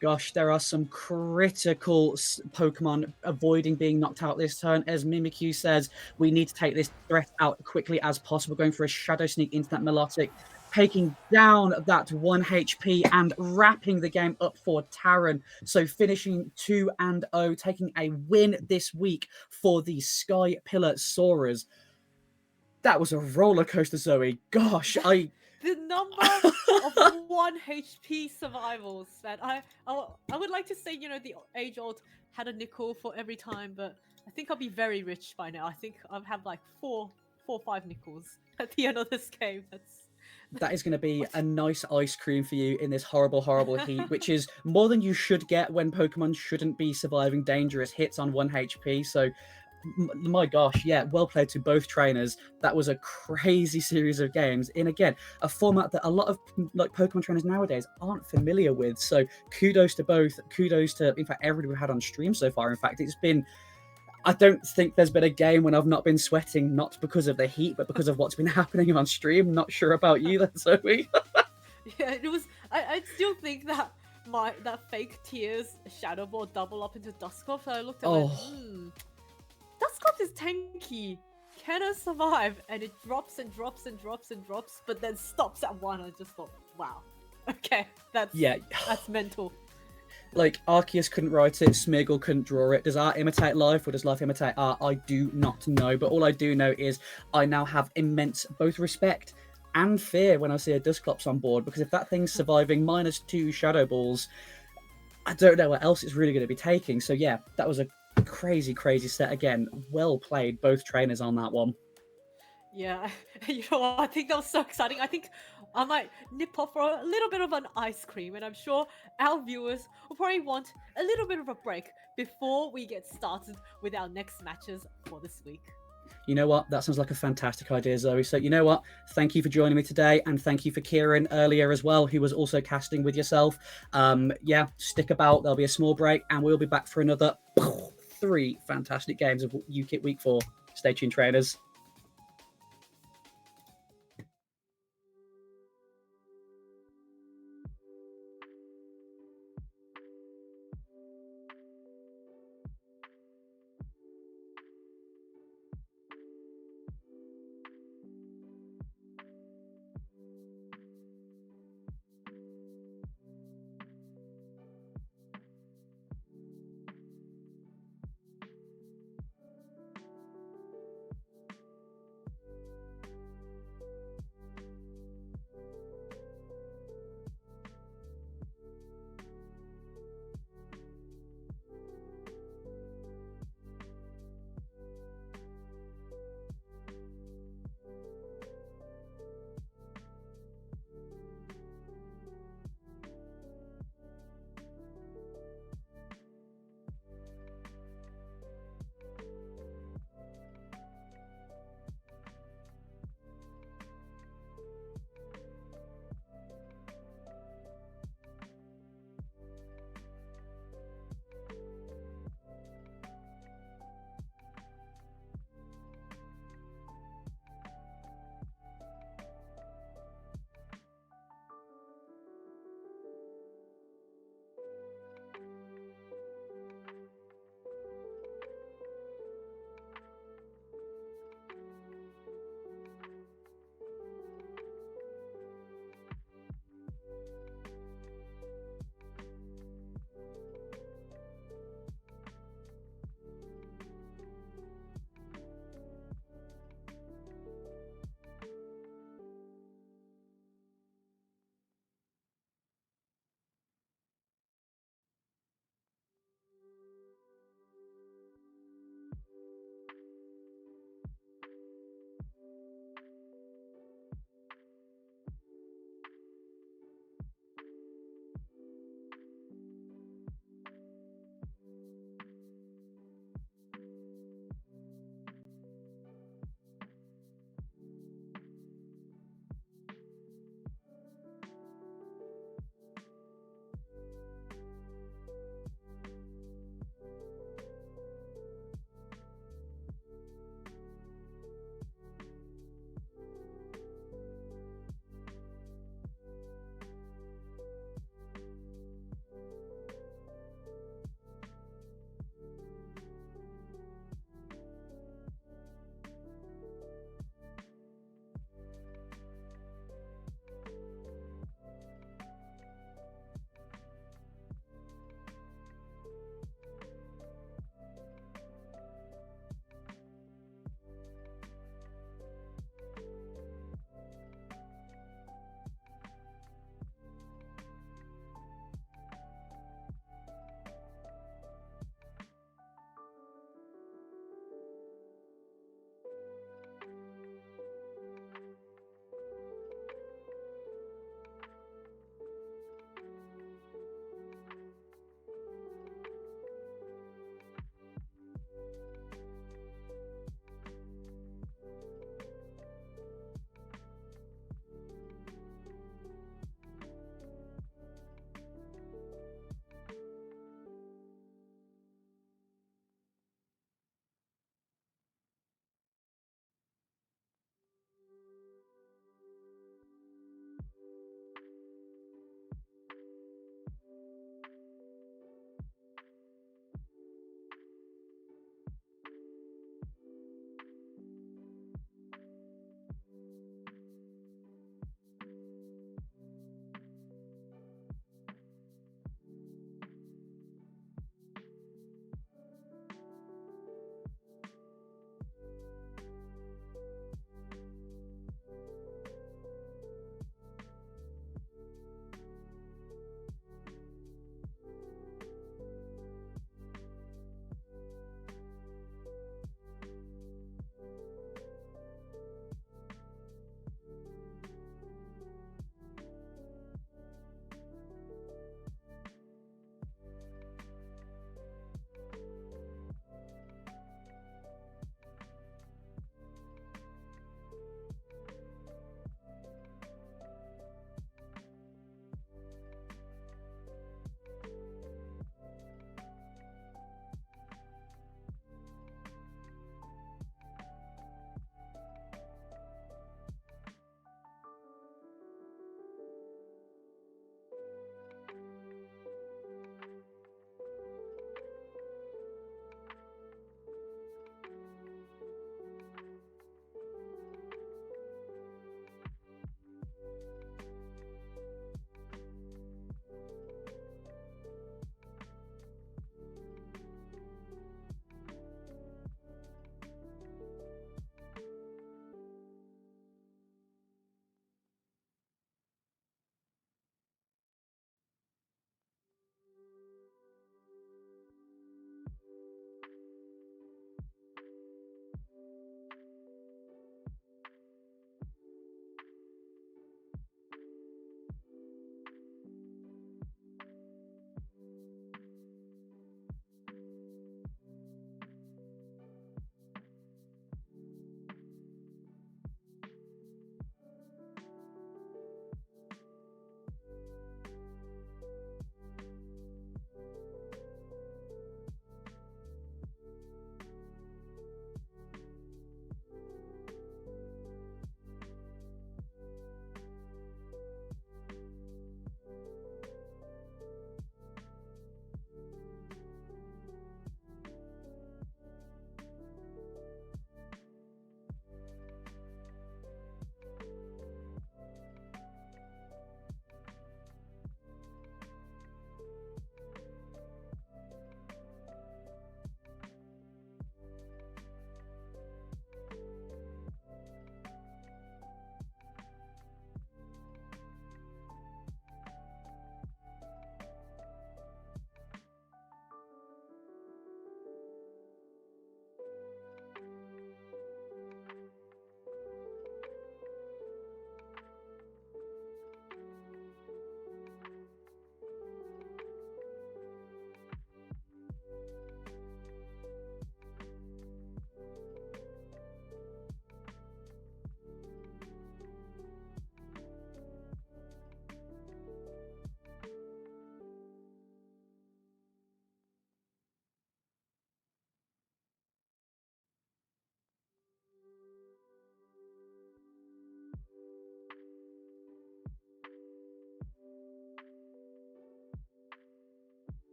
Gosh, there are some critical Pokemon avoiding being knocked out this turn. As Mimikyu says, we need to take this threat out quickly as possible, going for a Shadow Sneak into that Milotic, taking down that 1 HP and wrapping the game up for Taran. So finishing 2-0, taking a win this week for the Sky Pillar Soarers. That was a roller coaster, Zoe. Gosh, The number of 1 HP survivals, man. I would like to say, the age-old had a nickel for every time, but I think I'll be very rich by now. I think I'll have like 4 or 5 nickels at the end of this game. That is going to be a nice ice cream for you in this horrible, horrible heat, which is more than you should get when Pokemon shouldn't be surviving dangerous hits on 1 HP. So, my gosh, yeah, well played to both trainers. That was a crazy series of games in, again, a format that a lot of Pokemon trainers nowadays aren't familiar with. So kudos to both. Kudos to, in fact, everybody we've had on stream so far. In fact, it's been, I don't think there's been a game when I've not been sweating, not because of the heat, but because of what's been happening on stream. Not sure about you then, Zoe. Yeah, it was, I still think that that fake Tears Shadow Ball double up into Dusclops, I looked at it and Dusclops is tanky. Can it survive? And it drops and drops and drops and drops, but then stops at 1. I just thought, wow. Okay, that's mental. like Arceus couldn't write it, Smeagol couldn't draw it. Does art imitate life, or does life imitate art? I do not know. But all I do know is I now have immense both respect and fear when I see a Dusclops on board, because if that thing's surviving -2 Shadow Balls, I don't know what else it's really going to be taking. So yeah, that was a crazy, crazy set again. Well played, both trainers on that one. Yeah, you know what? I think that was so exciting. I think I might nip off for a little bit of an ice cream, and I'm sure our viewers will probably want a little bit of a break before we get started with our next matches for this week. You know what? That sounds like a fantastic idea, Zoe. So you know what? Thank you for joining me today, and thank you for Kieran earlier as well, who was also casting with yourself. Yeah, stick about. There'll be a small break, and we'll be back for another 3 fantastic games of UKITT Week 4. Stay tuned, trainers.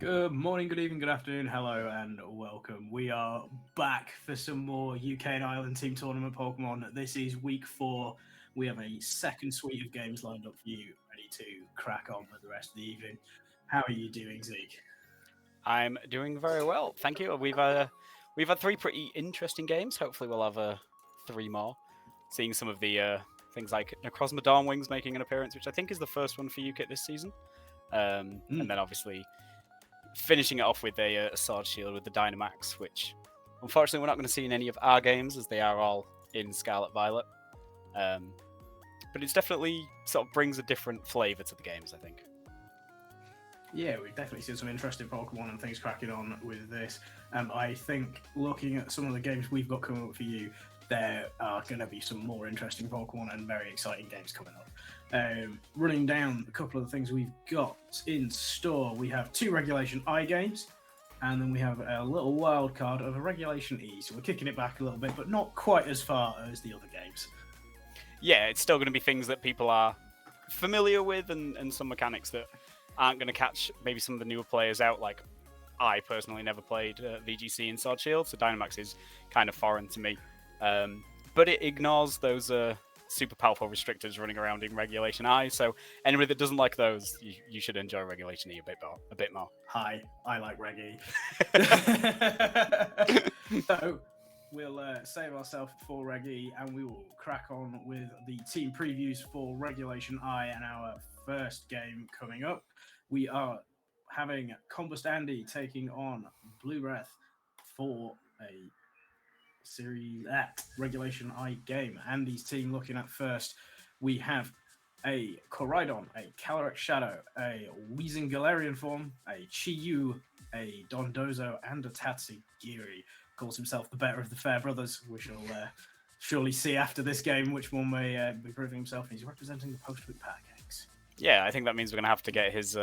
Good morning, good evening, good afternoon, hello, and welcome. We are back for some more UK and Ireland Team Tournament Pokemon. This is week 4. We have a second suite of games lined up for you, ready to crack on with the rest of the evening. How are you doing, Zeke? I'm doing very well, thank you. We've had 3 pretty interesting games. Hopefully, we'll have 3 more. Seeing some of the things like Necrozma Dawnwings making an appearance, which I think is the first one for UKITT this season, and then obviously finishing it off with a Sword Shield with the Dynamax, which unfortunately we're not going to see in any of our games as they are all in Scarlet Violet. But it's definitely sort of brings a different flavour to the games, I think. Yeah, we've definitely seen some interesting Pokemon and things cracking on with this. I think looking at some of the games we've got coming up for you, there are going to be some more interesting Pokemon and very exciting games coming up. Running down a couple of the things we've got in store, we have 2 Regulation I games, and then we have a little wild card of a Regulation E. So we're kicking it back a little bit, but not quite as far as the other games. Yeah, it's still going to be things that people are familiar with and some mechanics that aren't going to catch maybe some of the newer players out. Like, I personally never played VGC in Sword Shield, so Dynamax is kind of foreign to me. But it ignores those super powerful restrictors running around in Regulation I, so anybody that doesn't like those, you should enjoy Regulation E a bit more. Hi, I like Reggie. So we'll save ourselves for Reggie, and we will crack on with the team previews for Regulation I and our first game coming up. We are having Combust Andy taking on Blue Breath for a series Regulation I game. Andy's team looking at first, we have a Koraidon, a Calyrex Shadow, a Weezing Galarian form, a Chi-Yu, a Dondozo, and a Tatsugiri. Calls himself the better of the Fair Brothers. We shall surely see after this game which one may be proving himself. He's representing the post-week pancakes. Yeah, I think that means we're going to have to get his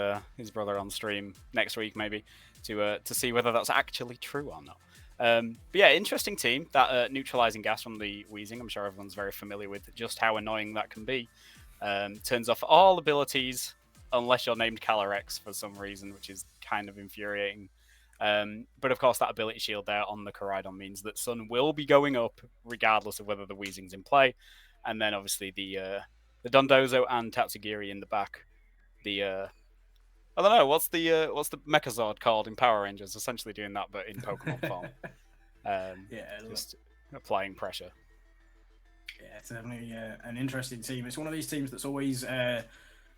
brother on stream next week, maybe, to see whether that's actually true or not. But yeah, interesting team. That neutralizing gas from the Weezing, I'm sure everyone's very familiar with just how annoying that can be. Turns off all abilities unless you're named Calyrex for some reason, which is kind of infuriating. But of course, that ability shield there on the Koraidon means that Sun will be going up regardless of whether the Weezing's in play. And then obviously the Dondozo and Tatsugiri in the back. I don't know, what's the Mechazord called in Power Rangers? Essentially doing that, but in Pokemon form. Just applying pressure. Yeah, it's definitely an interesting team. It's one of these teams that's always,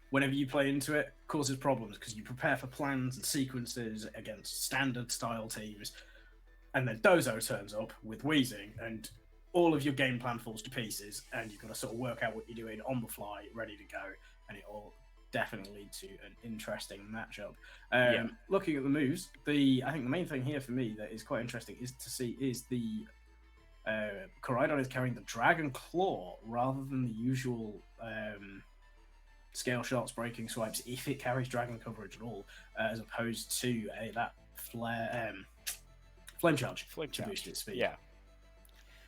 whenever you play into it, causes problems because you prepare for plans and sequences against standard style teams, and then Dozo turns up with Weezing, and all of your game plan falls to pieces, and you've got to sort of work out what you're doing on the fly, ready to go, and it all definitely lead to an interesting matchup. Looking at the moves, I think the main thing here for me that is quite interesting is the Koraidon is carrying the Dragon Claw rather than the usual scale shots, breaking swipes, if it carries dragon coverage at all, as opposed to that flame charge to boost its speed. Yeah.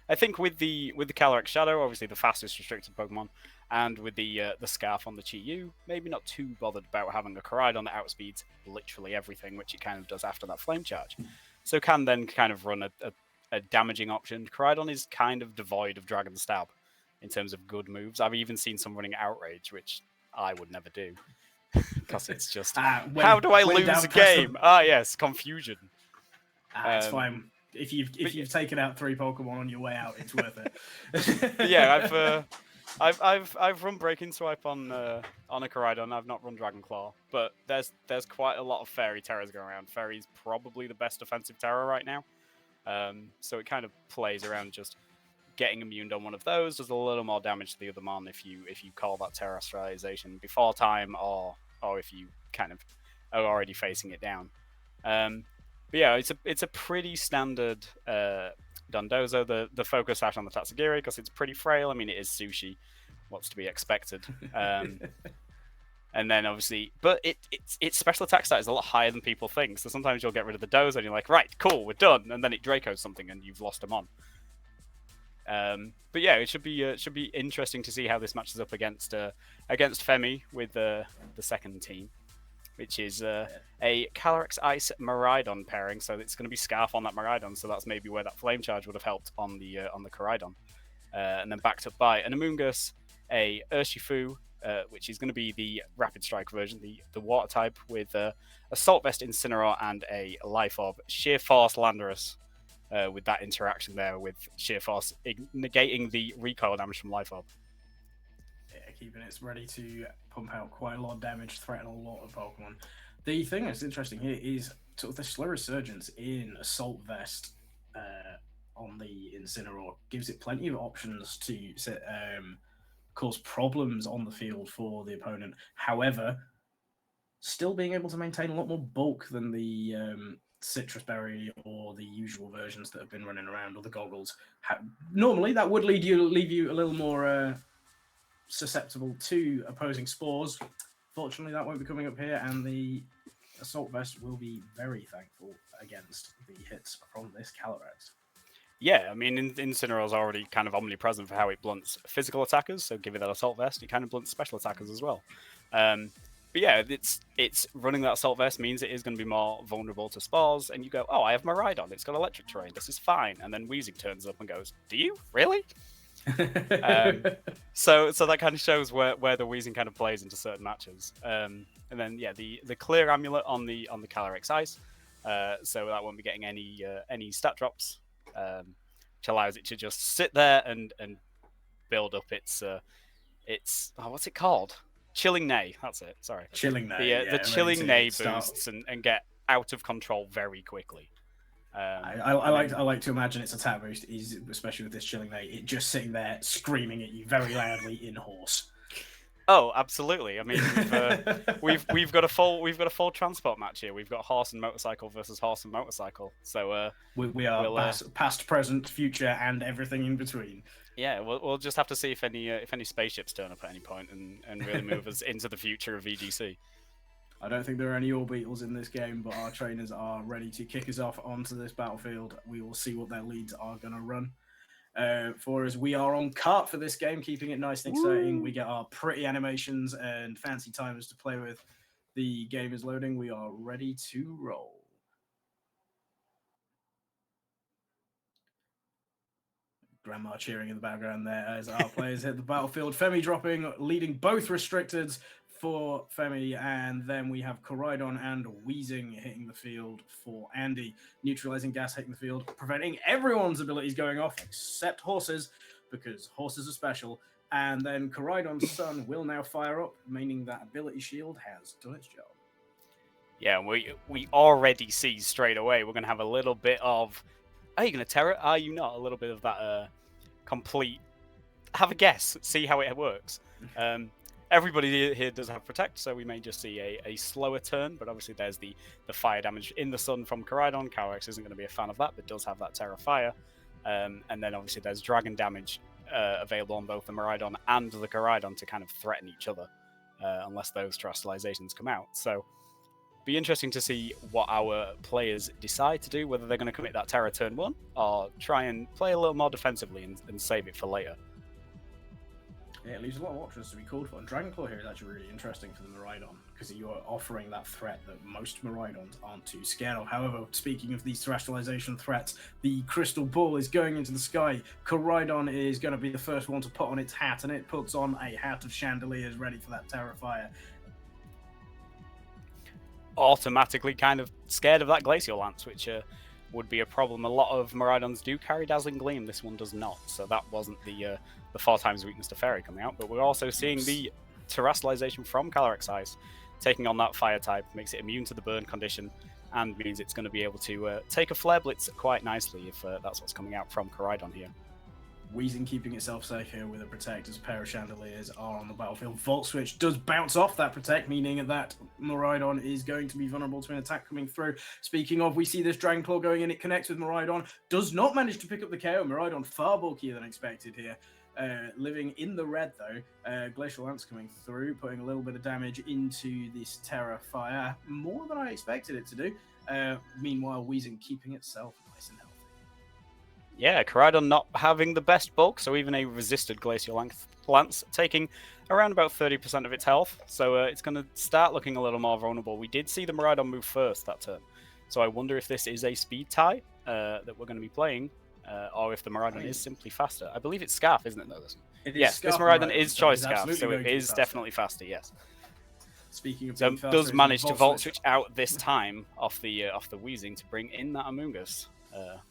I think with the Calyrex Shadow, obviously the fastest restricted Pokemon, and with the Scarf on the Chi-Yu, maybe not too bothered about having a Koraidon that outspeeds literally everything, which it kind of does after that Flame Charge. So can then kind of run a damaging option. Koraidon is kind of devoid of Dragon Stab in terms of good moves. I've even seen some running Outrage, which I would never do. Because it's just, how do I lose a game? Yes, confusion. It's fine. If you've taken out 3 Pokemon on your way out, it's worth it. Yeah, I've run Breaking Swipe on a Koraidon. I've not run Dragon Claw, but there's quite a lot of Fairy Terrors going around. Fairy's probably the best defensive Terror right now, so it kind of plays around just getting immuned on one of those. Does a little more damage to the other mon if you call that Terrestrialization before time, or if you kind of are already facing it down. But yeah, it's a pretty standard Dondozo. The focus out on the Tatsugiri because it's pretty frail. I mean, it is sushi. What's to be expected? And then obviously, but its special attack stat is a lot higher than people think. So sometimes you'll get rid of the Dozo and you're like, right, cool, we're done, and then it Dracos something and you've lost them on. But yeah, it should be interesting to see how this matches up against Femi with the second team. which is a Calyrex Ice Miraidon pairing. So it's going to be Scarf on that Miraidon, so that's maybe where that Flame Charge would have helped on the Koraidon. And then backed up by an Amoonguss, a Urshifu, which is going to be the Rapid Strike version, the Water type, with Assault Vest Incineroar and a Life Orb. Sheer Force Landorus. With that interaction there with Sheer Force negating the recoil damage from Life Orb. Yeah, keeping it ready to pump out quite a lot of damage, threaten a lot of Pokemon. The thing that's interesting here is sort of the slow resurgence in Assault Vest on the Incineroar gives it plenty of options to cause problems on the field for the opponent. However, still being able to maintain a lot more bulk than the Citrus Berry or the usual versions that have been running around, or the Goggles. Normally, that would leave you a little more susceptible to opposing spores. Fortunately, that won't be coming up here, and the Assault Vest will be very thankful against the hits from this Calyrex. Yeah, I mean, Incineroar is already kind of omnipresent for how it blunts physical attackers, so give it that Assault Vest, it kind of blunts special attackers as well. But yeah, it's running that Assault Vest means it is going to be more vulnerable to spores, and you go, oh, I have Miraidon, it's got electric terrain, this is fine. And then Weezing turns up and goes, do you? Really? So that kind of shows where the Weezing kind of plays into certain matches. And then, yeah, the Clear Amulet on the Calyrex Ice, so that won't be getting any stat drops, which allows it to just sit there and build up its what's it called? Chilling Neigh, that's it. Sorry. Chilling Neigh. The Chilling Neigh boosts and get out of control very quickly. I like to imagine its attack boost is, especially with this Chilling Neigh, it just sitting there screaming at you very loudly in Horse. Oh, absolutely. I mean, we've got a full transport match here. We've got Horse and Motorcycle versus Horse and Motorcycle. So we are past, present, future, and everything in between. Yeah, we'll just have to see if any spaceships turn up at any point and really move us into the future of VGC. I don't think there are any Orbeetles in this game, but our trainers are ready to kick us off onto this battlefield. We will see what their leads are going to run. For us, we are on cart for this game, keeping it nice and exciting. We get our pretty animations and fancy timers to play with. The game is loading. We are ready to roll. Grandma cheering in the background there as our players hit the battlefield. Femi dropping, leading both restricted for Femi, and then we have Koraidon and Weezing hitting the field for Andy. Neutralizing gas hitting the field, preventing everyone's abilities going off except Horses, because Horses are special. And then Koraidon's Sun will now fire up, meaning that ability shield has done its job. Yeah, we already see straight away we're going to have a little bit of, are you going to Terra? Are you not? A little bit of that complete, have a guess, see how it works. Everybody here does have Protect, so we may just see a slower turn, but obviously there's the fire damage in the Sun from Koraidon. Calyrex isn't going to be a fan of that, but does have that Terra Fire. And then obviously there's Dragon damage available on both the Miraidon and the Koraidon to kind of threaten each other, unless those Terastallizations come out. So be interesting to see what our players decide to do, whether they're going to commit that Terra turn 1 or try and play a little more defensively and save it for later. Yeah, it leaves a lot of options to be called for. And Dragonclaw here is actually really interesting for the Miraidon, because you are offering that threat that most Miraidons aren't too scared of. However, speaking of these Terastallization threats, the Crystal Ball is going into the sky. Koraidon is going to be the first one to put on its hat, and it puts on a hat of chandeliers ready for that Terrafire. Automatically kind of scared of that Glacial Lance, which would be a problem. A lot of Miraidons do carry Dazzling Gleam, this one does not, so that wasn't the 4 times weakness to Fairy coming out, but we're also seeing the Terastallization from Calyrex Ice taking on that Fire type, makes it immune to the burn condition, and means it's going to be able to take a Flare Blitz quite nicely if that's what's coming out from Koraidon here. Weezing keeping itself safe here with a Protect as a pair of Chandeliers are on the battlefield. Volt Switch does bounce off that Protect, meaning that Miraidon is going to be vulnerable to an attack coming through. Speaking of, we see this Dragonclaw going in, it connects with Miraidon, does not manage to pick up the KO. Miraidon far bulkier than expected here. Living in the red though, Glacial Lance coming through, putting a little bit of damage into this Terra Fire, more than I expected it to do. Meanwhile, Weezing keeping itself nice and healthy. yeah, Koraidon not having the best bulk, so even a resisted Glacial Lance taking around about 30% of its health. So it's going to start looking a little more vulnerable. We did see the Miraidon move first that turn. So I wonder if this is a speed tie that we're going to be playing, or if the Miraidon is simply faster. I believe it's Scarf, isn't it, though? Yes, this Miraidon is Choice Scarf, so it is definitely faster, yes. Speaking of So being faster, does manage to Volt Switch. Switch out this time off the Weezing to bring in that Amoonguss.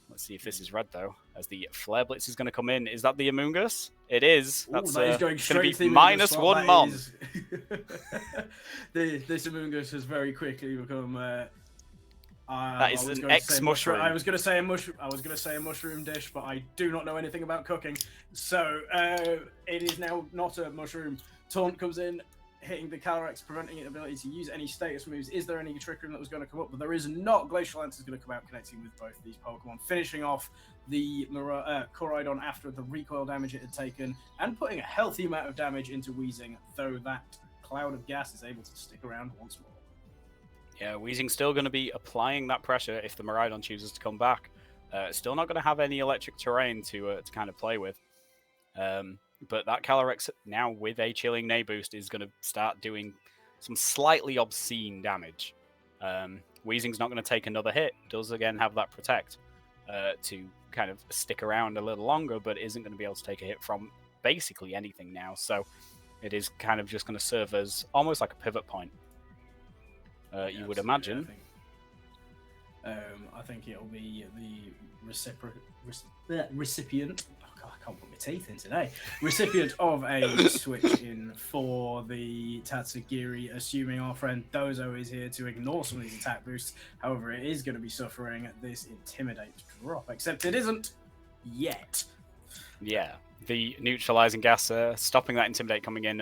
Let's see if this is red, though, as the Flare Blitz is going to come in. Is that the Amoonguss? It is. That's that is going straight to be to -1 Mon. This Amoonguss has very quickly become. That is an ex-mushroom. I was going to say a mushroom. I was going to say a mushroom dish, but I do not know anything about cooking, so it is now not a mushroom. Taunt comes in, hitting the Calyrex, preventing its ability to use any status moves. Is there any Trick Room that was going to come up? But there is not. Glacial Lance is going to come out, connecting with both these Pokemon, finishing off the Koraidon after the recoil damage it had taken, and putting a healthy amount of damage into Weezing, though that cloud of gas is able to stick around once more. Yeah, Weezing's still going to be applying that pressure if the Miraidon chooses to come back. Still not going to have any electric terrain to kind of play with. But that Calyrex now with a Chilling Neigh boost is going to start doing some slightly obscene damage. Weezing's not going to take another hit. Does again have that Protect to kind of stick around a little longer, but isn't going to be able to take a hit from basically anything now. So it is kind of just going to serve as almost like a pivot point. You would imagine. I think it'll be the recipient. Oh God, I can't put my teeth in today. Recipient of a switch in for the Tatsugiri, assuming our friend Dozo is here to ignore some of these attack boosts. However, it is going to be suffering this Intimidate drop, except it isn't yet. Yeah, the neutralizing gas stopping that Intimidate coming in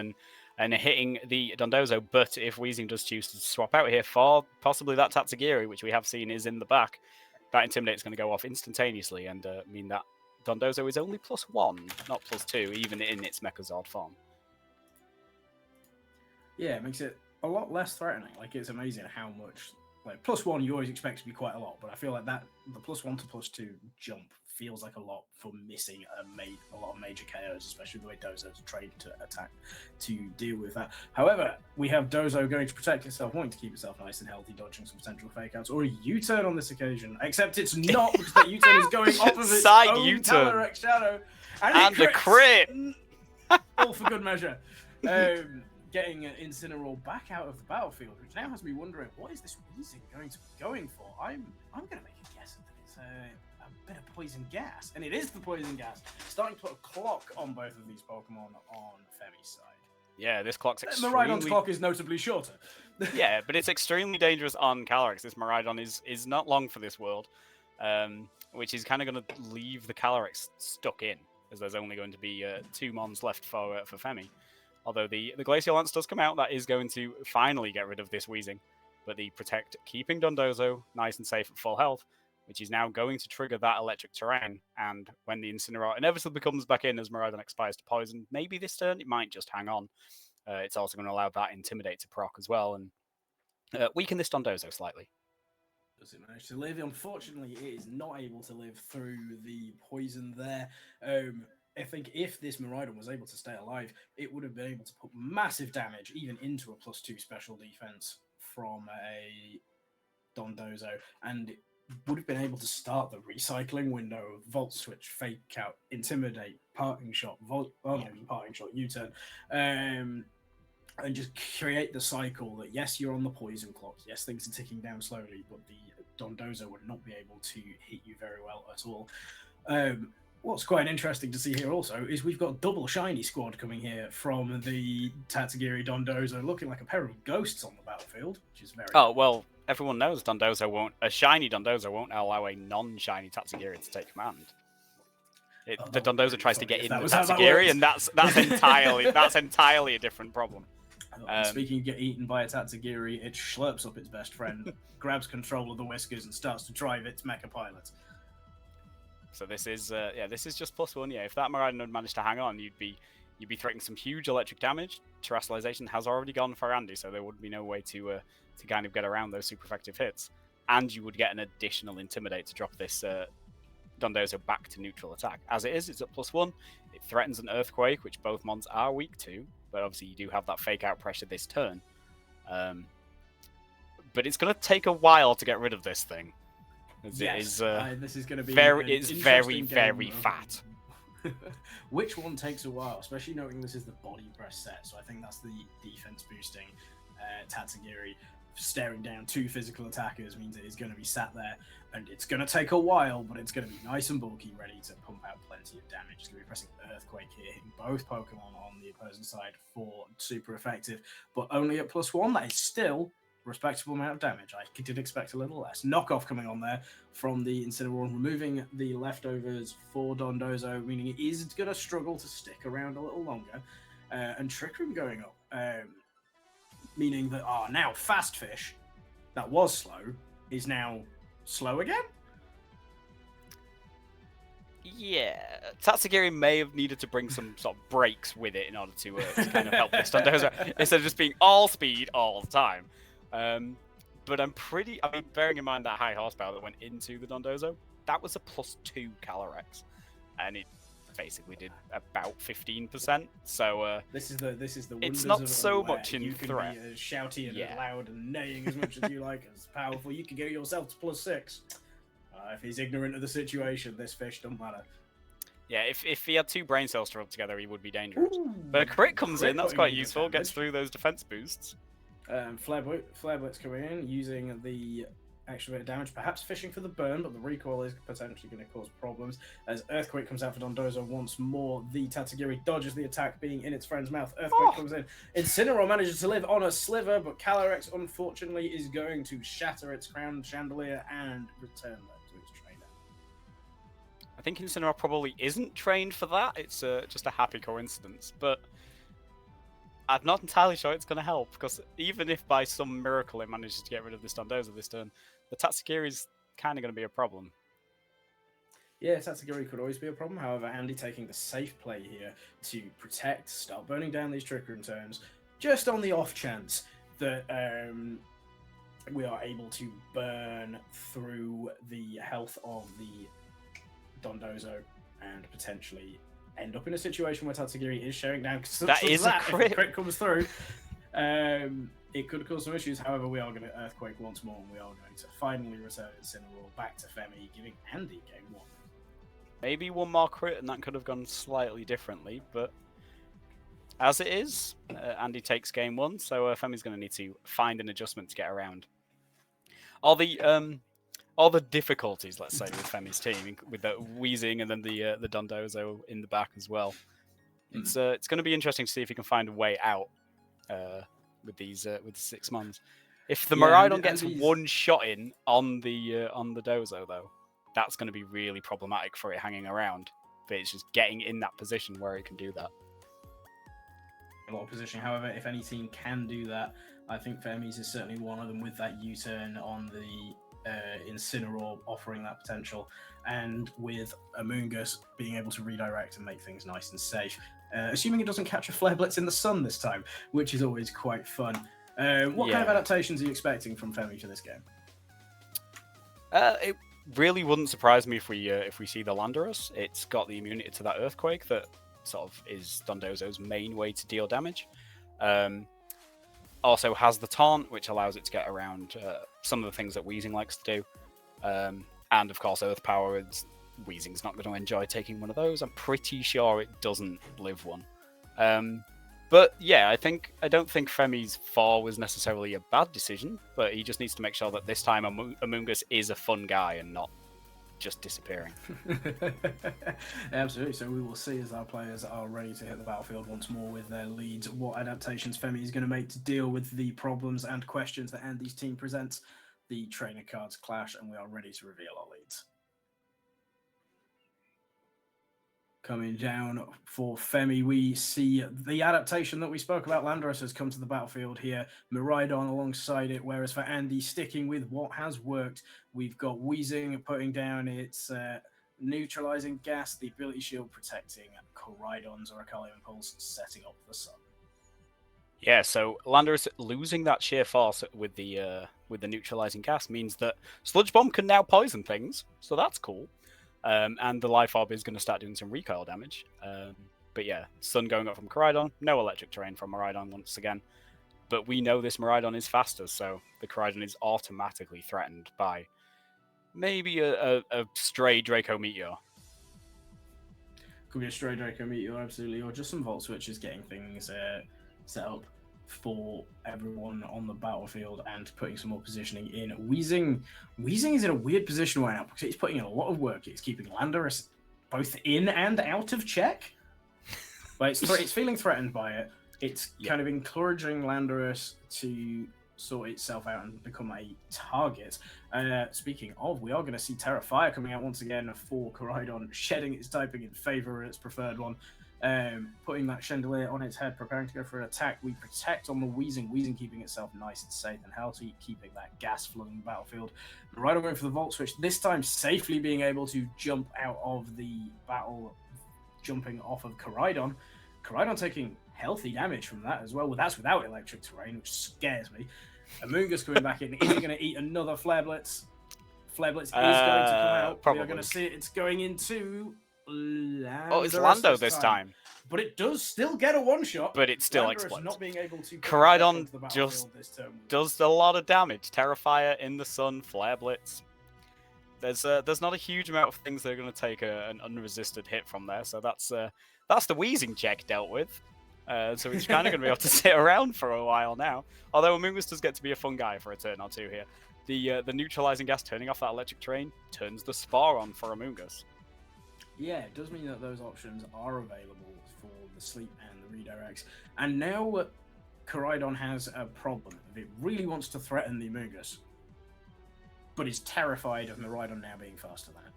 and hitting the Dondozo, but if Weezing does choose to swap out here for possibly that Tatsugiri, which we have seen is in the back, that Intimidate is going to go off instantaneously and mean that Dondozo is only +1, not +2, even in its Mechazord form. Yeah, it makes it a lot less threatening. Like, it's amazing how much, like, +1 you always expect to be quite a lot, but I feel like that the +1 to +2 jump feels like a lot for missing a lot of major KOs, especially the way Dozo's trained to attack to deal with that. However, we have Dozo going to protect itself, wanting to keep itself nice and healthy, dodging some potential fake outs, or a U-turn on this occasion, except it's not, because that U-turn is going off of its Side own U-turn. Calyrex Shadow. And the crit! All for good measure. Getting Incineroar back out of the battlefield, which now has me wondering, what is this Weezing going to be going for? I'm going to make a guess that it's a bit of poison gas, and it is the poison gas. Starting to put a clock on both of these Pokemon on Femi's side. Yeah, this clock's extremely... Miraidon's clock is notably shorter. Yeah, but it's extremely dangerous on Calyrex. This Miraidon is not long for this world, which is kind of going to leave the Calyrex stuck in, as there's only going to be 2 Mons left for Femi. Although the Glacial Lance does come out, that is going to finally get rid of this Weezing. But the Protect keeping Dondozo nice and safe at full health, which is now going to trigger that electric terrain. And when the Incineroar inevitably comes back in as Miraidon expires to poison, maybe this turn it might just hang on. It's also going to allow that Intimidate to proc as well and weaken this Dondozo slightly. Does it manage to live? Unfortunately, it is not able to live through the poison there. I think if this Miraidon was able to stay alive, it would have been able to put massive damage, even into a +2 special defense from a Dondozo, and it would have been able to start the recycling window of Volt Switch, Fake Out, Intimidate, Parting Shot, Parting Shot, U-turn, and just create the cycle that, yes, you're on the poison clock, yes, things are ticking down slowly, but the Dondozo would not be able to hit you very well at all. What's quite interesting to see here also is we've got double shiny squad coming here from the Tatsugiri Dondozo, looking like a pair of ghosts on the battlefield, which is very... Oh, well, everyone knows a shiny Dondozo won't allow a non-shiny Tatsugiri to take command. The Dondozo tries to get in the Tatsugiri, and that's entirely a different problem. Speaking of get eaten by a Tatsugiri, it slurps up its best friend, grabs control of the whiskers, and starts to drive its mecha pilot. So this is just +1. Yeah, if that Miraidon had managed to hang on, you'd be threatening some huge electric damage. Terrestrialization has already gone for Andy, so there would be no way to kind of get around those super effective hits, and you would get an additional Intimidate to drop this Dondozo back to neutral attack. As it is, it's at +1. It threatens an Earthquake, which both mons are weak to, but obviously you do have that fake out pressure this turn. But it's going to take a while to get rid of this thing. Yes, this is going to be it's very, very fat. Which one takes a while, especially knowing this is the body press set. So I think that's the defense boosting Tatsugiri. Staring down 2 physical attackers means it is going to be sat there, and it's going to take a while, but it's going to be nice and bulky, ready to pump out plenty of damage. It's going to be pressing Earthquake here, hitting both Pokemon on the opposing side for super effective, but only at +1. That is still a respectable amount of damage. I did expect a little less. Knockoff coming on there from the Incineroar, removing the leftovers for Dondozo, meaning it is going to struggle to stick around a little longer, and Trick Room going up. Meaning that now Fast Fish, that was slow, is now slow again? Yeah, Tatsugiri may have needed to bring some sort of brakes with it in order to kind of help this Dondozo, instead of just being all speed all the time. But I mean, bearing in mind that high horsepower that went into the Dondozo, that was a +2 Calyrex, and it basically did about 15%. So this is the it's not so where much in you can threat. Be as shouty and as loud and neighing as much as you like, as powerful. You can get yourself to +6. If he's ignorant of the situation, this fish don't matter. Yeah, if he had 2 brain cells to rub together, he would be dangerous. Ooh, But a crit comes in, that's putting quite into useful. damage. Gets through those defense boosts. Flare Blitz coming in, using the extra bit of damage, perhaps fishing for the burn, but the recoil is potentially going to cause problems. As Earthquake comes out for Dondozo once more, the Tatsugiri dodges the attack, being in its friend's mouth. Earthquake comes in. Incineroar manages to live on a sliver, but Calyrex, unfortunately, is going to shatter its crown chandelier and return that to its trainer. I think Incineroar probably isn't trained for that. It's just a happy coincidence, but I'm not entirely sure it's going to help, because even if by some miracle it manages to get rid of this Dondozo this turn, the Tatsugiri is kind of going to be a problem. Yeah, Tatsugiri could always be a problem. However, Andy taking the safe play here to protect, start burning down these Trick Room turns, just on the off chance that we are able to burn through the health of the Dondozo and potentially end up in a situation where Tatsugiri is sharing down. That is a crit. If the crit comes through, it could cause some issues. However, we are going to Earthquake once more, and we are going to finally return Incineroar back to Femi, giving Andy game 1. Maybe one more crit, and that could have gone slightly differently, but as it is, Andy takes game 1, so Femi's going to need to find an adjustment to get around all the difficulties, let's say, with Femi's team, with the Wheezing and then the Dondozo in the back as well. It's going to be interesting to see if he can find a way out with these with the 6 months. If the Miraidon gets one shot in on the Dozo, though, that's going to be really problematic for it hanging around. But it's just getting in that position where it can do that. A lot of positioning. However, if any team can do that, I think Femi's is certainly one of them, with that U-turn on the Incineroar offering that potential, and with Amoonguss being able to redirect and make things nice and safe, assuming it doesn't catch a Flare Blitz in the sun this time, which is always quite fun. What kind of adaptations are you expecting from Femi for this game? It really wouldn't surprise me if we see the Landorus. It's got the immunity to that Earthquake that sort of is Dondozo's main way to deal damage. Also has the Taunt, which allows it to get around some of the things that Wheezing likes to do. And of course, Earth Power. Wheezing's not going to enjoy taking one of those. I'm pretty sure it doesn't live one. But yeah, I don't think Femi's 4 was necessarily a bad decision, but he just needs to make sure that this time Amoonguss is a fun guy and not just disappearing. Absolutely. So we will see, as our players are ready to hit the battlefield once more with their leads, what adaptations Femi is going to make to deal with the problems and questions that Andy's team presents. The trainer cards clash, and we are ready to reveal our leads. Coming down for Femi, we see the adaptation that we spoke about. Landorus has come to the battlefield here. Miraidon alongside it, whereas for Andy, sticking with what has worked, we've got Wheezing putting down its neutralizing gas, the ability shield protecting Koraidon's Oracle Impulse, setting up the sun. Yeah, so Landorus losing that sheer force with the neutralizing gas means that Sludge Bomb can now poison things, so that's cool. And the Life Orb is going to start doing some recoil damage. But yeah, Sun going up from Koraidon, no electric terrain from Miraidon once again. But we know this Miraidon is faster, so the Koraidon is automatically threatened by maybe a stray Draco Meteor. Could be a stray Draco Meteor, absolutely, or just some Volt Switches getting things set up for everyone on the battlefield and putting some more positioning in. Wheezing is in a weird position right now because it's putting in a lot of work. It's keeping Landorus both in and out of check. But it's feeling threatened by it. It's kind of encouraging Landorus to sort itself out and become a target. Speaking of, we are going to see Terra Fire coming out once again for Koraidon, shedding its typing in favor of its preferred one. Putting that Chandelier on its head, preparing to go for an attack. We protect on the Wheezing. Wheezing keeping itself nice and safe and healthy, keeping that gas flooding the battlefield. Miraidon going for the Volt Switch, this time safely being able to jump out of the battle, jumping off of Koraidon. Koraidon taking healthy damage from that as well. Well, that's without electric terrain, which scares me. Amoonguss coming back in. Is he going to eat another Flare Blitz? Flare Blitz is going to come out. Probably. We are going to see it. It's going into Lando. Oh, it's Lando this time. But it does still get a one-shot. But it still Landorus explodes. Not being able to Koraidon just does a lot of damage. Terrafire, In the Sun, Flare Blitz. There's not a huge amount of things that are going to take an unresisted hit from there. So that's the Wheezing check dealt with. So it's kind of going to be able to sit around for a while now. Although Amoonguss does get to be a fun guy for a turn or two here. The neutralizing gas turning off that electric terrain turns the Spore on for Amoonguss. Yeah, it does mean that those options are available for the sleep and the redirects. And now Koraidon has a problem. It really wants to threaten the Amoonguss, but is terrified of Miraidon now being faster than it.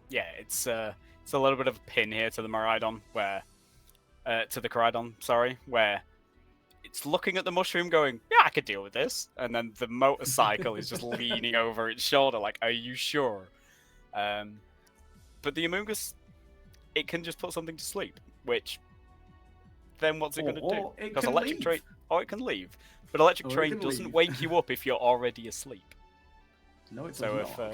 Yeah, it's a little bit of a pin here to the Miraidon, where to the Koraidon, sorry, where it's looking at the mushroom going, yeah, I could deal with this, and then the motorcycle is just leaning over its shoulder like, are you sure? But the Amoonguss, it can just put something to sleep, which then what's it going to do? Because electric terrain, or it can leave, but electric terrain doesn't wake you up if you're already asleep. No, it does not.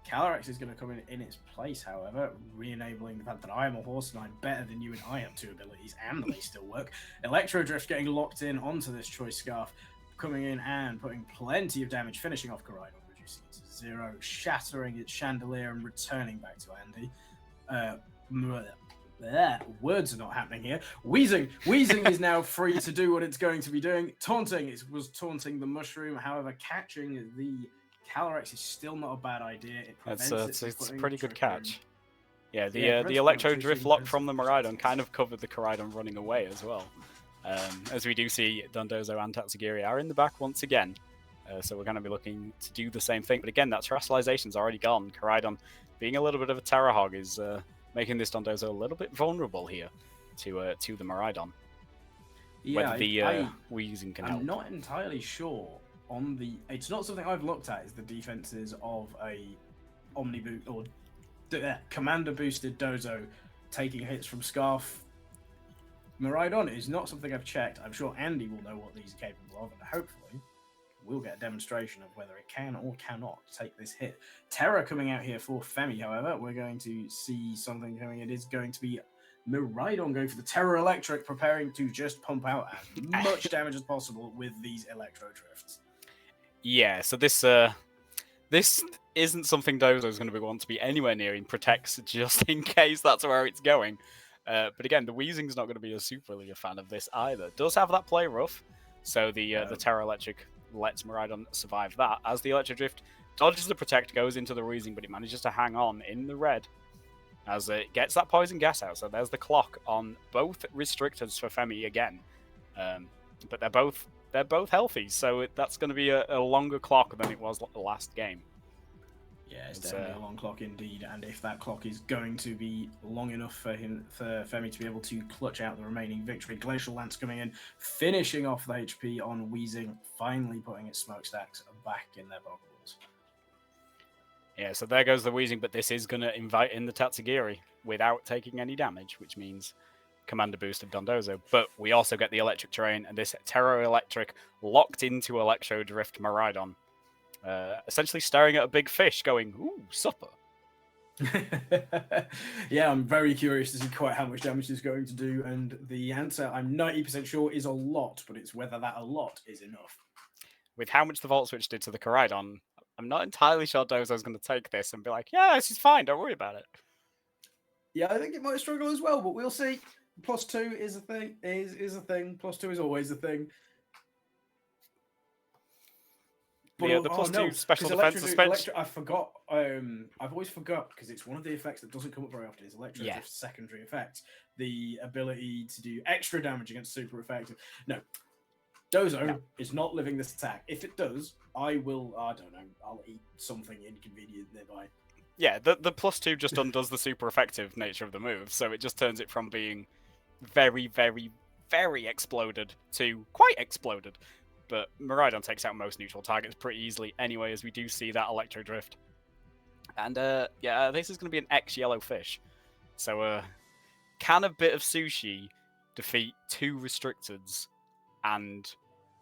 Calyrex is going to come in its place, however, re-enabling the fact that I am a horse and I'm better than you and I have two abilities and they still work. Electro Drift getting locked in onto this Choice Scarf, coming in and putting plenty of damage, finishing off Koraidon, reducing it to 0, shattering its Chandelier and returning back to Andy. Words are not happening here. Wheezing is now free to do what it's going to be doing. Taunting, it was taunting the mushroom, however, catching the Calyrex is still not a bad idea. It's a pretty good catch. Yeah, the Electro Drift lock from the Miraidon kind of covered the Koraidon running away as well. As we do see, Dondozo and Tatsugiri are in the back once again. So we're going to be looking to do the same thing. But again, that Terastallization's already gone. Koraidon, being a little bit of a Terra Hog, is making this Dondozo a little bit vulnerable here to the Miraidon. Yeah, whether the Wheezing can help. I'm not entirely sure. It's not something I've looked at, is the defenses of a Omni or Commander boosted Dozo taking hits from Scarf. Miraidon is not something I've checked. I'm sure Andy will know what these are capable of, and hopefully we'll get a demonstration of whether it can or cannot take this hit. Terra coming out here for Femi, however, we're going to see something coming. It is going to be Miraidon going for the Terra Electric, preparing to just pump out as much damage as possible with these Electro Drifts. Yeah, so this isn't something Dozo's going to want to be anywhere near. In protects just in case that's where it's going. But again, the Wheezing's not going to be really a fan of this either. Does have that play rough, so the Terra Electric lets Miraidon survive that. As the Electro Drift dodges the protect, goes into the Wheezing, but it manages to hang on in the red as it gets that poison gas out. So there's the clock on both restrictors for Femi again. But they're both healthy, so that's going to be a longer clock than it was the last game. Yeah, it's definitely a long clock indeed, and if that clock is going to be long enough for Femi to be able to clutch out the remaining victory, Glacial Lance coming in, finishing off the HP on Wheezing, finally putting its smokestacks back in their Pokeballs. Yeah, so there goes the Wheezing, but this is going to invite in the Tatsugiri without taking any damage, which means Commander Boost of Dondozo. But we also get the Electric Terrain, and this Terra Electric locked into Electro Drift Miraidon. Essentially staring at a big fish going, ooh, supper. Yeah, I'm very curious to see quite how much damage this is going to do, and the answer I'm 90% sure is a lot, but it's whether that a lot is enough. With how much the Volt Switch did to the Koraidon, I'm not entirely sure Dozo's going to take this and be like, yeah, this is fine, don't worry about it. Yeah, I think it might struggle as well, but we'll see. +2 is a thing. Is a thing. +2 is always a thing. The +2 special defense suspension. I forgot. I've always forgot because it's one of the effects that doesn't come up very often. Is Electro Drift's secondary effect, the ability to do extra damage against super effective. No, Dozo is not living this attack. If it does, I will. I don't know. I'll eat something inconvenient nearby. Yeah, the +2 just undoes the super effective nature of the move, so it just turns it from being very, very, very exploded to quite exploded. But Miraidon takes out most neutral targets pretty easily anyway, as we do see that Electro Drift. And yeah, this is going to be an X-yellow fish. So can a bit of sushi defeat 2 restricteds? And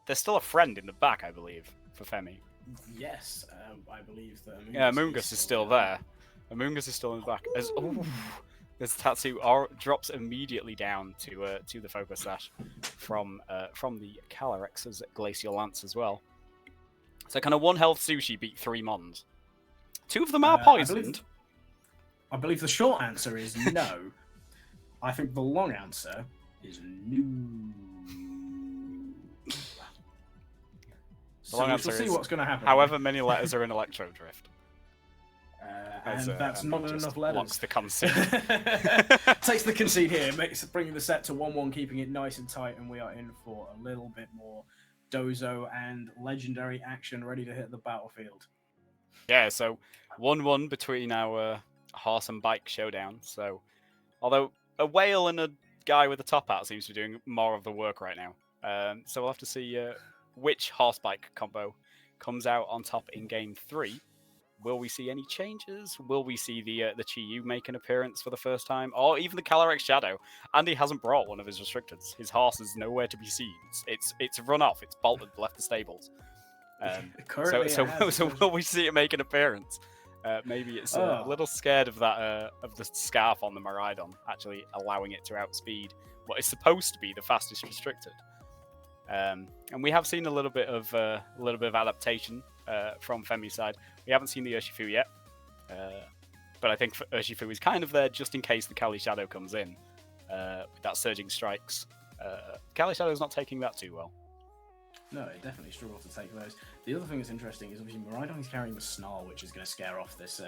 there's still a friend in the back, I believe, for Femi. Yes, I believe that. Amoonguss is still there. Amoonguss is still in the back. This Tatsu drops immediately down to the focus sash from the Calyrex's Glacial Lance as well. So kind of 1 health sushi beat 3 mons. 2 of them are poisoned. I believe the short answer is no. I think the long answer is no. The long answer we'll see is what's going to happen. However many letters are in Electro Drift. And that's not enough letters. Blocks the concede. Takes the concede here, bringing the set to 1-1, keeping it nice and tight, and we are in for a little bit more Dozo and legendary action ready to hit the battlefield. Yeah, so 1-1 between our horse and bike showdown. So, although a whale and a guy with a top hat seems to be doing more of the work right now. So we'll have to see which horse-bike combo comes out on top in Game 3. Will we see any changes? Will we see the Chi-Yu make an appearance for the first time? Or even the Calyrex Shadow? Andy hasn't brought one of his restricteds. His horse is nowhere to be seen. It's run off. It's bolted, left the stables. So will we see it make an appearance? Maybe it's a little scared of that of the scarf on the Miraidon, actually allowing it to outspeed what is supposed to be the fastest restricted. And we have seen a little bit of adaptation from Femi's side. We haven't seen the Urshifu yet, but I think Urshifu is kind of there just in case the Kali Shadow comes in with that surging strikes. Kali Shadow is not taking that too well. No, it definitely struggles to take those. The other thing that's interesting is obviously Miraidon is carrying the Snarl, which is going to scare off this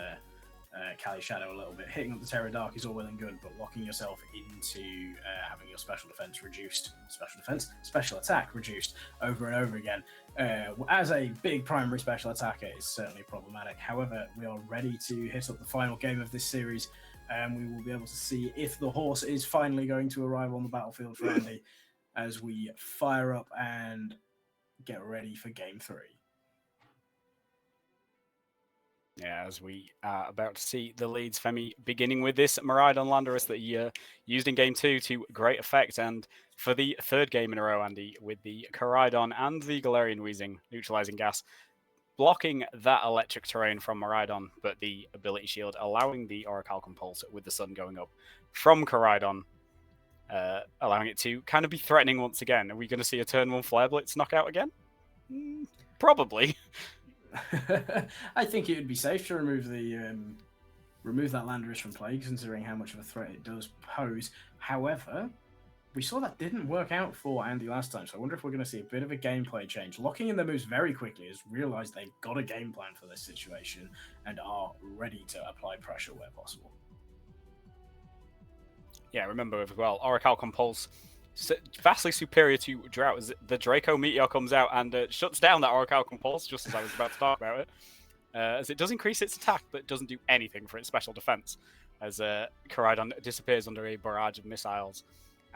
Kali Shadow a little bit. Hitting up the Terra Dark is all well and good, but locking yourself into having your special attack reduced over and over again as a big primary special attacker is certainly problematic. However, we are ready to hit up the final game of this series, and we will be able to see if the horse is finally going to arrive on the battlefield for Andy as we fire up and get ready for Game 3. Yeah, as we are about to see the leads, Femi beginning with this Miraidon Landorus that he used in Game 2 to great effect, and for the 3rd game in a row, Andy, with the Koraidon and the Galarian Wheezing neutralizing gas, blocking that electric terrain from Miraidon, but the ability shield allowing the Orichalcum Pulse with the sun going up from Koraidon, allowing it to kind of be threatening once again. Are we going to see a turn 1 Flare Blitz knockout again? Probably. I think it would be safe to remove that Landorus from play, considering how much of a threat it does pose. However, we saw that didn't work out for Andy last time, so I wonder if we're going to see a bit of a gameplay change. Locking in their moves very quickly has realised they've got a game plan for this situation and are ready to apply pressure where possible. Yeah, remember as well, Orichalcum Pulse vastly superior to Drought, as the Draco Meteor comes out and shuts down that Orichalcum Pulse, just as I was about to talk about it. As it does increase its attack, but it doesn't do anything for its special defense, as Koraidon disappears under a barrage of missiles.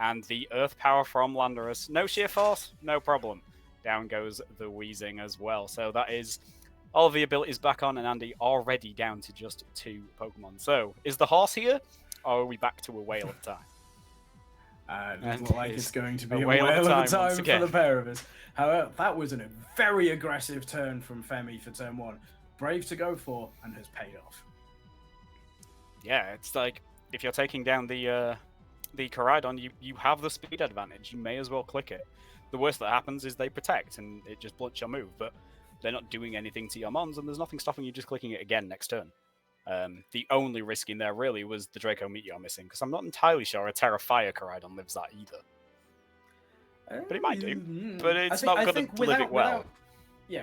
And the Earth Power from Landorus, no Sheer Force, no problem. Down goes the Wheezing as well. So that is all of the abilities back on, and Andy already down to just 2 Pokemon. So, is the horse here, or are we back to a whale at the time? It looks like it's going to be a whale at a time for the pair of us. However, that was a very aggressive turn from Femi for turn 1. Brave to go for, and has paid off. yeah, it's like if you're taking down the Koraidon, you have the speed advantage. You may as well click it. The worst that happens is they protect and it just blunts your move, but they're not doing anything to your mons, and there's nothing stopping you just clicking it again next turn. The only risk in there really was the Draco Meteor missing, because I'm not entirely sure a Terra Fire Koraidon lives that either. But it might do. But it's not going to live it well.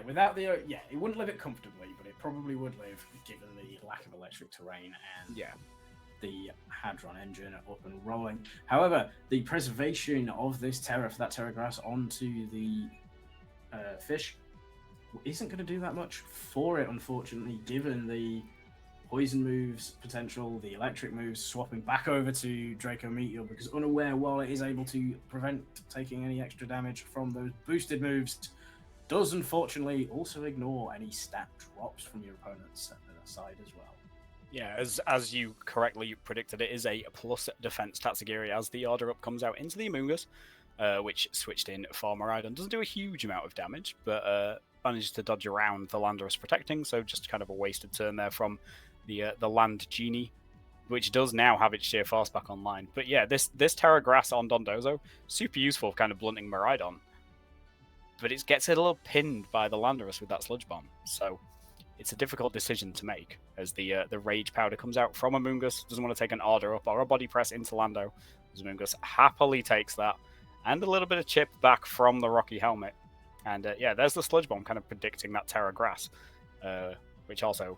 Without the it wouldn't live it comfortably, but it probably would live given the lack of electric terrain and the Hadron engine up and rolling. However, the preservation of this Terra for that Terra Grass onto the fish isn't going to do that much for it, unfortunately, given the poison moves potential, the electric moves swapping back over to Draco Meteor, because unaware, while it is able to prevent taking any extra damage from those boosted moves, does unfortunately also ignore any stat drops from your opponent's side as well. Yeah, as you correctly predicted, it is a plus defense Tatsugiri as the order up comes out into the Amoonguss, which switched in for Miraidon. Doesn't do a huge amount of damage, but manages to dodge around the Landorus protecting, so just kind of a wasted turn there from the Land Genie, which does now have its Sheer Force back online. But yeah, this Terra Grass on Dondozo, super useful for kind of blunting Miraidon, but it gets a little pinned by the Landorus with that Sludge Bomb, so it's a difficult decision to make as the Rage Powder comes out from Amoonguss, doesn't want to take an Order Up or a Body Press into Lando, as Amoonguss happily takes that, and a little bit of chip back from the Rocky Helmet. And yeah, there's the Sludge Bomb kind of predicting that Terra Grass, which also,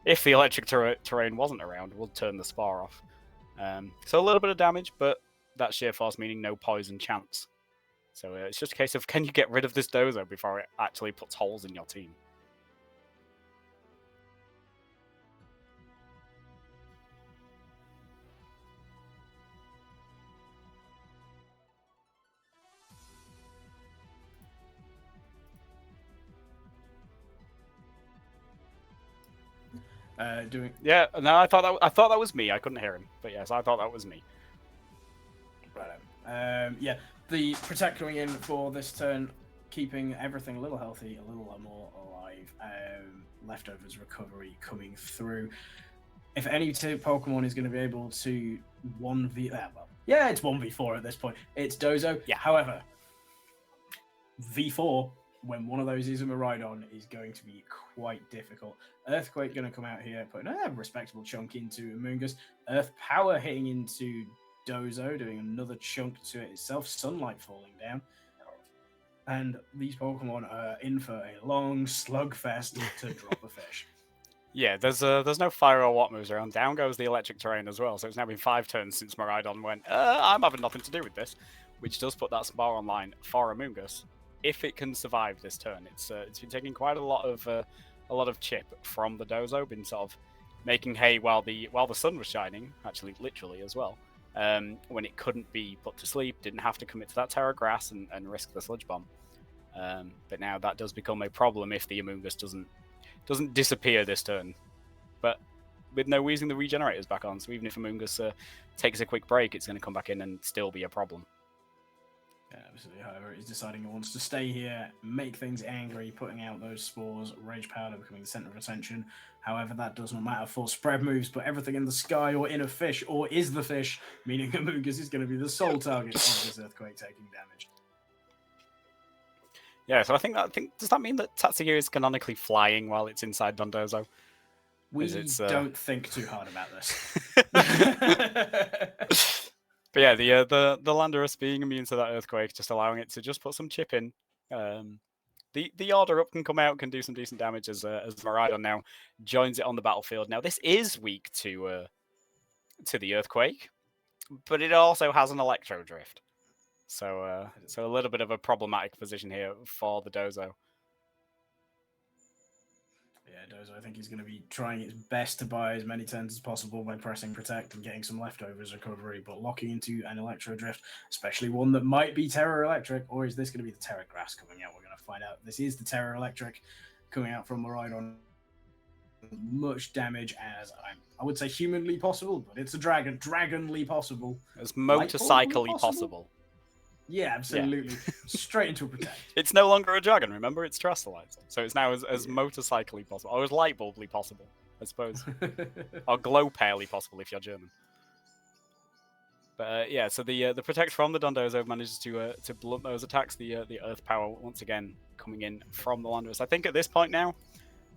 if the electric terrain wasn't around, would turn the Spore off. So a little bit of damage, but that Sheer Force meaning no poison chance. So it's just a case of, can you get rid of this Dozo before it actually puts holes in your team? Yeah, no, I thought that was me. I couldn't hear him, but yes, I thought that was me. Right. Yeah, the Protect coming in for this turn, keeping everything a little healthy, a little more alive. Leftovers recovery coming through. If any Pokemon is going to be able to 1v, it's 1v4 at this point. It's Dozo. Yeah. However, V4, when one of those is a Miraidon, is going to be quite difficult. Earthquake going to come out here, putting a respectable chunk into Amoonguss. Earth Power hitting into Dozo, doing another chunk to it itself. Sunlight falling down. And these Pokemon are in for a long slugfest to drop a fish. Yeah, there's no fire or what moves around. Down goes the electric terrain as well, so it's now been 5 turns since Miraidon went, I'm having nothing to do with this, which does put that Spore online for Amoonguss. If it can survive this turn, it's been taking quite a lot of chip from the Dozo, been sort of making hay while the sun was shining, actually literally as well. When it couldn't be put to sleep, didn't have to commit to that Terra Grass and risk the Sludge Bomb. But now that does become a problem if the Amoonguss doesn't disappear this turn. But with no Weezing the Regenerators back on, so even if Amoonguss takes a quick break, it's going to come back in and still be a problem. Yeah, absolutely. However, he's deciding he wants to stay here, make things angry, putting out those spores, Rage Powder becoming the center of attention. However, that does not matter for spread moves, but everything in the sky or in a fish, or is the fish, meaning Amoonguss is going to be the sole target of this Earthquake taking damage. Yeah, so I think does that mean that Tatsugiri is canonically flying while it's inside Dondozo? We don't think too hard about this. But yeah, the Landorus being immune to that Earthquake, just allowing it to just put some chip in. The Order Up can come out, can do some decent damage as Miraidon now joins it on the battlefield. Now this is weak to the Earthquake, but it also has an Electro Drift. So a little bit of a problematic position here for the Dozo. Yeah, Dozo, I think he's going to be trying his best to buy as many turns as possible by pressing Protect and getting some leftovers recovery, but locking into an Electro Drift, especially one that might be Terra Electric, or is this going to be the Terra Grass coming out? We're going to find out. This is the Terra Electric coming out from Miraidon. Much damage as I would say humanly possible, but it's a dragonly possible. As motorcyclically possible. Yeah, absolutely. Yeah. Straight into a Protect. It's no longer a dragon, remember? It's terrestrialized. So it's now as motorcyclically possible, or as light bulbly possible. I suppose. Or glow palely, possible if you're German. But yeah, so the protect from the Dondozo manages to blunt those attacks. The Earth Power once again coming in from the Landorus. I think at this point now,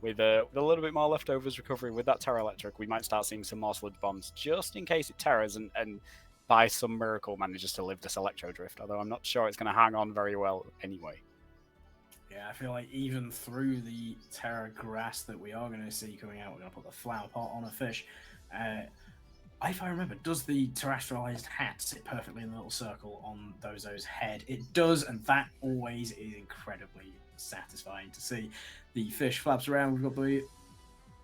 with a little bit more leftovers recovery with that Terra Electric, we might start seeing some more sludge bombs just in case it terrors and by some miracle manages to live this Electro Drift. Although I'm not sure it's going to hang on very well anyway. Yeah, I feel like even through the Terra Grass that we are going to see coming out, we're going to put the Flower Pot on a fish. If I remember, does the terrestrialized hat sit perfectly in the little circle on Dozo's head? It does, and that always is incredibly satisfying to see. The fish flaps around, we've got the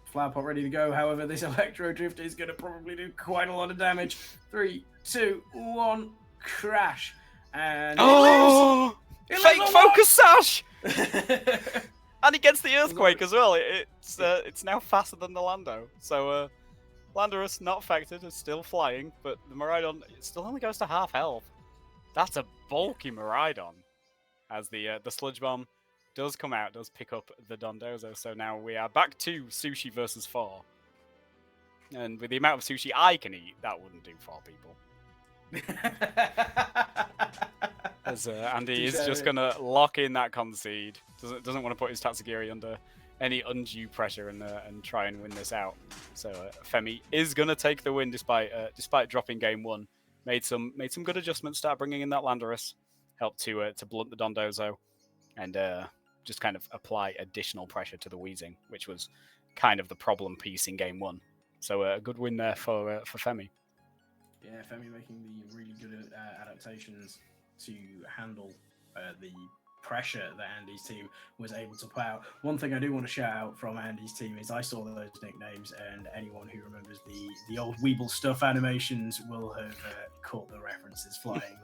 Flower Pot ready to go. However, this Electro Drift is going to probably do quite a lot of damage. 3, 2, 1, crash. And oh! Fake focus sash! Sash! And it gets the earthquake as well. It's now faster than the Lando. So Landorus not affected, is still flying, but the Miraidon still only goes to half health. That's a bulky Miraidon. As the sludge bomb does come out, does pick up the Dondozo. So now we are back to sushi versus 4. And with the amount of sushi I can eat, that wouldn't do 4 people. As Andy is just going to lock in that concede. Doesn't want to put his Tatsugiri under any undue pressure and try and win this out. So Femi is going to take the win despite dropping game 1. Made some good adjustments, start bringing in that Landorus, helped to blunt the Dondozo, and just kind of apply additional pressure to the Wheezing, which was kind of the problem piece in game 1. So a good win there for Femi. Yeah, Femi making the really good adaptations to handle the pressure that Andy's team was able to put out. One thing I do want to shout out from Andy's team is I saw those nicknames, and anyone who remembers the old Weeble Stuff animations will have caught the references flying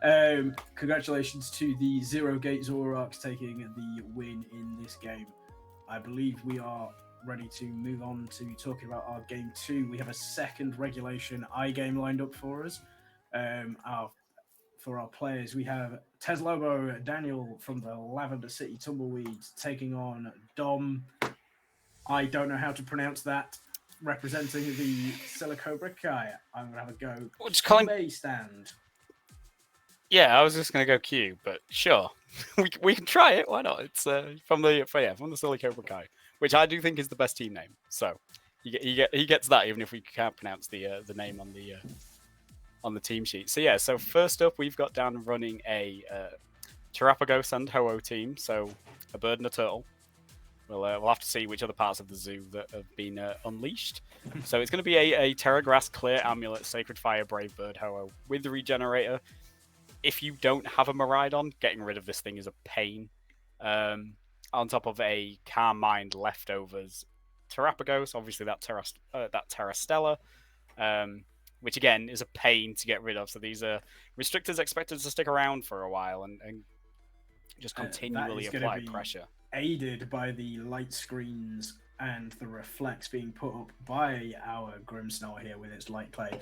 there. Congratulations to the Zero Gate Zoroarks taking the win in this game. I believe we are ready to move on to talking about our game 2. We have a second regulation I-game lined up for us. For our players, we have Teslobo Daniel from the Lavender City Tumbleweeds taking on Dom. I don't know how to pronounce that. Representing the Silicobra Kai. I'm going to have a go. We'll just call him... stand. Yeah, I was just going to go Q, but sure. we can try it. Why not? It's from the Silicobra Kai, which I do think is the best team name. So he gets that, even if we can't pronounce the name on the team sheet. So yeah, so first up we've got down running a Terrapagos and Ho-Oh team, so a bird and a turtle. We'll have to see which other parts of the zoo that have been unleashed. So it's going to be a Terra Grass Clear Amulet, Sacred Fire, Brave Bird, Ho-Oh with the Regenerator. If you don't have a Miraidon, getting rid of this thing is a pain. On top of a Calm Mind leftovers Terrapagos, obviously that Terra Stella, which again is a pain to get rid of. So these are restrictors expected to stick around for a while and just continually apply pressure. Aided by the light screens and the reflects being put up by our Grimmsnarl here with its light clay.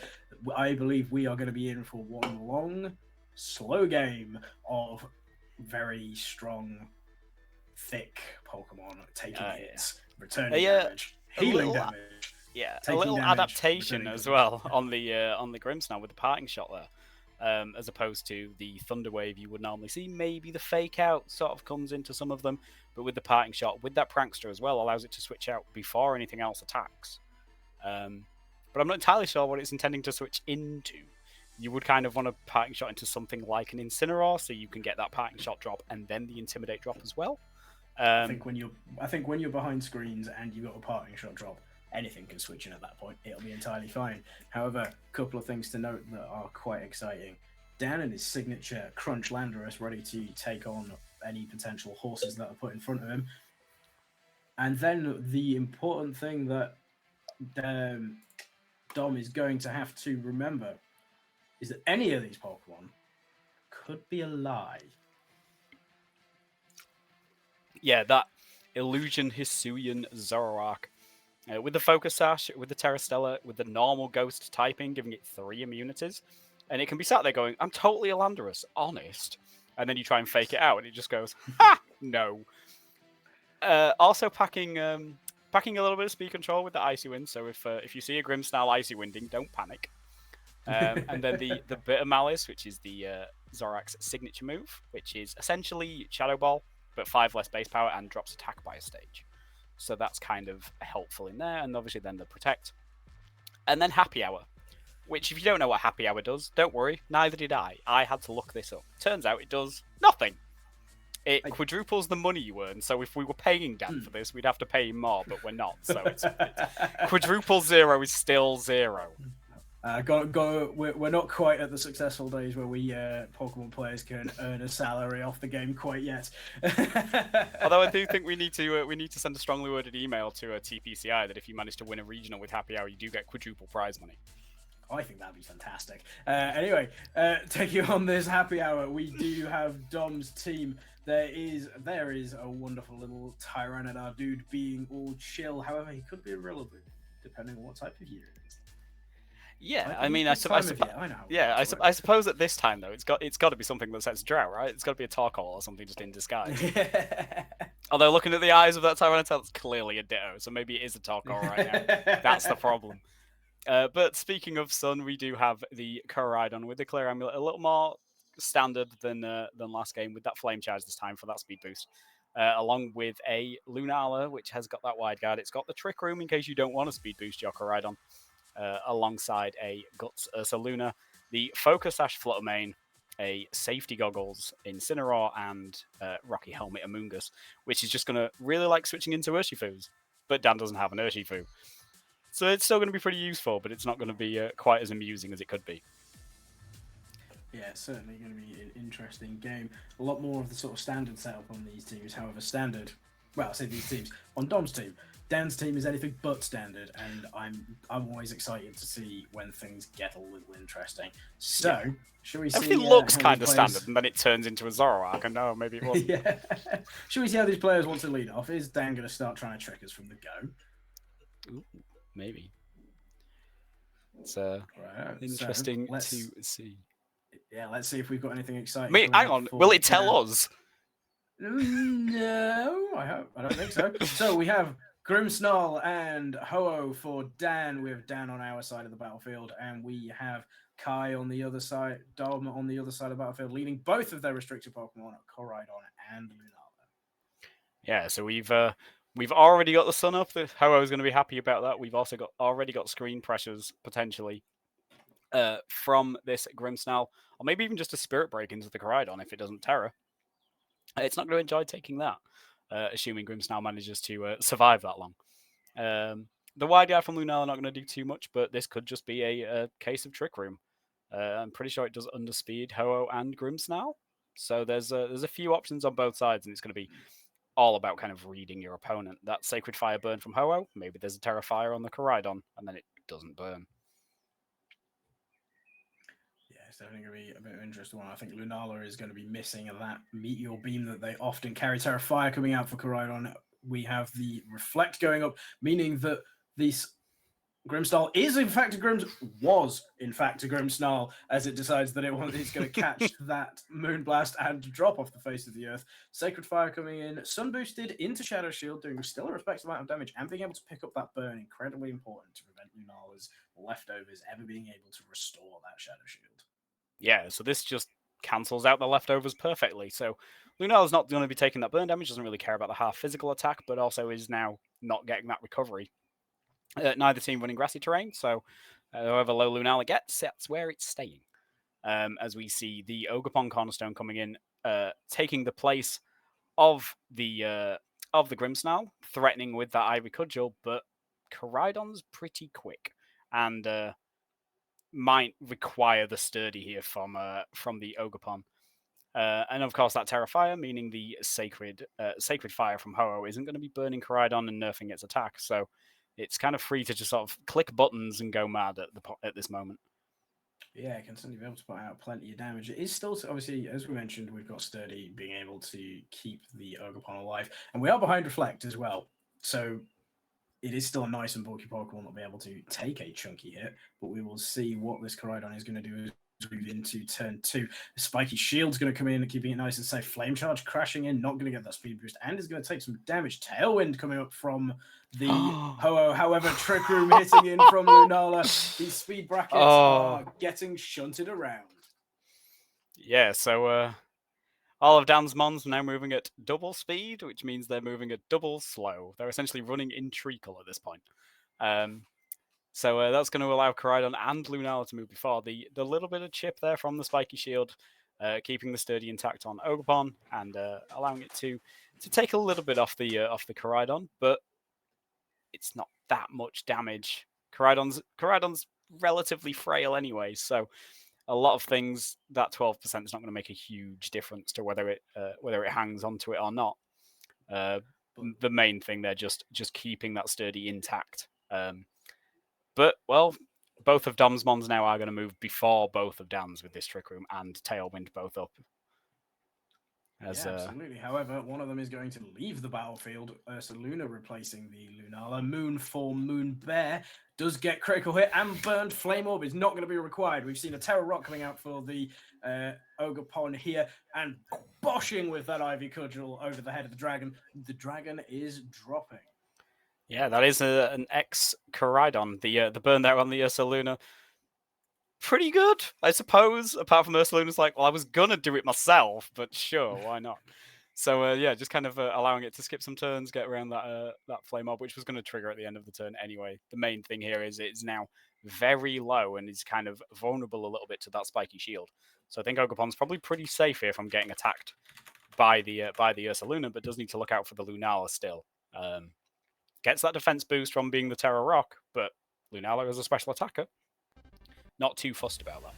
I believe we are going to be in for one long, slow game of very strong, thick Pokemon taking hits, returning damage, healing damage. Yeah, a little adaptation as well on the Grimmsnarl with the parting shot there, as opposed to the Thunder Wave you would normally see. Maybe the Fake Out sort of comes into some of them, but with the parting shot, with that Prankster as well, allows it to switch out before anything else attacks. But I'm not entirely sure what it's intending to switch into. You would kind of want a parting shot into something like an Incineroar, so you can get that parting shot drop and then the Intimidate drop as well. I think when you're behind screens and you've got a parting shot drop, anything can switch in at that point. It'll be entirely fine. However, a couple of things to note that are quite exciting. Dan and his signature Crunch Landorus ready to take on any potential horses that are put in front of him. And then the important thing that Dom is going to have to remember is that any of these Pokemon could be a lie. Yeah, that Illusion Hisuian Zoroark. With the Focus Sash, with the Terra Stella, with the normal Ghost typing, giving it 3 immunities. And it can be sat there going, I'm totally a Landorus, honest. And then you try and fake it out, and it just goes, ha! No. Also packing packing a little bit of speed control with the Icy Wind. So if you see a Grimmsnarl Icy Winding, don't panic. And then the Bitter Malice, which is the Zorak's signature move, which is essentially Shadow Ball, but 5 less base power and drops attack by a stage. So that's kind of helpful in there, and obviously then the Protect. And then Happy Hour, which if you don't know what Happy Hour does, don't worry, neither did I. I had to look this up. Turns out it does nothing. It quadruples the money you earn, so if we were paying Dan for this, we'd have to pay him more, but we're not. So it's quadruple 0 is still 0. We're not quite at the successful days where we Pokemon players can earn a salary off the game quite yet. Although I do think we need to send a strongly worded email to a TPCI that if you manage to win a regional with Happy Hour, you do get quadruple prize money. I think that'd be fantastic. Anyway, taking on this Happy Hour, we do have Dom's team. There is a wonderful little Tyranitar dude being all chill. However, he could be irrelevant depending on what type of year it is. Yeah, I mean, I suppose at this time though, it's got to be something that sets a drought, right? It's got to be a Torkoal or something just in disguise. Although looking at the eyes of that Tyranitar, it's clearly a Ditto, so maybe it is a Torkoal right now. That's the problem. But speaking of Sun, we do have the Koraidon with the Clear Amulet, a little more standard than last game with that Flame Charge this time for that speed boost. Along with a Lunala, which has got that wide guard. It's got the Trick Room in case you don't want to speed boost your Koraidon. Alongside a Guts Ursaluna, the Focus Sash Fluttermane, a Safety Goggles Incineroar, and Rocky Helmet Amoonguss, which is just going to really like switching into Urshifus. But Dan doesn't have an Urshifu. So it's still going to be pretty useful, but it's not going to be quite as amusing as it could be. Yeah, it's certainly going to be an interesting game. A lot more of the sort of standard setup on these teams. However, I say these teams, on Dom's team, Dan's team is anything but standard, and I'm always excited to see when things get a little interesting. So, should we see? Everything looks kind of standard, and then it turns into a Zoroark, and no, maybe it wasn't. Yeah. Should we see how these players want to lead off? Is Dan going to start trying to trick us from the go? Ooh, maybe. It's interesting to see. Yeah, let's see if we've got anything exciting. Wait, hang on. Will it tell us? No, I don't think so. So we have Grimmsnarl and Ho-Oh for Dan, with Dan on our side of the battlefield, and we have Kai on the other side, Dom on the other side of the battlefield, leading both of their restricted Pokemon, Koraidon and Lunala. Yeah, so we've already got the sun up. Ho-Oh is going to be happy about that. We've also already got screen pressures potentially from this Grimmsnarl, or maybe even just a Spirit Break into the Koraidon if it doesn't Terra. It's not going to enjoy taking that. Assuming Grimmsnarl manages to survive that long. The wide guy from Lunala not going to do too much, but this could just be a case of Trick Room. I'm pretty sure it does underspeed Ho-Oh and Grimmsnarl. So there's a few options on both sides, and it's going to be all about kind of reading your opponent. That Sacred Fire burn from Ho-Oh, maybe there's a Terra Fire on the Koraidon, and then it doesn't burn. It's definitely going to be a bit of an interesting one. I think Lunala is going to be missing that Meteor Beam that they often carry. Terra Fire coming out for Koraidon. We have the Reflect going up, meaning that this Grimmsnarl was in fact a Grimmsnarl, as it decides that it's going to catch that Moonblast and drop off the face of the earth. Sacred Fire coming in, Sun boosted into Shadow Shield, doing still a respectable amount of damage, and being able to pick up that burn, incredibly important to prevent Lunala's leftovers ever being able to restore that Shadow Shield. Yeah, so this just cancels out the leftovers perfectly. So Lunala's not going to be taking that burn damage, doesn't really care about the half physical attack, but also is now not getting that recovery. Neither team running grassy terrain, so however low Lunala gets, that's where it's staying. As we see the Ogerpon Cornerstone coming in, taking the place of the Grimmsnarl, threatening with that Ivy Cudgel, but Koraidon's pretty quick and might require the sturdy here from the Ogerpon. And of course that Terra Fire, meaning the Sacred Fire from Ho-Oh isn't going to be burning Koraidon and nerfing its attack, so it's kind of free to just sort of click buttons and go mad at this moment. Yeah, it can certainly be able to put out plenty of damage. It is still, obviously, as we mentioned, we've got Sturdy being able to keep the Ogerpon alive, and we are behind Reflect as well, so it is still a nice and bulky Pokemon that will be able to take a chunky hit, but we will see what this Koraidon is going to do move into turn 2. Spiky Shield's going to come in and keeping it nice and safe. Flame Charge crashing in, not going to get that speed boost, and is going to take some damage. Tailwind coming up from the Ho-Oh. However, Trick Room hitting in from Lunala. These speed brackets are getting shunted around. Yeah, so all of Dan's Mons now moving at double speed, which means they're moving at double slow. They're essentially running in treacle at this point. So that's going to allow Koraidon and Lunala to move before. The little bit of chip there from the Spiky Shield, keeping the sturdy intact on Ogerpon and allowing it to take a little bit off the Koraidon, but it's not that much damage. Koraidon's relatively frail anyway, so a lot of things, that 12% is not going to make a huge difference to whether it hangs onto it or not. The main thing they're just keeping that sturdy intact. But, well, both of Dom's Mons now are going to move before both of Dan's with this Trick Room and Tailwind both up. Absolutely. However, one of them is going to leave the battlefield. Ursaluna replacing the Lunala. Moon Bear does get critical hit and burned. Flame Orb is not going to be required. We've seen a Terror Rock coming out for the Ogerpon here and boshing with that Ivy Cudgel over the head of the dragon. The dragon is dropping. Yeah, that is an ex-Koraidon. The burn there on the Ursaluna. Pretty good, I suppose, apart from Ursaluna's like, well, I was going to do it myself, but sure, why not? So, just kind of allowing it to skip some turns, get around that Flame Orb, which was going to trigger at the end of the turn anyway. The main thing here is it's now very low and is kind of vulnerable a little bit to that Spiky Shield. So I think Ogerpon's probably pretty safe here from getting attacked by the Ursaluna, but does need to look out for the Lunala still. Gets that defense boost from being the Terror Rock, but Lunala is a special attacker. Not too fussed about that.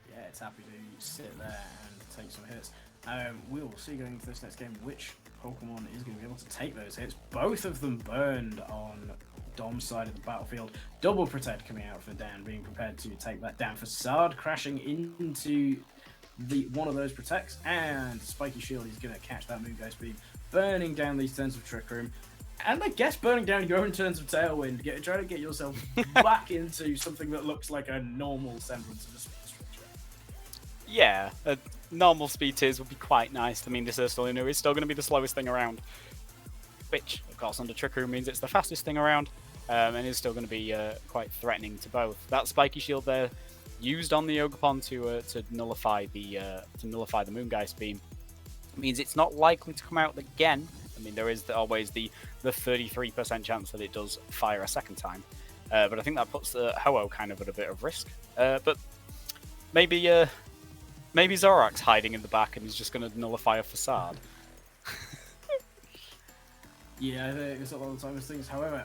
Yeah, it's happy to sit there and take some hits. We will see going into this next game which Pokemon is going to be able to take those hits. Both of them burned on Dom's side of the battlefield. Double Protect coming out for Dan, being prepared to take that down. Facade crashing into one of those protects, and Spiky Shield is going to catch that Moongeist Beam, burning down these turns of Trick Room. And I guess burning down your own turns of Tailwind, trying to get yourself back into something that looks like a normal semblance of a speed structure. Yeah, normal speed tiers would be quite nice. I mean, this Ursaluna is still going to be the slowest thing around, which, of course, under Trick Room means it's the fastest thing around, and is still going to be quite threatening to both. That Spiky Shield there, used on the Ogerpon to nullify the Moongeist Beam, means it's not likely to come out again. I mean, there is always the 33% chance that it does fire a second time. But I think that puts the Ho-Oh kind of at a bit of risk. But maybe Zorak's hiding in the back and is just going to nullify a Facade. Yeah, it's a lot of times things. However,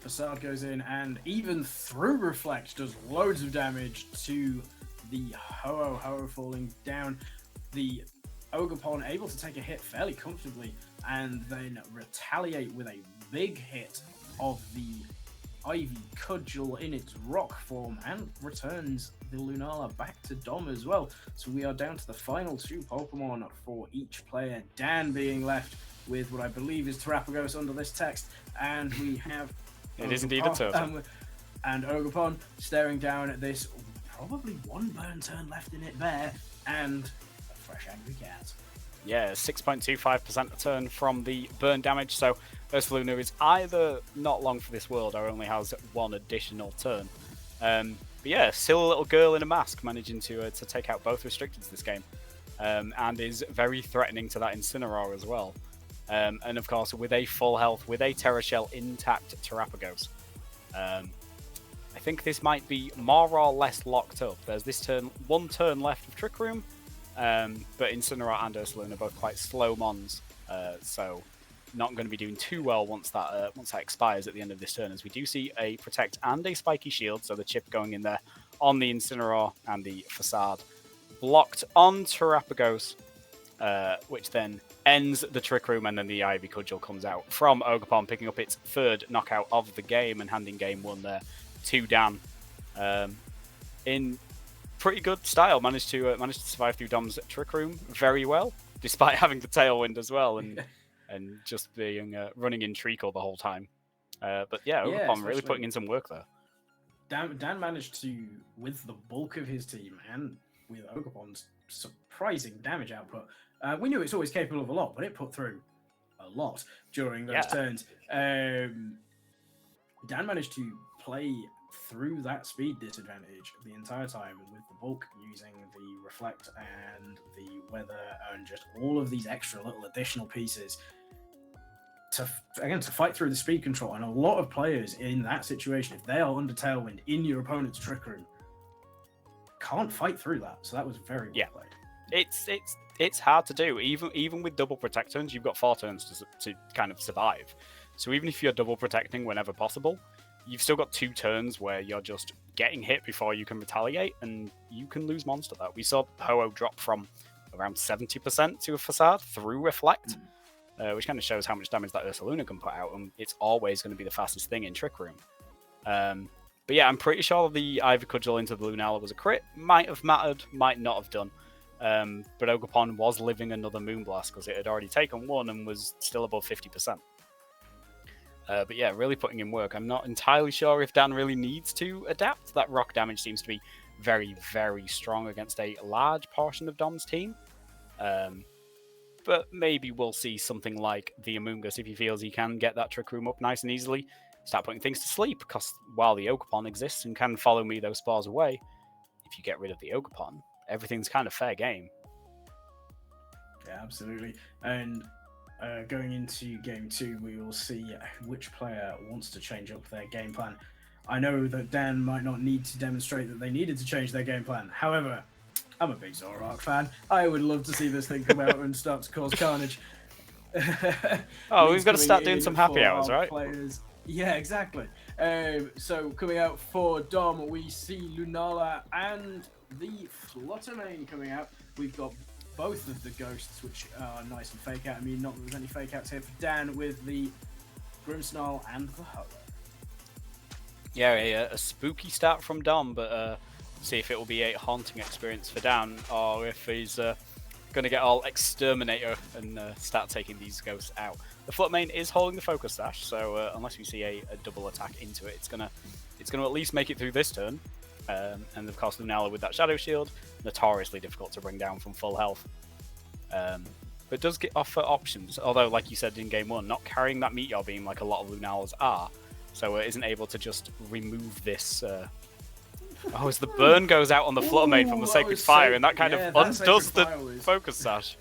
Facade goes in and even through Reflect does loads of damage to the Ho-Oh. Ho-Oh falling down. The Ogerpon able to take a hit fairly comfortably and then retaliate with a big hit of the Ivy Cudgel in its rock form and returns the Lunala back to Dom as well. So we are down to the final two Pokemon for each player. Dan being left with what I believe is Terrapagos under this text, and we have it is indeed a turtle. And Ogerpon staring down at this probably one burn turn left in it there and a fresh Angry Cat. Yeah, 6.25% return from the burn damage, so Ursaluna is either not long for this world or only has one additional turn. But yeah, still a little girl in a mask managing to take out both restricteds this game, and is very threatening to that Incineroar as well. And of course, with a full health, with a Terra Shell intact Terrapagos. I think this might be more or less locked up. There's this one turn left of Trick Room, but Incineroar and Ursaluna are both quite slow mons, so not going to be doing too well once that expires at the end of this turn, as we do see a Protect and a Spiky Shield, so the chip going in there on the Incineroar and the Facade. Blocked on Terrapagos, which then ends the Trick Room, and then the Ivy Cudgel comes out from Ogerpon, picking up its third knockout of the game and handing game one there to Dan. In pretty good style, managed to survive through Dom's Trick Room very well, despite having the Tailwind as well, and just being running in treacle the whole time. But yeah, Ogerpon really putting in some work there. Dan managed to, with the bulk of his team and with Ogerpon's surprising damage output, we knew it's always capable of a lot, but it put through a lot during those turns. Dan managed to play through that speed disadvantage the entire time with the bulk using the reflect and the weather and just all of these extra little additional pieces to fight through the speed control. And a lot of players in that situation, if they are under tailwind in your opponent's trick room, can't fight through that. So that was very well played. It's hard to do. Even with double protect turns, you've got 4 turns to kind of survive. So even if you're double protecting whenever possible, you've still got 2 turns where you're just getting hit before you can retaliate, and you can lose monster that. We saw Ho-Oh drop from around 70% to a Facade through Reflect, which kind of shows how much damage that Ursaluna can put out, and it's always going to be the fastest thing in Trick Room. But yeah, I'm pretty sure the Ivy Cudgel into the Lunala was a crit. Might have mattered, might not have done. But Ogerpon was living another Moonblast because it had already taken 1 and was still above 50%. But yeah, really putting in work. I'm not entirely sure if Dan really needs to adapt. That rock damage seems to be very, very strong against a large portion of Dom's team. But maybe we'll see something like the Amoongus if he feels he can get that Trick Room up nice and easily. Start putting things to sleep, because while the Ogerpon exists and can follow me those spores away, if you get rid of the Ogerpon, everything's kind of fair game. Yeah, absolutely. And going into game 2, we will see which player wants to change up their game plan. I know that Dan might not need to demonstrate that they needed to change their game plan. However, I'm a big Zoroark fan. I would love to see this thing come out and start to cause carnage. We've got to start doing some happy hours, right? Players. Yeah, exactly. So coming out for Dom, we see Lunala and the Fluttermane coming out. We've got both of the ghosts, which are nice and fake out. I mean, not that there's any fake outs here for Dan with the Grimmsnarl and the Ho-Oh. Yeah, a spooky start from Dom, but see if it will be a haunting experience for Dan, or if he's going to get all Exterminator and start taking these ghosts out. The Fluttermane is holding the Focus Sash, so unless we see a double attack into it, it's gonna at least make it through this turn. And of course, Lunala with that Shadow Shield, notoriously difficult to bring down from full health. But does offer options, although, like you said in game 1, not carrying that Meteor Beam like a lot of Lunalas are, so it isn't able to just remove this. As the burn goes out on the Fluttermane from the Sacred Fire, and that kind of undoes the Focus Sash.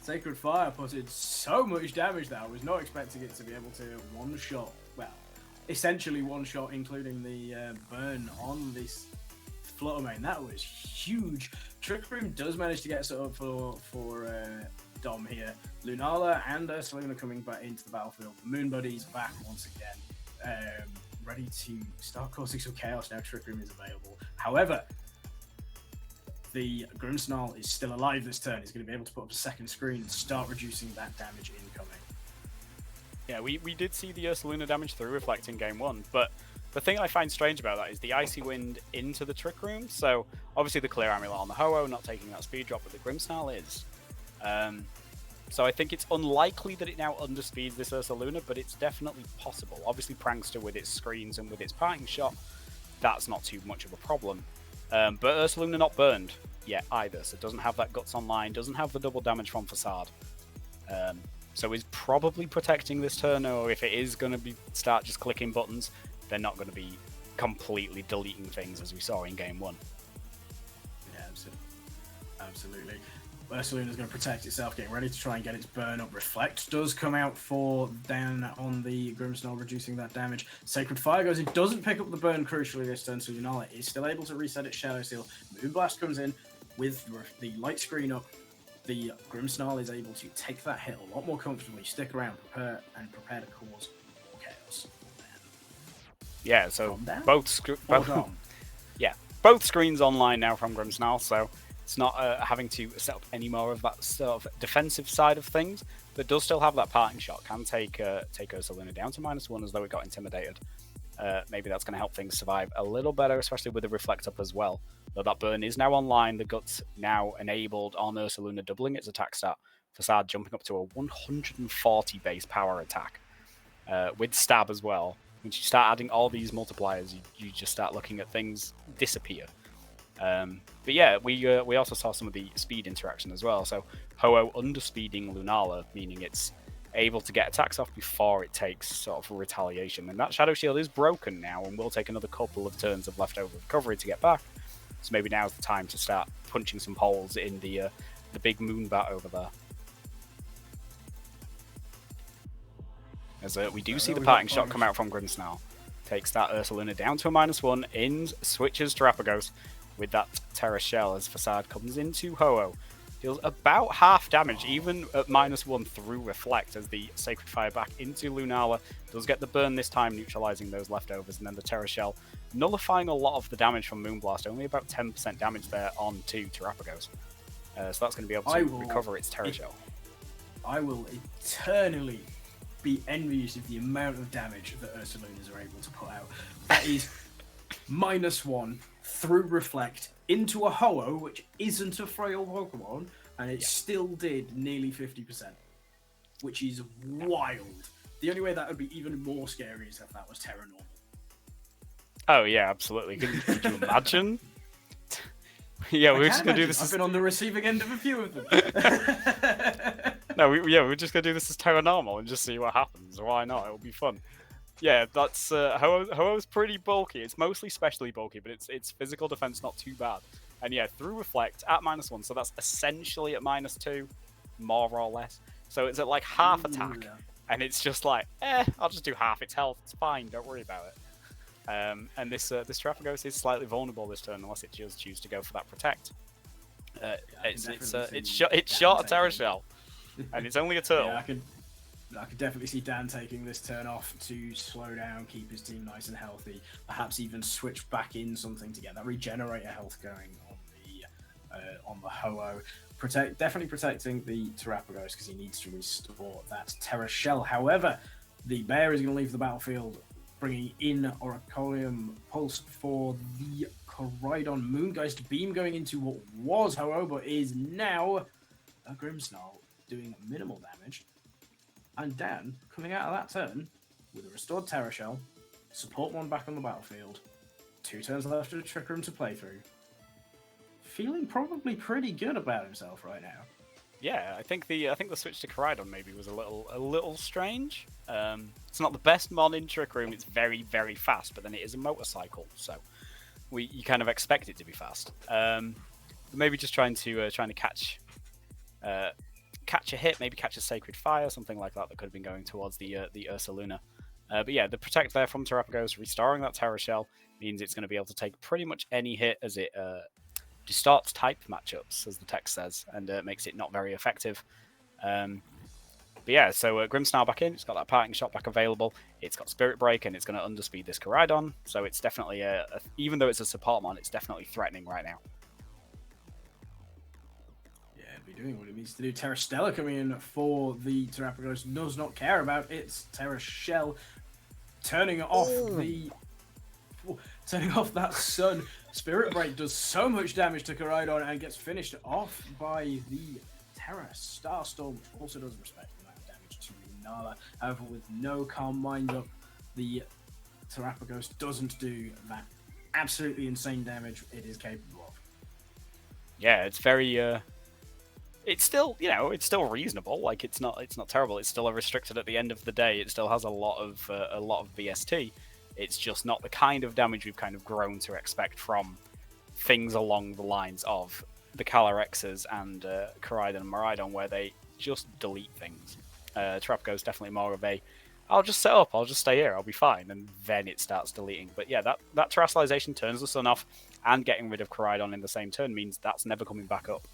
Sacred Fire put in so much damage that I was not expecting it to be able to one-shot, well, essentially one-shot, including the burn on this Fluttermane. That was huge. Trick Room does manage to get set up for Dom here. Lunala and Ursaluna coming back into the battlefield. Moon Buddies back once again, ready to start causing some chaos now. Trick Room is available. However, the Grimmsnarl is still alive this turn. He's going to be able to put up a second screen and start reducing that damage incoming. Yeah, we did see the Ursaluna damage through Reflect in game 1, but the thing I find strange about that is the Icy Wind into the Trick Room. So obviously the Clear Amulet on the Ho-Oh, not taking that speed drop, but the Grimmsnarl is. So I think it's unlikely that it now underspeeds this Ursaluna, but it's definitely possible. Obviously Prankster with its screens and with its parting shot, that's not too much of a problem. But Ursaluna not burned yet either, so it doesn't have that Guts online, doesn't have the double damage from Facade. So is probably protecting this turn, or if it is going to start just clicking buttons, they're not going to be completely deleting things as we saw in game 1. Yeah, absolutely. Ursaluna's going to protect itself, getting ready to try and get its burn up. Reflect does come out for Dan on the Grimmsnarl, reducing that damage. Sacred Fire goes in, doesn't pick up the burn crucially this turn, so Lunala is still able to reset its Shadow Seal. Moonblast comes in with the light screen up. The Grimmsnarl is able to take that hit a lot more comfortably, stick around, prepare to cause more chaos. Yeah, so both screens online now from Grimmsnarl, so it's not having to set up any more of that sort of defensive side of things, but does still have that parting shot. Can take Ursaluna down to -1 as though it got intimidated. Maybe that's going to help things survive a little better, especially with the Reflect up as well. Though that burn is now online, the Guts now enabled on Ursaluna, doubling its attack stat. Facade jumping up to a 140 base power attack with Stab as well. Once you start adding all these multipliers, you just start looking at things disappear. But yeah, we also saw some of the speed interaction as well. So Ho-Oh underspeeding Lunala, meaning it's able to get attacks off before it takes sort of retaliation. And that Shadow Shield is broken now and will take another couple of turns of leftover recovery to get back. So maybe now's the time to start punching some holes in the big Moonbat over there. As we do see the parting shot come out from Grimmsnarl. Takes that Ursaluna down to a -1, in switches Terapagos with that Terra Shell as Facade comes into Ho-Oh. Deals about half damage, even at -1 through Reflect, as the Sacred Fire back into Lunala. Does get the burn this time, neutralizing those leftovers, and then the Terra Shell nullifying a lot of the damage from Moonblast, only about 10% damage there onto Terapagos. So that's going to be able to recover its Terra Shell. I will eternally be envious of the amount of damage that Ursalunas are able to put out. That is -1 through Reflect into a Ho-Oh, which isn't a frail Pokemon, and it still did nearly 50%, which is wild. The only way that would be even more scary is if that was Terra Normal. Oh yeah, absolutely. Could you imagine? Yeah, we're just gonna do this. I've been on the receiving end of a few of them. No, we're just gonna do this as Terra Normal and just see what happens. Why not? It'll be fun. Yeah, that's Ho-Oh's pretty bulky. It's mostly specially bulky, but its physical defense not too bad. And yeah, through Reflect at -1, so that's essentially at -2, more or less. So it's at like half attack, and it's just like, I'll just do half its health. It's fine. Don't worry about it. And this Terapagos is slightly vulnerable this turn unless it does choose to go for that Protect. It's shot a Terra Shell, and it's only a turtle. Yeah, I could definitely see Dan taking this turn off to slow down, keep his team nice and healthy, perhaps even switch back in something to get that regenerator health going on the Ho-Oh. Definitely protecting the Terapagos because he needs to restore that Terra Shell. However, the bear is going to leave the battlefield, bringing in Oracolium Pulse for the Koraidon Moongeist Beam going into what was Ho-Oh, but is now a Grimmsnarl doing minimal damage. And Dan coming out of that turn with a restored Terra Shell, support 1 back on the battlefield, 2 turns left of the Trick Room to play through. Feeling probably pretty good about himself right now. Yeah, I think the switch to Koraidon maybe was a little strange. It's not the best mon in Trick Room. It's very, very fast, but then it is a motorcycle, so you kind of expect it to be fast. But maybe just trying to catch a hit, maybe catch a Sacred Fire, something like that could have been going towards the Ursaluna. But yeah, the Protect there from Terapagos, restoring that Terra Shell, means it's going to be able to take pretty much any hit as it distorts type matchups, as the text says, and makes it not very effective. But yeah, so Grimmsnarl back in, it's got that Parting Shot back available, it's got Spirit Break, and it's going to underspeed this Koraidon, so it's definitely, even though it's a support mon, it's definitely threatening right now. Yeah, it'll be doing what it needs to do. Terra Stella coming in for the Terapagos, does not care about its Terra Shell, turning off that Sun. Spirit Break does so much damage to Koraidon and gets finished off by the Terra Starstorm, which also does respectful amount of damage to Lunala. However, with no Calm Mind up, the Terapagos doesn't do that absolutely insane damage it is capable of. Yeah, it's very it's still, it's still reasonable. Like it's not terrible. It's still a restricted at the end of the day. It still has a lot of BST. It's just not the kind of damage we've kind of grown to expect from things along the lines of the Calyrexes and Koraidon and Miraidon, where they just delete things. Terapagos is definitely more of a, I'll just set up, I'll just stay here, I'll be fine, and then it starts deleting. But yeah, that Terrestrialization turns the Sun off, and getting rid of Koraidon in the same turn means that's never coming back up.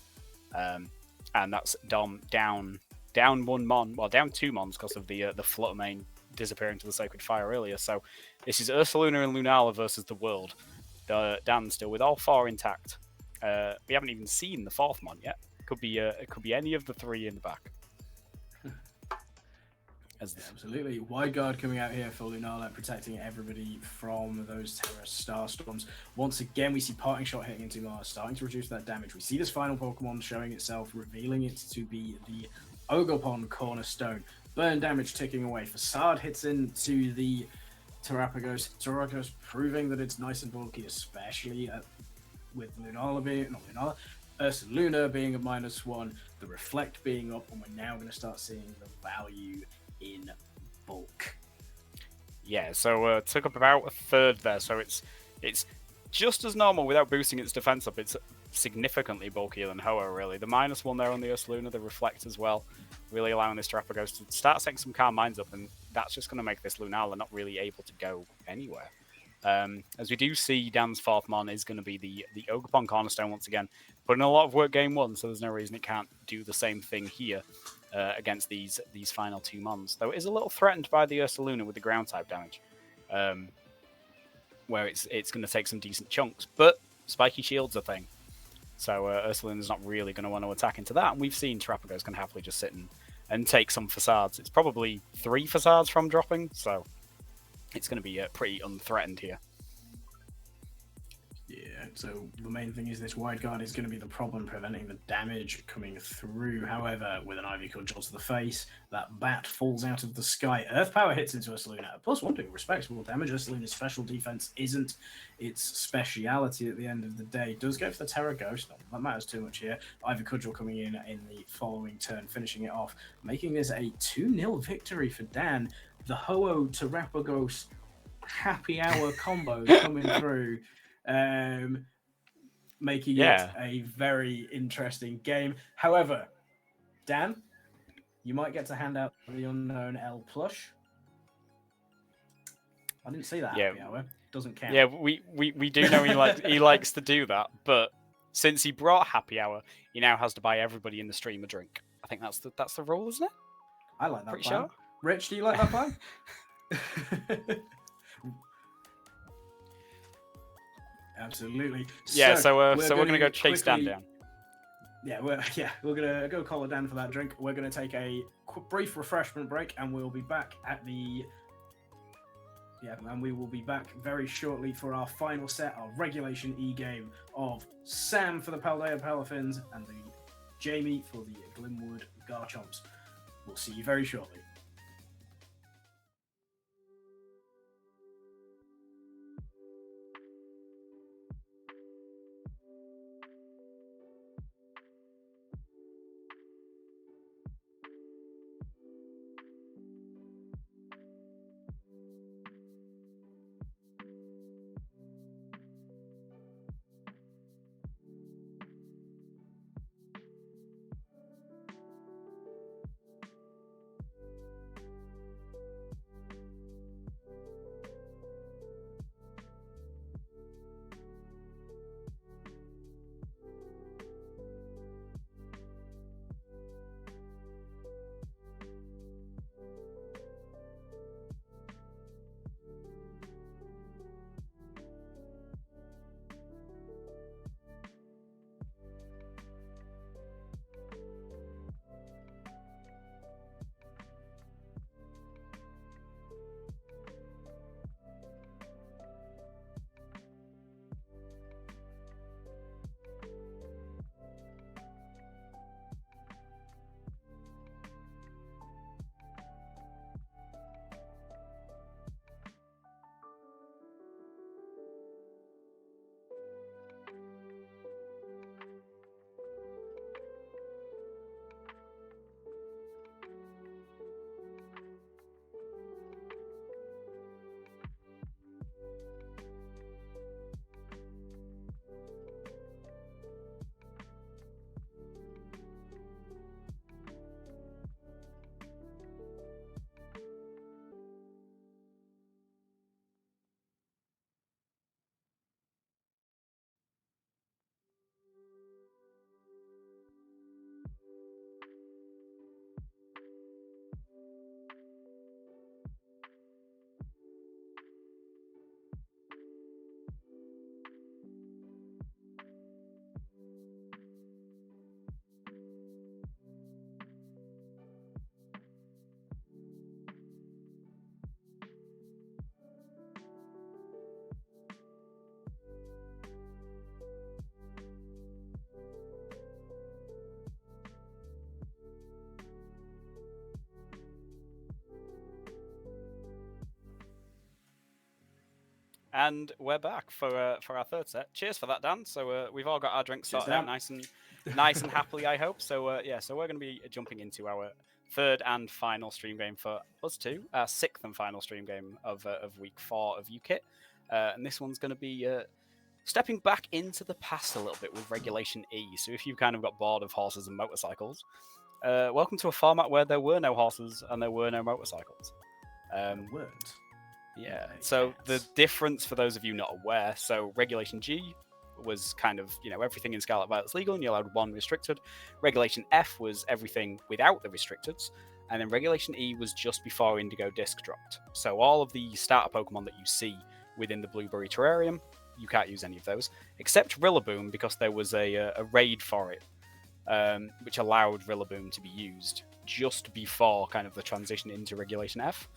And that's down 1 mon, well, down 2 mons because of the Flutter Mane disappearing to the Sacred Fire earlier. So this is Ursaluna and Lunala versus the world. Dan still with all 4 intact. We haven't even seen the 4th mon yet. It could be any of the 3 in the back. Absolutely. Wide Guard coming out here for Lunala, protecting everybody from those Terra Starstorms. Once again, we see Parting Shot hitting into Mars, starting to reduce that damage. We see this final Pokemon showing itself, revealing it to be the Ogerpon Cornerstone. Burn damage ticking away. Facade hits into the Terrapagos proving that it's nice and bulky, especially with Lunala being, not Lunala, Ursaluna being a -1, the Reflect being up, and we're now going to start seeing the value in bulk. Yeah, so it took up about a third there, so it's just as normal without boosting its defense up. It's significantly bulkier than Ho-Oh, really. The -1 there on the Ursaluna, the Reflect as well, really allowing this Terrapagos to start setting some Calm Minds up, and that's just going to make this Lunala not really able to go anywhere. As we do see, Dan's 4th Mon is going to be the Ogerpon Cornerstone once again. Put in a lot of work game 1, so there's no reason it can't do the same thing here against these final 2 Mons. Though it is a little threatened by the Ursaluna with the ground type damage, where it's going to take some decent chunks. But Spiky Shield's a thing, so Ursaluna's not really going to want to attack into that. And we've seen Terrapagos can happily just sit and take some facades. It's probably 3 facades from dropping, so it's going to be pretty unthreatened here. Yeah, so the main thing is this wide guard is going to be the problem, preventing the damage coming through. However, with an Ivy Cudgel to the face, that bat falls out of the sky. Earth Power hits into Ursaluna. +1 doing respectable damage. Ursaluna's special defense isn't its speciality at the end of the day. Does go for the Terra Ghost. Not that matters too much here. Ivy Cudgel coming in the following turn, finishing it off, making this a 2-0 victory for Dan. The Ho-Oh Terrapagos happy hour combo coming through. Making it a very interesting game. However, Dan, you might get to hand out the unknown L plush. I didn't see that happy hour. Doesn't count. Yeah, we do know he likes to do that, but since he brought happy hour, he now has to buy everybody in the stream a drink. I think that's the rule, isn't it? I like that Pretty plan. sure. Rich, do you like that plan? Absolutely. Yeah, so we're gonna go chase quickly... Dan down. Yeah, we're gonna go collar Dan for that drink. We're gonna take a brief refreshment break, and we'll be back and we will be back very shortly for our final set, our regulation E game of Sam for the Paldea Palafins and the Jamie for the Glimwood Garchomps. We'll see you very shortly. And we're back for our third set. Cheers for that, Dan. So we've all got our drinks Cheers, sorted out Dan. nice and happily, I hope. So so we're going to be jumping into our third and final stream game for us two, our sixth and final stream game of week 4 of UKITT. And this one's going to be stepping back into the past a little bit with Regulation E. So if you've kind of got bored of horses and motorcycles, welcome to a format where there were no horses and there were no motorcycles. Weren't. Yeah, so the difference for those of you not aware, so Regulation G was kind of, everything in Scarlet Violet's legal and you allowed one restricted. Regulation F was everything without the restricteds. And then Regulation E was just before Indigo Disc dropped. So all of the starter Pokemon that you see within the Blueberry Terrarium, you can't use any of those, except Rillaboom, because there was a raid for it, which allowed Rillaboom to be used just before kind of the transition into Regulation F.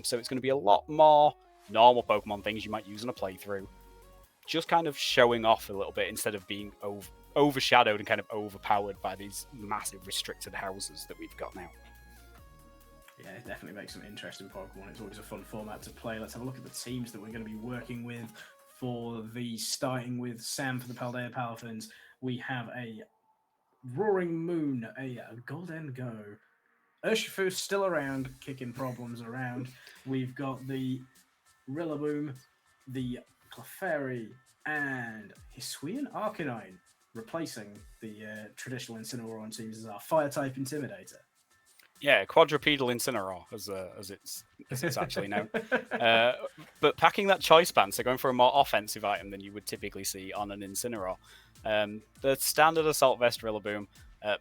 So it's going to be a lot more normal Pokemon things you might use in a playthrough, just kind of showing off a little bit instead of being overshadowed and kind of overpowered by these massive restricted houses that we've got now. Yeah, it definitely makes some interesting Pokemon. It's always a fun format to play. Let's have a look at the teams that we're going to be working with for the starting with Sam for the Paldea Palafins. We have a Roaring Moon, a Golden Go. Urshifu still around, kicking problems around. We've got the Rillaboom, the Clefairy, and Hisuian Arcanine replacing the traditional Incineroar teams as our Fire-type Intimidator. Yeah, quadrupedal Incineroar, as it's actually known. But packing that choice band, so going for a more offensive item than you would typically see on an Incineroar. The standard Assault Vest Rillaboom,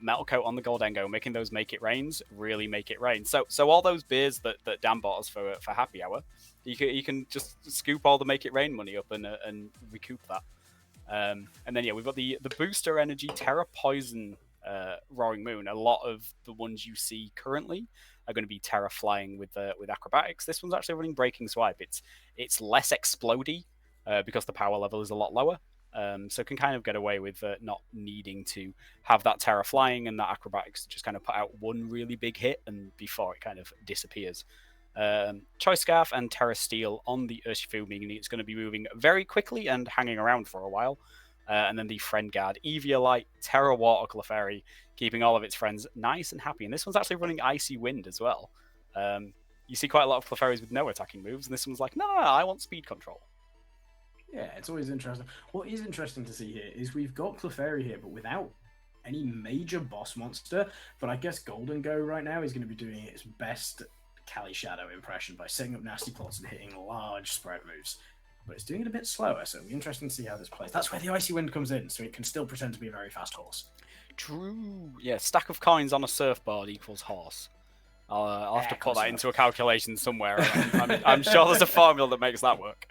Metal Coat on the Goldengo, making those Make It Rains really make it rain. So all those beers that Dan bought us for Happy Hour, you can just scoop all the Make It Rain money up and recoup that. And then we've got the Booster Energy Terra Poison Roaring Moon. A lot of the ones you see currently are going to be Terra Flying with Acrobatics. This one's actually running Breaking Swipe. It's less explodey because the power level is a lot lower. So can kind of get away with not needing to have that Terra Flying and that Acrobatics just kind of put out one really big hit and before it kind of disappears. Choice Scarf and Terra Steel on the Urshifu, meaning it's going to be moving very quickly and hanging around for a while. And then the Friend Guard, Eviolite, Terra Water Clefairy, keeping all of its friends nice and happy. And this one's actually running Icy Wind as well. You see quite a lot of Clefairies with no attacking moves, and this one's like, no, I want speed control. Yeah, it's always interesting. What is interesting to see here is we've got Clefairy here, but without any major boss monster. But I guess Golden Go right now is going to be doing its best Cali Shadow impression by setting up nasty plots and hitting large spread moves. But it's doing it a bit slower, so it'll be interesting to see how this plays. That's where the Icy Wind comes in, so it can still pretend to be a very fast horse. True. Yeah, stack of coins on a surfboard equals horse. I'll have to put that into a calculation somewhere. I'm sure there's a formula that makes that work.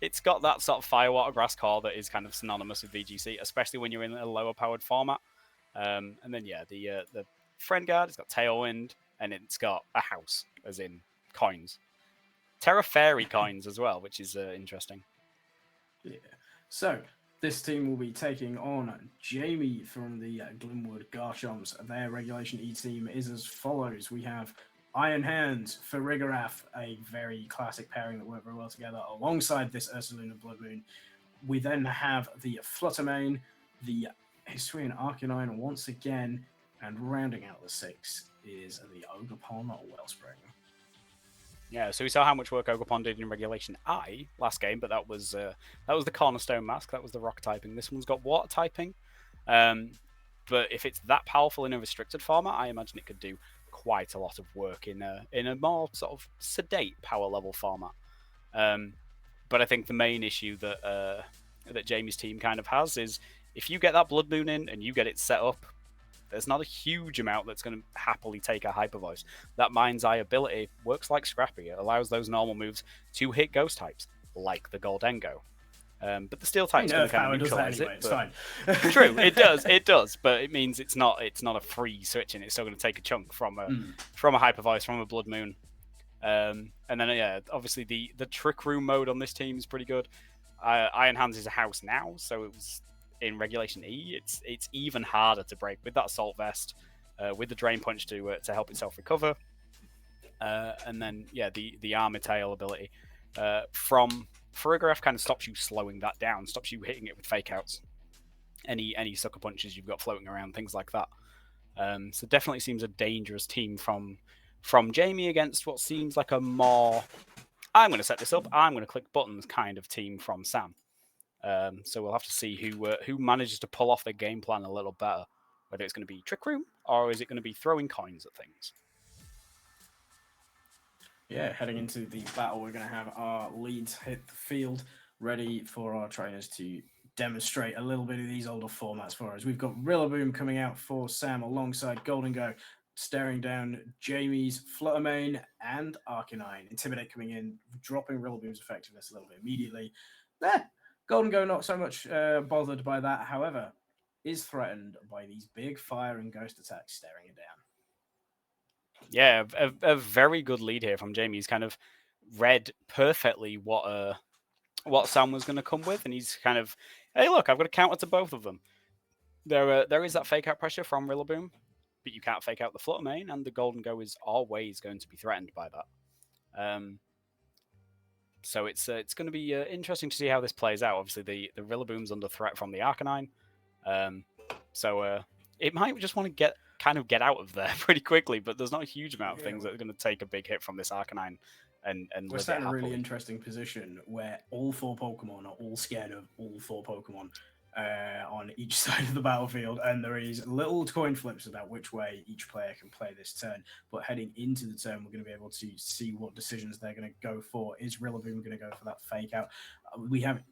It's got that sort of Firewater Grass core that is kind of synonymous with VGC, especially when you're in a lower powered format. And then the Friend Guard, it's got Tailwind, and it's got a house, as in coins. Terra Fairy coins as well, which is interesting. Yeah. So this team will be taking on Jamie from the Glenwood Garchomps. Their Regulation E team is as follows. We have Iron Hands for Rigorath, a very classic pairing that worked very well together alongside this Ursaluna Blood Moon. We then have the Fluttermane, the Hisuian Arcanine once again, and rounding out the 6 is the Ogerpon Wellspring. Yeah, so we saw how much work Ogerpon did in Regulation I last game, but that was the Cornerstone Mask, that was the Rock typing. This one's got Water typing, but if it's that powerful in a restricted format, I imagine it could do quite a lot of work in a more sort of sedate power level format. But I think the main issue that Jamie's team kind of has is if you get that Blood Moon in and you get it set up, there's not a huge amount that's going to happily take a Hyper Voice. That Mind's Eye ability works like Scrappy. It allows those normal moves to hit Ghost types, like the Goldengo. But the Steel type's going to kind of neutralize it. It's fine. True, it does, but it means it's not a free switch, and it's still going to take a chunk from a Hyper Voice, from a Blood Moon. And then obviously the Trick Room mode on this team is pretty good. Iron Hands is a house now, so it was in Regulation E. It's even harder to break with that Assault Vest, with the Drain Punch to help itself recover. And then, yeah, the armor tail ability from Farigiraf kind of stops you slowing that down, stops you hitting it with fake outs. Any sucker punches you've got floating around, things like that. So definitely seems a dangerous team from Jamie against what seems like a more I'm going to set this up, I'm going to click buttons kind of team from Sam. So we'll have to see who manages to pull off their game plan a little better. Whether it's going to be Trick Room or is it going to be throwing coins at things. Yeah, heading into the battle, we're going to have our leads hit the field, ready for our trainers to demonstrate a little bit of these older formats for us. We've got Rillaboom coming out for Sam alongside Golden Go, staring down Jamie's Fluttermane and Arcanine. Intimidate coming in, dropping Rillaboom's effectiveness a little bit immediately. Golden Go not so much bothered by that, however, is threatened by these big fire and ghost attacks staring it down. Yeah, a very good lead here from Jamie. He's kind of read perfectly what Sam was going to come with, and he's kind of, hey, look, I've got a counter to both of them. There is that fake out pressure from Rillaboom, but you can't fake out the Fluttermane, and the Golden Go is always going to be threatened by that. So it's going to be interesting to see how this plays out. Obviously, the Rillaboom's under threat from the Arcanine, so it might just want to get out of there pretty quickly. But there's not a huge amount of things that are going to take a big hit from this Arcanine. And we're sat in a really interesting position where all 4 Pokemon are all scared of all 4 Pokemon on each side of the battlefield, and there is little coin flips about which way each player can play this turn. But heading into the turn, we're going to be able to see what decisions they're going to go for. Is Rillaboom going to go for that fake out? We have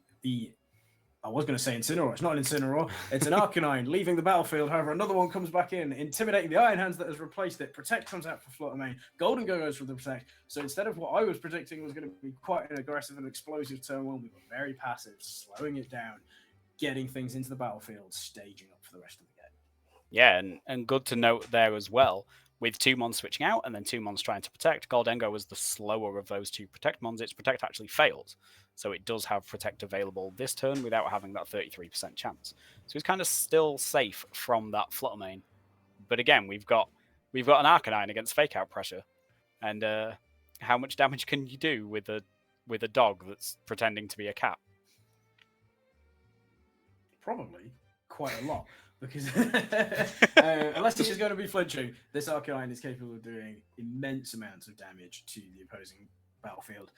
I was going to say Incineroar. It's not an Incineroar. It's an Arcanine leaving the battlefield. However, another one comes back in, intimidating the Iron Hands that has replaced it. Protect comes out for Fluttermane. Golden Go goes for the Protect. So instead of what I was predicting was going to be quite an aggressive and explosive turn one, we got very passive, slowing it down, getting things into the battlefield, staging up for the rest of the game. Yeah, and good to note there as well, with 2 Mons switching out and then 2 Mons trying to protect, Goldengo was the slower of those 2 Protect Mons. Its Protect actually failed, so it does have Protect available this turn without having that 33% chance. So it's kind of still safe from that Fluttermane. But again, we've got an Arcanine against Fake Out pressure, and how much damage can you do with a dog that's pretending to be a cat? Probably quite a lot. Because unless she's going to be flinching, this Arcanine is capable of doing immense amounts of damage to the opposing battlefield.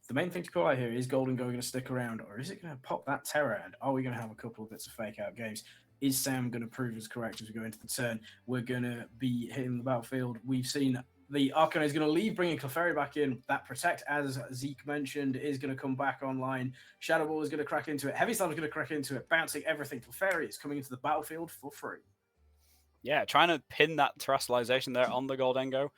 The main thing to call out here is Golden Go going to stick around, or is it going to pop that Terror? And are we going to have a couple of bits of fake out games? Is Sam going to prove us correct as we go into the turn? We're going to be hitting the battlefield. We've seen the Arcanine is going to leave, bringing Clefairy back in. That Protect, as Zeke mentioned, is going to come back online. Shadow Ball is going to crack into it. Heavy Slam is going to crack into it, bouncing everything. Clefairy is coming into the battlefield for free. Yeah, trying to pin that Terrestrialization there on the Goldengo,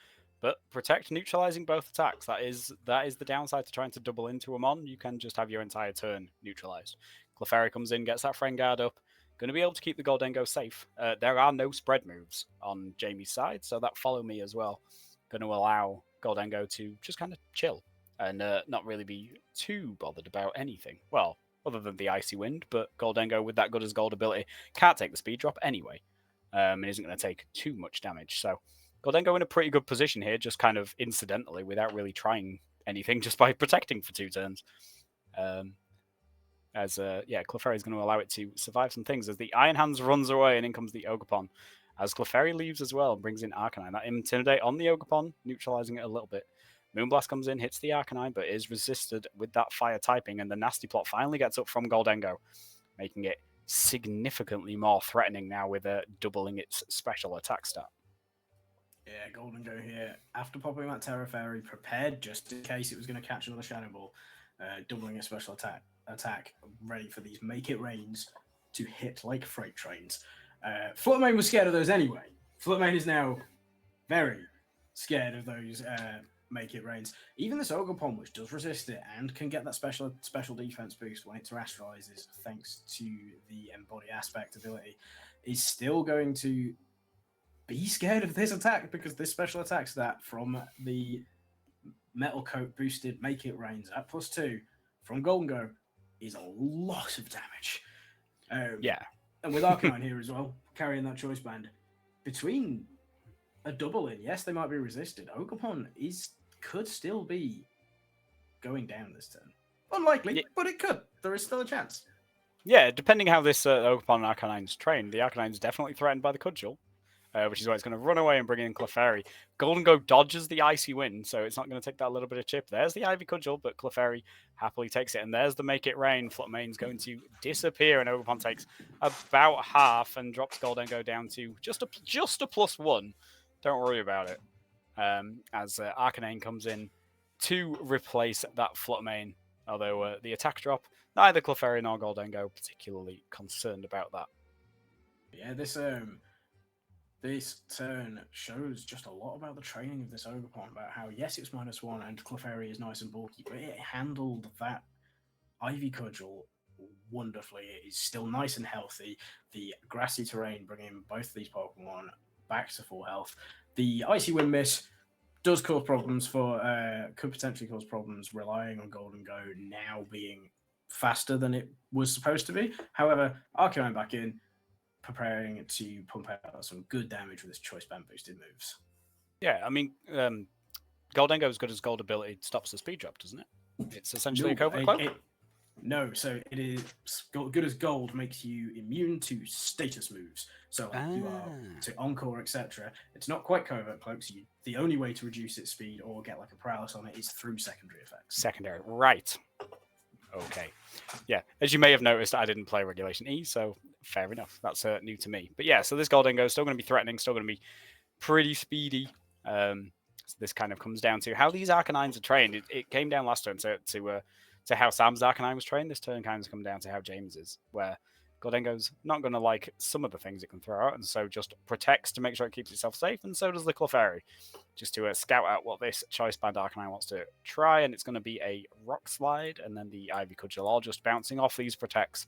but Protect neutralizing both attacks. That is the downside to trying to double into a Mon. You can just have your entire turn neutralized. Clefairy comes in, gets that Friend Guard up. Going to be able to keep the Goldengo safe. There are no spread moves on Jamie's side, so that Follow Me as well. Going to allow Goldengo to just kind of chill and not really be too bothered about anything. Well, other than the Icy Wind, but Goldengo with that good as gold ability can't take the speed drop anyway, and isn't going to take too much damage. So Goldengo in a pretty good position here, just kind of incidentally, without really trying anything, just by protecting for 2 turns. Clefairy is going to allow it to survive some things as the Iron Hands runs away, and in comes the Ogerpon. As Clefairy leaves as well and brings in Arcanine. That Intimidate on the Ogerpon, neutralizing it a little bit. Moonblast comes in, hits the Arcanine, but is resisted with that fire typing, and the Nasty Plot finally gets up from Goldengo, making it significantly more threatening now with doubling its special attack stat. Yeah, Golden Go here, after popping that Terra Fairy, prepared just in case it was going to catch another Shadow Ball, doubling its special attack, ready for these Make It Rains to hit like freight trains. Fluttermane was scared of those anyway. Fluttermane is now very scared of those Make It Rains. Even this Ogerpon, which does resist it and can get that special defense boost when it terrestrializes thanks to the Embody Aspect ability, is still going to be scared of this attack because this special attack stat from the Metal Coat boosted Make It Rains at +2 from Golden Go is a lot of damage. Yeah. And with Arcanine here as well, carrying that choice band, between a double in. Yes, they might be resisted. Ogerpon could still be going down this turn. Unlikely, Yeah. but it could. There is still a chance. Yeah, depending how this Ogerpon Arcanine's trained, the Arcanine's definitely threatened by the Cudgel, which is why it's going to run away and bring in Clefairy. Golden Go dodges the Icy Wind, so it's not going to take that little bit of chip. There's the Ivy Cudgel, but Clefairy happily takes it. And there's the Make It Rain. Fluttermane's going to disappear, and Ogerpon takes about half and drops Golden Go down to just a +1. Don't worry about it. As Arcanine comes in to replace that Fluttermane. Although the attack drop, neither Clefairy nor Goldengo particularly concerned about that. Yeah, this turn shows just a lot about the training of this Ogerpon, about how, yes, it's -1 and Clefairy is nice and bulky, but it handled that Ivy Cudgel wonderfully. It is still nice and healthy. The grassy terrain bringing both of these Pokemon back to full health. The Icy Wind Miss does cause problems could potentially cause problems relying on Golden Go now being faster than it was supposed to be. However, Arcanine back in, preparing to pump out some good damage with its Choice Band boosted moves. Yeah, I mean, Goldengo, as good as Gold ability, stops the speed drop, doesn't it? It's essentially a Covert Cloak. No, so it is good as Gold makes you immune to status moves. So you are to Encore, etc. It's not quite Covert Cloaks. The only way to reduce its speed or get like a paralysis on it is through secondary effects. Secondary, right. Okay. Yeah, as you may have noticed, I didn't play Regulation E, so fair enough. That's new to me. But yeah, so this Goldengo is still going to be threatening, still going to be pretty speedy. So this kind of comes down to how these Arcanines are trained. It came down last turn to how Sam's Arcanine was trained. This turn kind of come down to how James is, where Goldengo's not going to like some of the things it can throw out, and so just protects to make sure it keeps itself safe, and so does the Clefairy, just to scout out what this Choice Band Arcanine wants to try, and it's going to be a Rock Slide, and then the Ivy Cudgel, all just bouncing off these protects,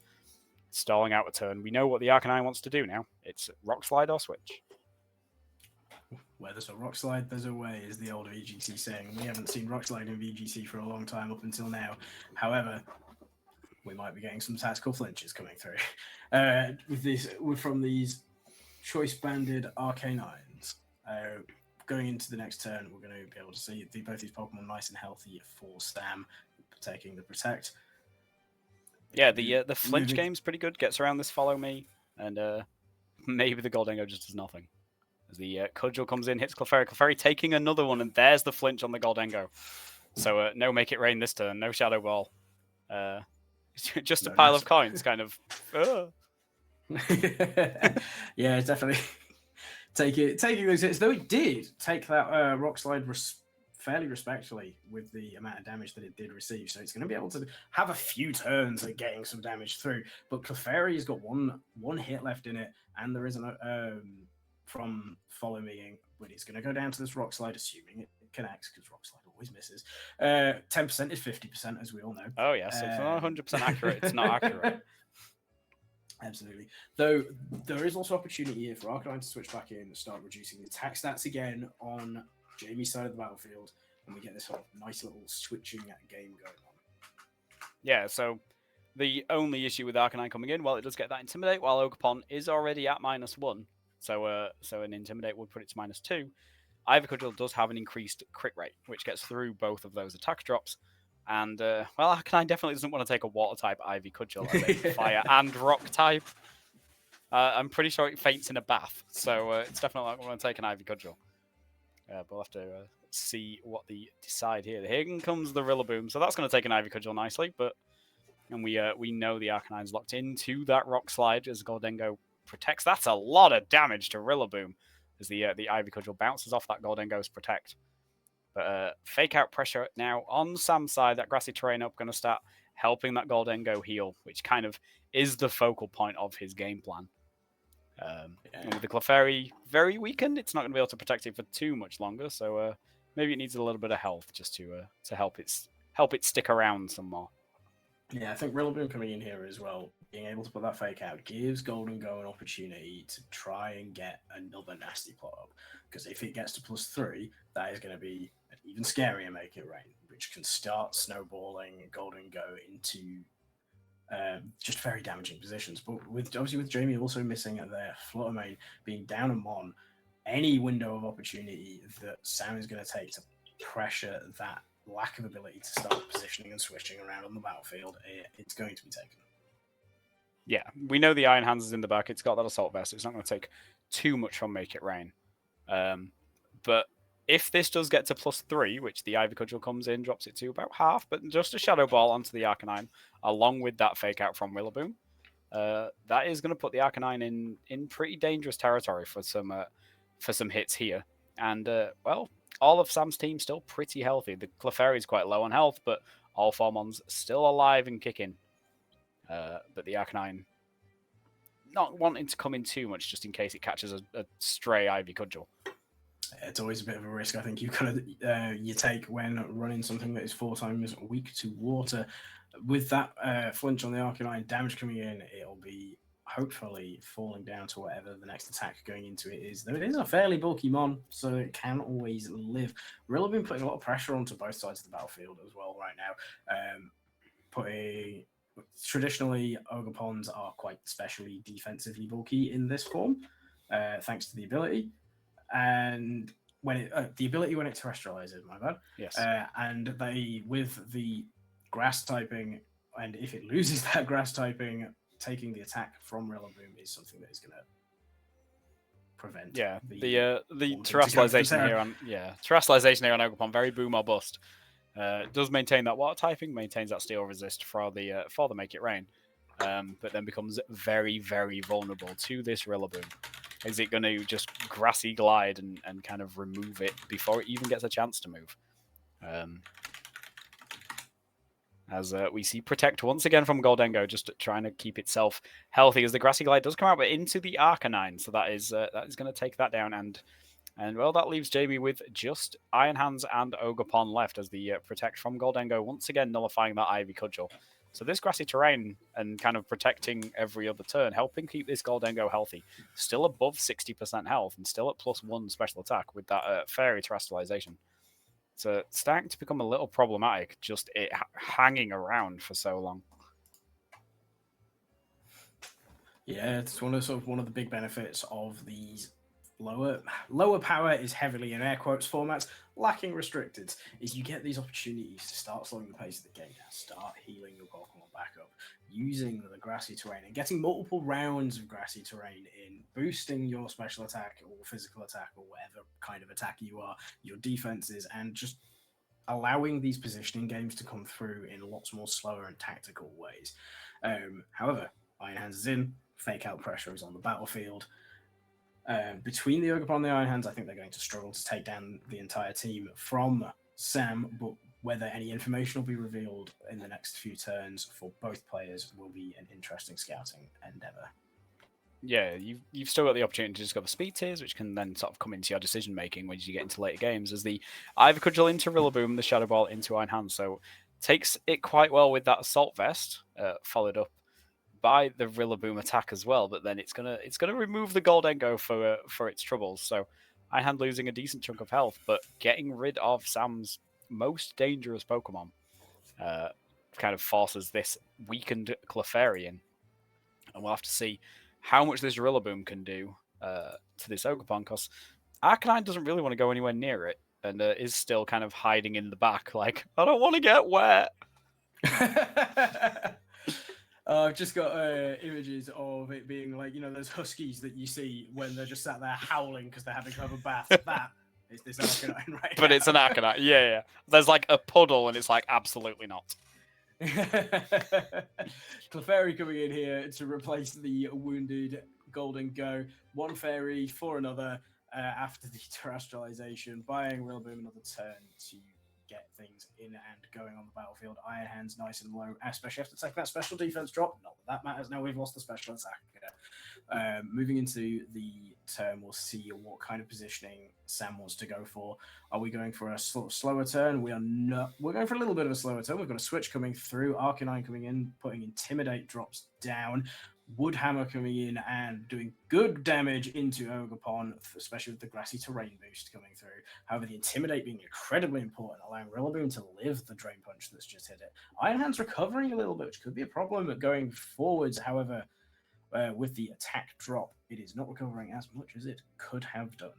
stalling out a turn. We know what the Arcanine wants to do now. It's Rock Slide or Switch. Where there's a Rock Slide, there's a way, is the old VGC saying. We haven't seen Rock Slide in VGC for a long time up until now. However, we might be getting some tactical flinches coming through from these choice-banded Arcanines. Going into the next turn, we're going to be able to see both these Pokemon nice and healthy for Sam, taking the Protect. Yeah, the flinch game's pretty good. Gets around this Follow Me, and maybe the Goldengo just does nothing. As the Cudgel comes in, hits Clefairy. Clefairy taking another one, and there's the flinch on the Goldengo. So no Make It Rain this turn, no Shadow Ball. Just a pile of coins, kind of. Yeah, definitely. Taking those hits, though it did take that Rock Slide fairly respectfully with the amount of damage that it did receive. So it's going to be able to have a few turns at getting some damage through. But Clefairy's got one hit left in it, and there isn't from Follow Me, but it's going to go down to this Rock Slide, assuming it connects, because Rock Slide always misses. 10% is 50%, as we all know. Oh, yes. It's not 100% accurate. It's not accurate. Absolutely. Though there is also opportunity here for Arcanine to switch back in and start reducing the attack stats again on Jamie's side of the battlefield, and we get this nice little switching game going on. Yeah, so the only issue with Arcanine coming in, well, it does get that Intimidate, while Ogerpon is already at -1. So an Intimidate would put it to -2. Ivy Cudgel does have an increased crit rate, which gets through both of those attack drops. And, well, Arcanine definitely doesn't want to take a Water-type Ivy Cudgel as a Fire and Rock-type. I'm pretty sure it faints in a bath, so it's definitely not going to take an Ivy Cudgel. But we'll have to see what they decide here. Here comes the Rillaboom, so that's going to take an Ivy Cudgel nicely, and we know the Arcanine's locked into that Rock Slide as Goldengo protects. That's a lot of damage to Rillaboom as the Ivy Cudgel bounces off that Goldengo's Protect. But fake out pressure now on Sam's side. That grassy terrain up going to start helping that Goldengo heal, which kind of is the focal point of his game plan. And with the Clefairy very weakened, it's not going to be able to protect it for too much longer. So maybe it needs a little bit of health just to help it stick around some more. Yeah, I think Rillaboom coming in here as well, being able to put that fake out, gives Goldengo an opportunity to try and get another nasty plot up. Because if it gets to +3, that is going to be an even scarier Make It Rain, which can start snowballing Goldengo into just very damaging positions. But obviously with Jamie also missing their Fluttermane, being down a Mon, any window of opportunity that Sam is going to take to pressure that lack of ability to start positioning and switching around on the battlefield, it's going to be taken. Yeah, we know the Iron Hands is in the back. It's got that assault vest. It's not going to take too much from Make It Rain. But if this does get to +3, which the Ivy Cudgel comes in, drops it to about half, but just a Shadow Ball onto the Arcanine, along with that fake out from Rillaboom, that is going to put the Arcanine in pretty dangerous territory for some hits here. And, well, all of Sam's team still pretty healthy. The Clefairy's quite low on health, but all Formons still alive and kicking. But the Arcanine not wanting to come in too much just in case it catches a stray Ivy Cudgel. It's always a bit of a risk, I think, you take when running something that is 4 times weak to water. With that flinch on the Arcanine, damage coming in, it'll be hopefully falling down to whatever the next attack going into it is. Though it is a fairly bulky mon, so it can always live. Rilla been putting a lot of pressure onto both sides of the battlefield as well right now. Traditionally, Ogre-Pons are quite specially defensively bulky in this form, thanks to the ability. And when the ability when it terrestrializes, my bad. Yes. And they, with the grass typing, and if it loses that grass typing, taking the attack from Rillaboom is something that is going to prevent. Yeah, the terrestrialization here on terrestrialization here on Ogre-Pon, very boom or bust. Does maintain that water typing, maintains that steel resist for the Make It Rain, but then becomes very, very vulnerable to this Rillaboom. Is it going to just grassy glide and kind of remove it before it even gets a chance to move? As we see Protect once again from Goldengo, just trying to keep itself healthy as the grassy glide does come out, but into the Arcanine, so that is going to take that down, and well, that leaves Jamie with just Iron Hands and Ogre-Pon left as the Protect from Goldengo once again nullifying that Ivy Cudgel. So this grassy terrain and kind of protecting every other turn, helping keep this Goldengo healthy. Still above 60% health and still at +1 special attack with that Fairy Terrestrialization. So it's starting to become a little problematic, just it hanging around for so long. Yeah, it's one of the big benefits of these lower power is heavily in air quotes formats, lacking restricted, is you get these opportunities to start slowing the pace of the game down, start healing your Pokemon back up, using the grassy terrain and getting multiple rounds of grassy terrain in, boosting your special attack or physical attack or whatever kind of attack you are, your defenses, and just allowing these positioning games to come through in lots more slower and tactical ways. However, Iron Hands is in, fake out pressure is on the battlefield. Between the Ogre-Pon and the Iron Hands, I think they're going to struggle to take down the entire team from Sam, but whether any information will be revealed in the next few turns for both players will be an interesting scouting endeavor. Yeah, you've still got the opportunity to discover speed tiers, which can then sort of come into your decision making when you get into later games, as the Ivy Cudgel into Rillaboom, the Shadow Ball into Iron Hands. So takes it quite well with that Assault Vest, followed up by the Rillaboom attack as well, but then it's gonna remove the Goldengo for its troubles. So Iron Hand losing a decent chunk of health, but getting rid of Sam's most dangerous Pokemon kind of forces this weakened Clefairy in. And we'll have to see how much this Rillaboom can do to this Ogre-Pon, because Arcanine doesn't really want to go anywhere near it, and is still kind of hiding in the back, like, I don't want to get wet. I've just got images of it being like, those huskies that you see when they're just sat there howling because they're having to have a bath. That is this Arcanine right But now. it's an Arcanine, yeah. There's like a puddle, and it's like, absolutely not. Clefairy coming in here to replace the wounded Goldengo. One fairy for another after the terrestrialization, buying Rillaboom another turn to get things in and going on the battlefield. Iron Hands nice and low, especially after taking that special defense drop. Not that matters now, we've lost the special attack. Moving into the turn, we'll see what kind of positioning Sam wants to go for. Are we going for a sort of slower turn? We are not. We're going for a little bit of a slower turn. We've got a switch coming through, Arcanine coming in, putting Intimidate drops down, Woodhammer coming in and doing good damage into Ogre-Pon, especially with the grassy terrain boost coming through. However, the Intimidate being incredibly important, allowing Rillaboom to live the Drain Punch that's just hit it. Iron Hand's recovering a little bit, which could be a problem going forwards. However, with the attack drop, it is not recovering as much as it could have done.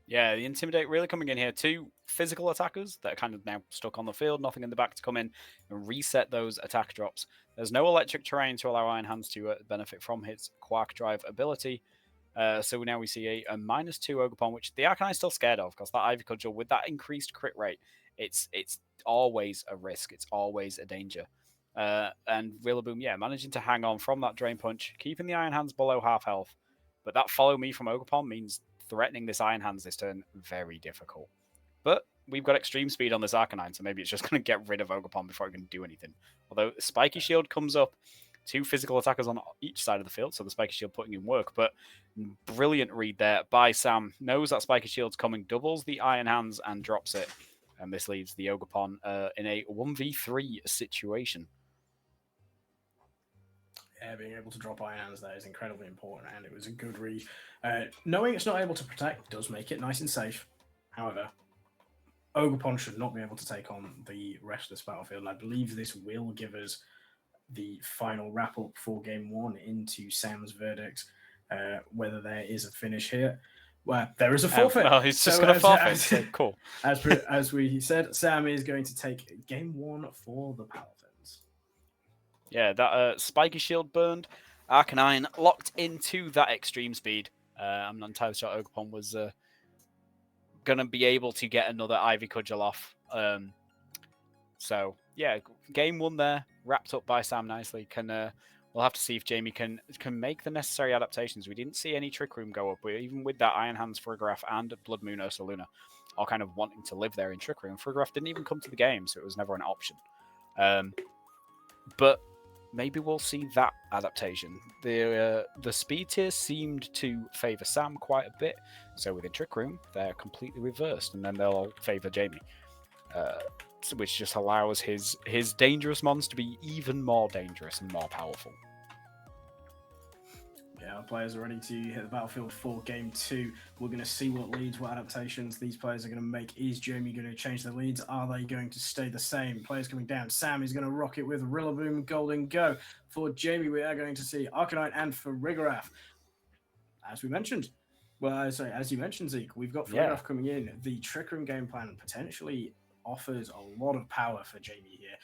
Yeah, the Intimidate really coming in here. 2 physical attackers that are kind of now stuck on the field, nothing in the back to come in and reset those attack drops. There's no electric terrain to allow Iron Hands to benefit from his Quark Drive ability. So now we see a -2 Ogerpon, which the Arcanine's still scared of, because that Ivy Cudgel, with that increased crit rate, it's always a risk. It's always a danger. And Rillaboom, yeah, managing to hang on from that Drain Punch, keeping the Iron Hands below half health. But that Follow Me from Ogerpon means threatening this Iron Hands this turn very difficult. But we've got extreme speed on this Arcanine, so maybe it's just going to get rid of Ogerpon before it can do anything. Although Spiky Shield comes up, 2 physical attackers on each side of the field, so the Spiky Shield putting in work. But brilliant read there by Sam. Knows that Spiky Shield's coming, doubles the Iron Hands and drops it. And this leaves the Ogerpon in a 1v3 situation. Yeah, being able to drop Iron Hands there is incredibly important, and it was a good read. Knowing it's not able to protect does make it nice and safe. However, Ogerpon should not be able to take on the rest of this battlefield, and I believe this will give us the final wrap-up for Game 1 into Sam's verdict, whether there is a finish here. Well, there is a forfeit. Well, he's just going to forfeit, so cool. As we said, Sam is going to take Game 1 for the Paladins. Yeah, that Spiky Shield burned. Arcanine locked into that extreme speed. I'm not entirely sure Ogerpon was going to be able to get another Ivy Cudgel off. So, yeah, Game 1 there, wrapped up by Sam nicely. We'll have to see if Jamie can make the necessary adaptations. We didn't see any Trick Room go up, but even with that Iron Hands Frigoraph and Blood Moon Ursaluna all kind of wanting to live there in Trick Room, Frigoraph didn't even come to the game, so it was never an option. But maybe we'll see that adaptation. The speed tier seemed to favour Sam quite a bit, so within Trick Room, they're completely reversed, and then they'll all favour Jamie. Which just allows his dangerous mons to be even more dangerous and more powerful. Yeah, our players are ready to hit the battlefield for Game 2. We're going to see what leads, what adaptations these players are going to make. Is Jamie going to change their leads? Are they going to stay the same? Players coming down. Sam is going to rock it with Rillaboom, Golden Go. For Jamie, we are going to see Arcanine and Frigoraph. As we mentioned, as you mentioned, Zeke, we've got Frigoraph coming in. The Trick Room game plan potentially offers a lot of power for Jamie here.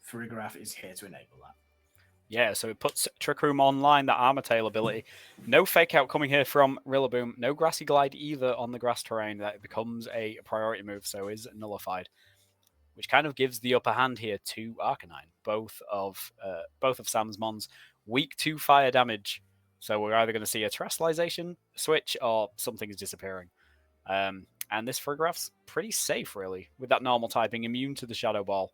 Frigoraph is here to enable that. Yeah, so it puts Trick Room online, that Armor Tail ability. No Fake Out coming here from Rillaboom. No Grassy Glide either on the grass terrain. That becomes a priority move, so is nullified. Which kind of gives the upper hand here to Arcanine. Both of Sam's mons weak to fire damage. So we're either going to see a Terrestrialization switch or something is disappearing. And this Frigoraph's pretty safe, really, with that normal typing, immune to the Shadow Ball.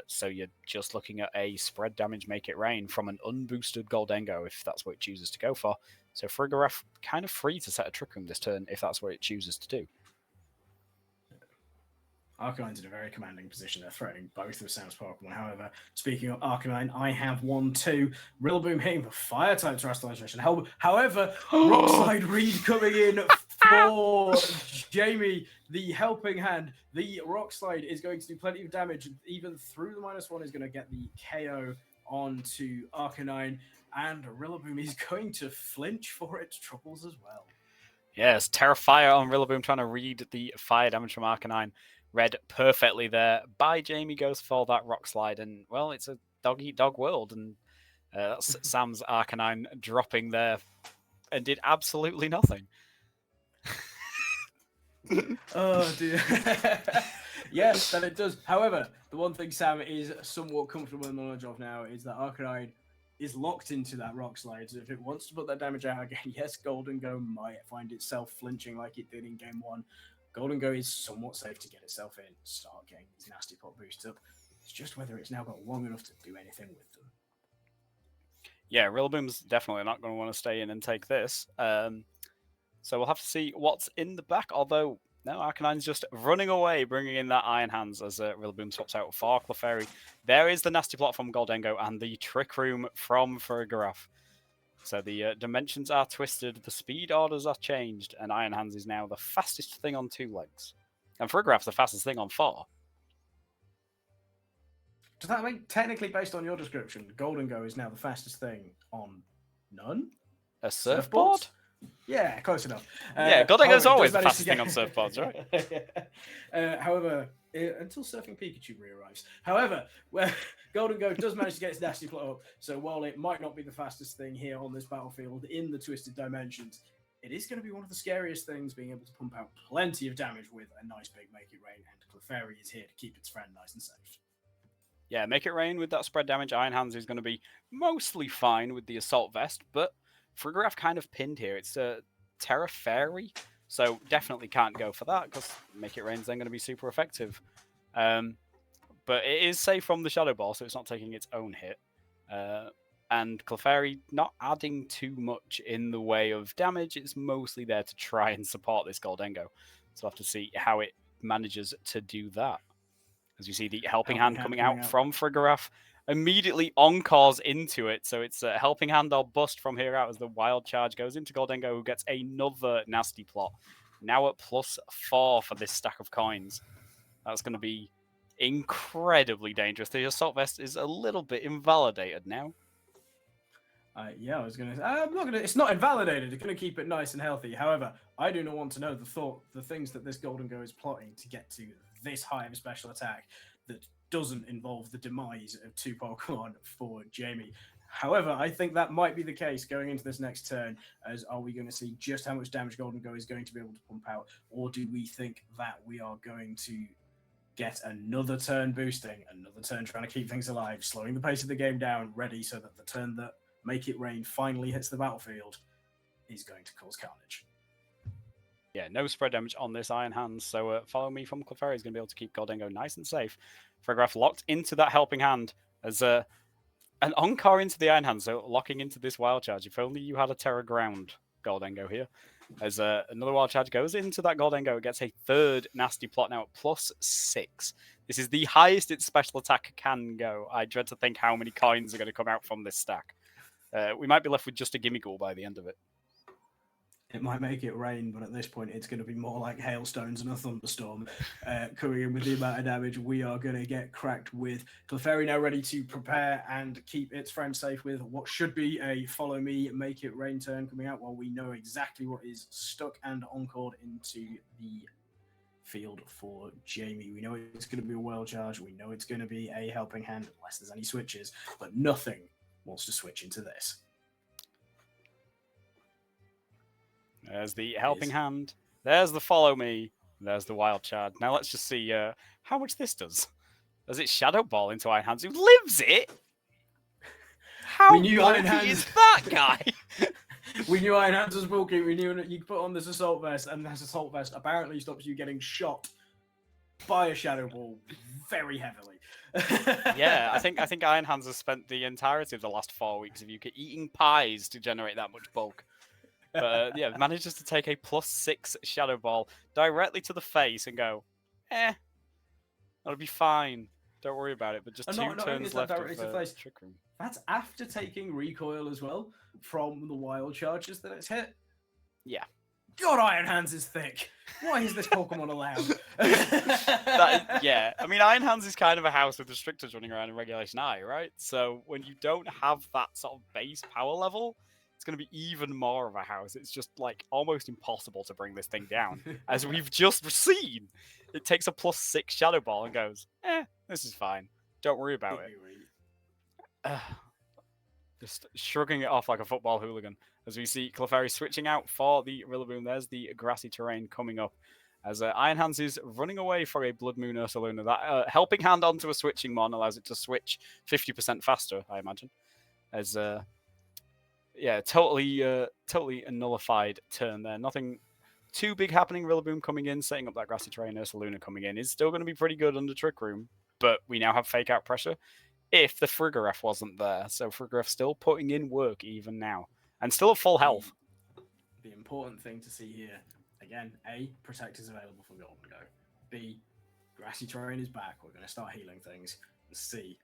So you're just looking at a spread damage, make it rain from an unboosted Goldengo, if that's what it chooses to go for. So Frigoraph kind of free to set a Trick Room this turn, if that's what it chooses to do. Arcanine's in a very commanding position. They're threatening both of Sam's Pokemon. However, speaking of Arcanine, I have 1-2. Rillaboom hitting for Fire-type Terrestrialization. However, Rock Slide Reed coming in for Jamie, the helping hand. The Rock Slide is going to do plenty of damage. Even through the -1 is going to get the KO onto Arcanine. And Rillaboom is going to flinch for its troubles as well. Yes, Terra Fire on Rillaboom, trying to read the fire damage from Arcanine. Read perfectly there by Jamie, goes for that Rock Slide, and well, it's a dog-eat-dog world, and that's Sam's Arcanine dropping there and did absolutely nothing. Oh dear. Yes, that it does. However, the one thing Sam is somewhat comfortable in knowledge of now is that Arcanine is locked into that Rock Slide. So if it wants to put that damage out again, yes, Golden Go might find itself flinching like it did in Game 1. Golden Go is somewhat safe to get itself in, start getting these nasty pop boosts up. It's just whether it's now got long enough to do anything with them. Yeah, Rillaboom's definitely not going to want to stay in and take this. So we'll have to see what's in the back. Although, no, Arcanine's just running away, bringing in that Iron Hands as Rillaboom swaps out for Clefairy. There is the nasty plot from Goldengo and the Trick Room from Frigoraph. So the dimensions are twisted, the speed orders are changed, and Iron Hands is now the fastest thing on 2 legs. And Frigoraph's the fastest thing on 4. Does that mean, technically, based on your description, Golden Go is now the fastest thing on none? A surfboard? Yeah, close enough. Yeah, Golden Go's however, it always does the manage to fastest thing on surfboards, right? However, until Surfing Pikachu re-arrives. However, where Golden Go does manage to get its nasty plot up, so while it might not be the fastest thing here on this battlefield in the Twisted Dimensions, it is going to be one of the scariest things, being able to pump out plenty of damage with a nice big Make It Rain, and Clefairy is here to keep its friend nice and safe. Yeah, Make It Rain with that spread damage. Iron Hands is going to be mostly fine with the Assault Vest, but Frigoraph kind of pinned here. It's a Terra Fairy, so definitely can't go for that because Make It Rain's then going to be super effective. But it is safe from the Shadow Ball, so it's not taking its own hit. And Clefairy not adding too much in the way of damage. It's mostly there to try and support this Goldengo. So we'll have to see how it manages to do that. As you see the Helping Hand coming out from Frigoraph, immediately encores into it. So it's a Helping Hand or bust from here out as the Wild Charge goes into Goldengo, who gets another nasty plot. Now at +4 for this stack of coins. That's going to be incredibly dangerous. The Assault Vest is a little bit invalidated now. Yeah, I was gonna. I'm not gonna. It's not invalidated. It's gonna keep it nice and healthy. However, I do not want to know the things that this Golden Go is plotting to get to this high of a special attack that doesn't involve the demise of 2 Pokemon for Jamie. However, I think that might be the case going into this next turn. As are we going to see just how much damage Golden Go is going to be able to pump out, or do we think that we are going to get another turn boosting, another turn trying to keep things alive, slowing the pace of the game down, ready so that the turn that Make It Rain finally hits the battlefield is going to cause carnage? Yeah, no spread damage on this Iron Hands, so Follow Me from Clefairy is going to be able to keep Goldengo nice and safe. Frigoraph locked into that Helping Hand as an Encore into the Iron Hand, so locking into this Wild Charge. If only you had a Terra Ground Goldengo here. As another Wild Charge goes into that Goldengo, it gets a third nasty plot now at +6. This is the highest its special attack can go. I dread to think how many coins are going to come out from this stack. We might be left with just a Gimmighoul by the end of it. It might Make It Rain, but at this point, it's going to be more like hailstones and a thunderstorm coming in with the amount of damage we are going to get cracked with. Clefairy now ready to prepare and keep its friend safe with what should be a Follow Me, Make It Rain turn coming out, while we know exactly what is stuck and encored into the field for Jamie. We know it's going to be a Wild Charge. We know it's going to be a Helping Hand, unless there's any switches, but nothing wants to switch into this. There's the Helping Hand. There's the Follow Me. There's the Wild Charge. Now let's just see how much this does. Does it Shadow Ball into Iron Hands? Who lives it? How bulky is that guy? We knew Iron Hands was bulky. We knew that you could put on this Assault Vest, and this Assault Vest apparently stops you getting shot by a Shadow Ball very heavily. Yeah, I think Iron Hands has spent the entirety of the last 4 weeks of UKITT eating pies to generate that much bulk. But yeah, manages to take a +6 Shadow Ball directly to the face and go, that'll be fine. Don't worry about it. But just two turns left of Trick Room. That's after taking recoil as well from the Wild Charges that it's hit. Yeah. God, Iron Hands is thick. Why is this Pokemon allowed? Yeah, I mean, Iron Hands is kind of a house with restrictors running around in Regulation I, right? So when you don't have that sort of base power level, it's going to be even more of a house. It's just like almost impossible to bring this thing down. As we've just seen, it takes a +6 Shadow Ball and goes, this is fine. Don't worry about it. Just shrugging it off like a football hooligan. As we see Clefairy switching out for the Rillaboom. There's the grassy terrain coming up. As Iron Hands is running away for a Blood Moon Ursaluna. That Helping Hand onto a switching Mon allows it to switch 50% faster, I imagine. As totally a nullified turn there. Nothing too big happening. Rillaboom coming in, setting up that grassy terrain. Ursaluna coming in is still going to be pretty good under Trick Room, but we now have Fake Out pressure if the Frigoraph wasn't there. So Frigoraph still putting in work even now, and still at full health. The important thing to see here, again, A, Protect is available for Golden Go. B, grassy terrain is back. We're going to start healing things. And C,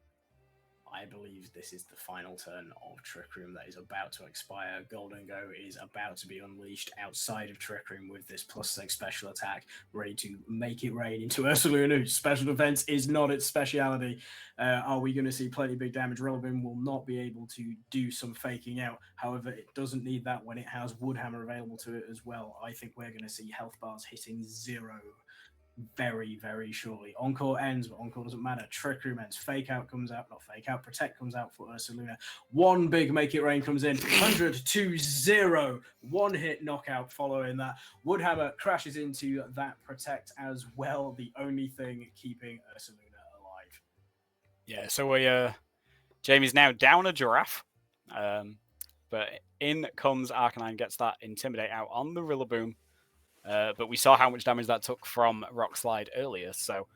I believe this is the final turn of Trick Room that is about to expire. Golden Go is about to be unleashed outside of Trick Room with this +6 special attack, ready to make it rain into Ursaluna, whose special defense is not its speciality. Are we going to see plenty big damage? Rillaboom will not be able to do some faking out. However, it doesn't need that when it has Woodhammer available to it as well. I think we're going to see health bars hitting 0 very, very shortly. Encore ends, but Encore doesn't matter. Trick Room ends. Fake Out comes out. Not Fake Out. Protect comes out for Ursaluna. One big Make It Rain comes in. 100-0. One hit knockout following that. Woodhammer crashes into that Protect as well. The only thing keeping Ursaluna alive. Yeah, so Jamie's now down a giraffe. But in comes Arcanine, gets that Intimidate out on the Rillaboom. But we saw how much damage that took from Rock Slide earlier, so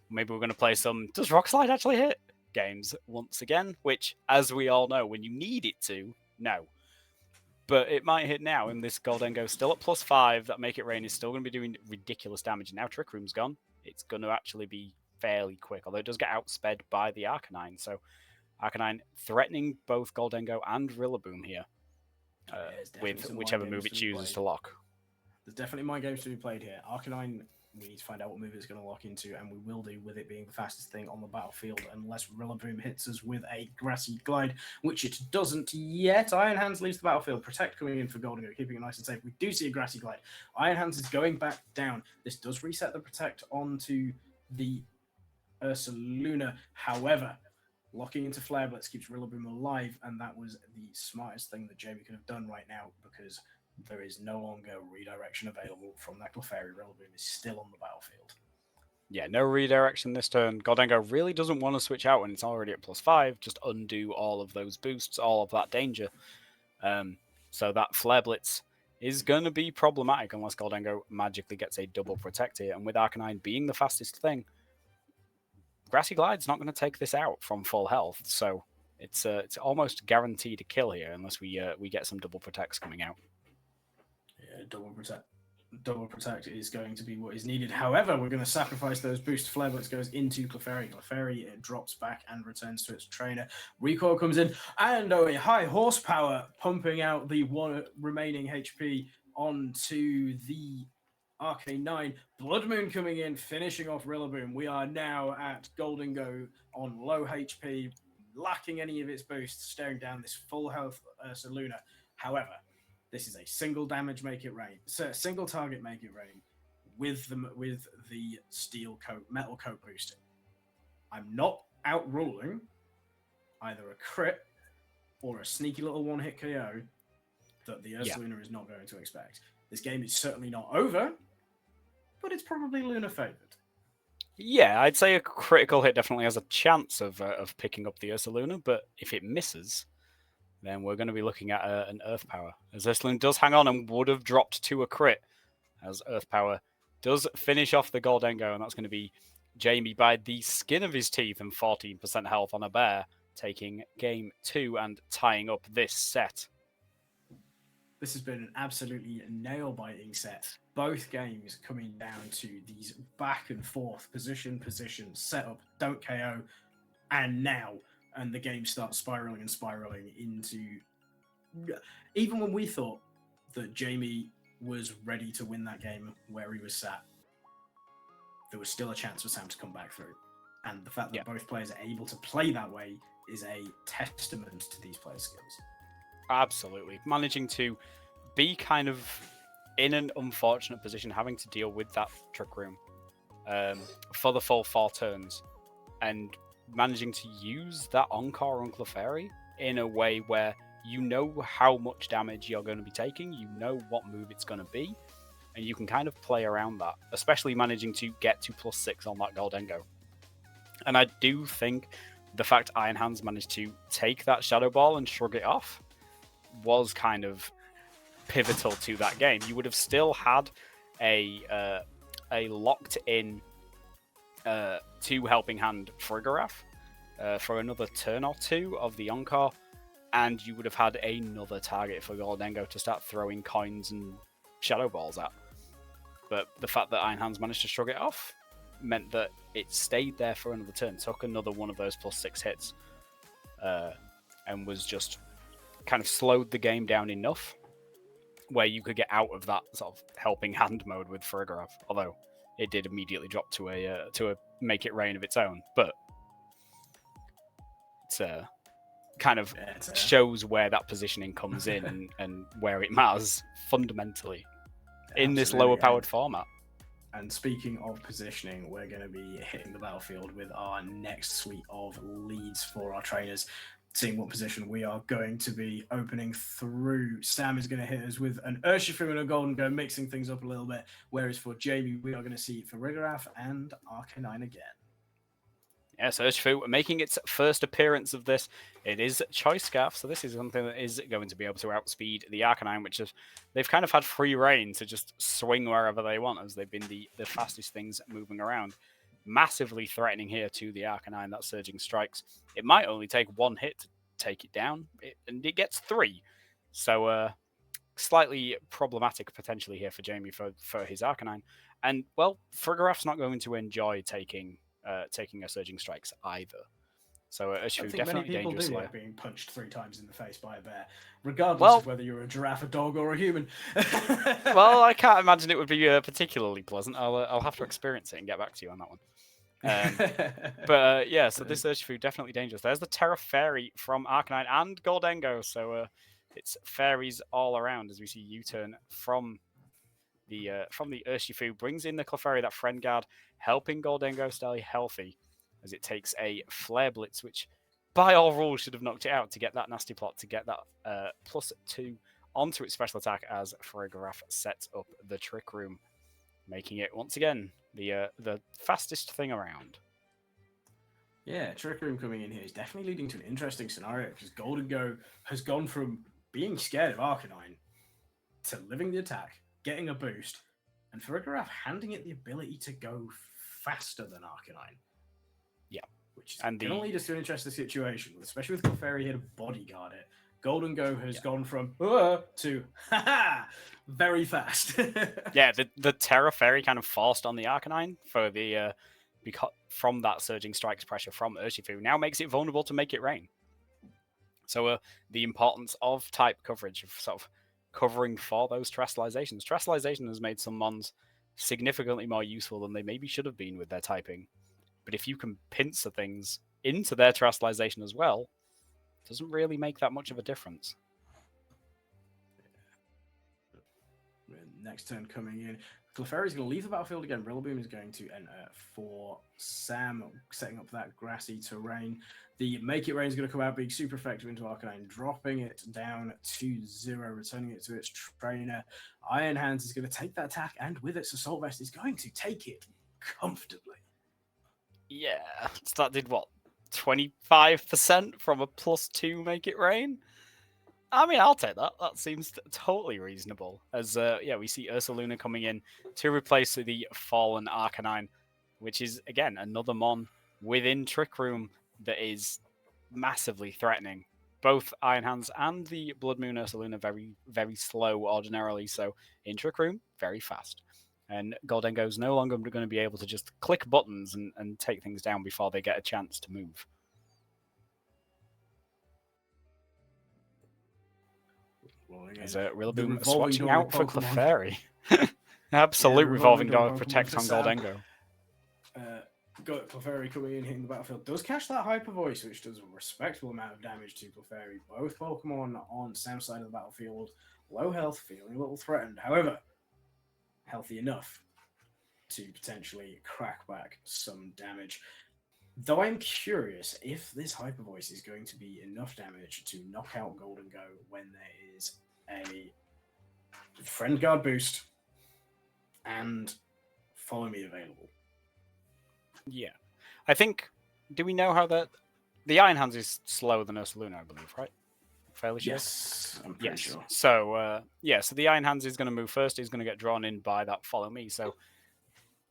maybe we're going to play some does Rock Slide actually hit games once again, which, as we all know, when you need it to, no. But it might hit now, and this Goldengo still at +5, that Make It Rain is still going to be doing ridiculous damage. Now Trick Room's gone, it's going to actually be fairly quick, although it does get outsped by the Arcanine, so Arcanine threatening both Goldengo and Rillaboom here, with whichever move it chooses to lock. There's definitely mind games to be played here. Arcanine, we need to find out what move it's going to lock into, and we will do with it being the fastest thing on the battlefield, unless Rillaboom hits us with a Grassy Glide, which it doesn't yet. Iron Hands leaves the battlefield. Protect coming in for Goldengo, keeping it nice and safe. We do see a Grassy Glide. Iron Hands is going back down. This does reset the Protect onto the Ursaluna. However, locking into Flare Blitz keeps Rillaboom alive, and that was the smartest thing that Jamie could have done right now, because there is no longer redirection available from that Clefairy. Rillaboom is still on the battlefield. Yeah, no redirection this turn. Goldengo really doesn't want to switch out when it's already at +5. Just undo all of those boosts, all of that danger. So that Flare Blitz is going to be problematic unless Goldengo magically gets a double Protect here. And with Arcanine being the fastest thing, Grassy Glide's not going to take this out from full health. So it's almost guaranteed a kill here unless we get some double Protects coming out. Yeah, double protect is going to be what is needed. However, we're going to sacrifice those boosts. Flare Blitz goes into Clefairy. Clefairy drops back and returns to its trainer. Recoil comes in, and a high horsepower pumping out the one remaining HP onto the Arcanine. Blood Moon coming in, finishing off Rillaboom. We are now at Goldengo on low HP, lacking any of its boosts, staring down this full health Ursaluna. However, this is a single damage Make It Rain, so single target Make It Rain with the steel coat, metal coat boosting. I'm not outruling either a crit or a sneaky little one-hit KO that the Ursaluna is not going to expect. This game is certainly not over, but it's probably Luna favored. Yeah, I'd say a critical hit definitely has a chance of picking up the Ursaluna, but if it misses, then we're going to be looking at an Earth Power. As Ursaluna does hang on and would have dropped to a crit, as Earth Power does finish off the Goldengo, and that's going to be Jamie by the skin of his teeth and 14% health on a bear, taking game 2 and tying up this set. This has been an absolutely nail-biting set. Both games coming down to these back and forth, position, setup, don't KO, and now. And the game starts spiraling into... Even when we thought that Jamie was ready to win that game where he was sat, there was still a chance for Sam to come back through. And the fact that both players are able to play that way is a testament to these players' skills. Absolutely. Managing to be kind of in an unfortunate position, having to deal with that Trick Room for the full 4 turns, and managing to use that Encore on Clefairy in a way where you know how much damage you're going to be taking, you know what move it's going to be, and you can kind of play around that, especially managing to get to +6 on that Goldengo. And I do think the fact Iron Hands managed to take that Shadow Ball and shrug it off was kind of pivotal to that game. You would have still had a locked-in 2 Helping Hand Frigoraph for another turn or 2 of the Encore, and you would have had another target for Goldengo to start throwing coins and Shadow Balls at. But the fact that Iron Hands managed to shrug it off meant that it stayed there for another turn, took another one of those +6 hits. and was just kind of slowed the game down enough where you could get out of that sort of helping hand mode with Farigiraf, although it did immediately drop to a make it rain of its own. But it's kind of shows where that positioning comes in and where it matters fundamentally in this lower powered format. And speaking of positioning, we're going to be hitting the battlefield with our next suite of leads for our trainers, seeing what position we are going to be opening through. Sam is going to hit us with an Urshifu and a Golden Go, mixing things up a little bit, whereas for Jamie, we are going to see Farigiraf and Arcanine again. Yes, Urshifu making its first appearance of this. It is Choice Scarf, so this is something that is going to be able to outspeed the Arcanine, which is they've kind of had free reign to just swing wherever they want, as they've been the fastest things moving around. Massively threatening here to the Arcanine, that Surging Strikes. It might only take one hit to take it down, and it gets 3. So slightly problematic potentially here for Jamie for his Arcanine. And, well, Farigiraf's not going to enjoy taking a Surging Strikes either. So Urshifu definitely many people dangerous do here. like being punched 3 times in the face by a bear, regardless of whether you're a giraffe, a dog, or a human. Well, I can't imagine it would be particularly pleasant. I'll have to experience it and get back to you on that one. But yeah, so this Urshifu definitely dangerous. There's the Terra Fairy from Arcanine and Goldengo, so it's fairies all around as we see U-turn from the Urshifu, brings in the Clefairy, that Friend Guard, helping Goldengo stay healthy as it takes a Flare Blitz, which by all rules should have knocked it out to get that Nasty Plot, to get that +2 onto its special attack as Farigiraf sets up the Trick Room, making it once again the fastest thing around. Yeah, Trick Room coming in here is definitely leading to an interesting scenario, because Goldengo has gone from being scared of Arcanine to living the attack, getting a boost, and Farigiraf handing it the ability to go faster than Arcanine. Yeah. Which can lead us to an interesting situation, especially with Clefairy here to bodyguard it. Goldengo has gone from to very fast. Yeah, the Terra Fairy kind of forced on the Arcanine for the from that Surging Strikes pressure from Urshifu now makes it vulnerable to Make It Rain. So the importance of type coverage, of sort of covering for those Terastallizations. Terastallization has made some mons significantly more useful than they maybe should have been with their typing. But if you can pincer things into their Terastallization as well, it doesn't really make that much of a difference. Next turn coming in, Clefairy is going to leave the battlefield again. Rillaboom is going to enter for Sam, setting up that grassy terrain. The Make It Rain is going to come out, being super effective into Arcanine, dropping it down to 0, returning it to its trainer. Iron Hands is going to take that attack, and with its Assault Vest is going to take it comfortably. Yeah, so that did what? 25% from a +2 Make It Rain? I mean, I'll take that. That seems totally reasonable. As we see Ursaluna coming in to replace the fallen Arcanine, which is, again, another mon within Trick Room that is massively threatening. Both Iron Hands and the Blood Moon Ursaluna very, very slow ordinarily, so in Trick Room, very fast. And Goldengo's no longer going to be able to just click buttons and take things down before they get a chance to move. Well, again, as Rillaboom is watching out for Clefairy. Absolute revolving door of protect on Goldengo. Got Clefairy coming in, hitting the battlefield. Does catch that Hyper Voice, which does a respectable amount of damage to Clefairy. Both Pokemon on Sam's side of the battlefield, low health, feeling a little threatened. However, healthy enough to potentially crack back some damage. Though I'm curious if this Hyper Voice is going to be enough damage to knock out Goldengo when there is a Friend Guard boost and Follow Me available. Yeah. I think, do we know how the Iron Hands is slower than Ursaluna, I believe, right? Fairly sure? Yes, I'm pretty sure. So, so the Iron Hands is going to move first. He's going to get drawn in by that Follow Me. So,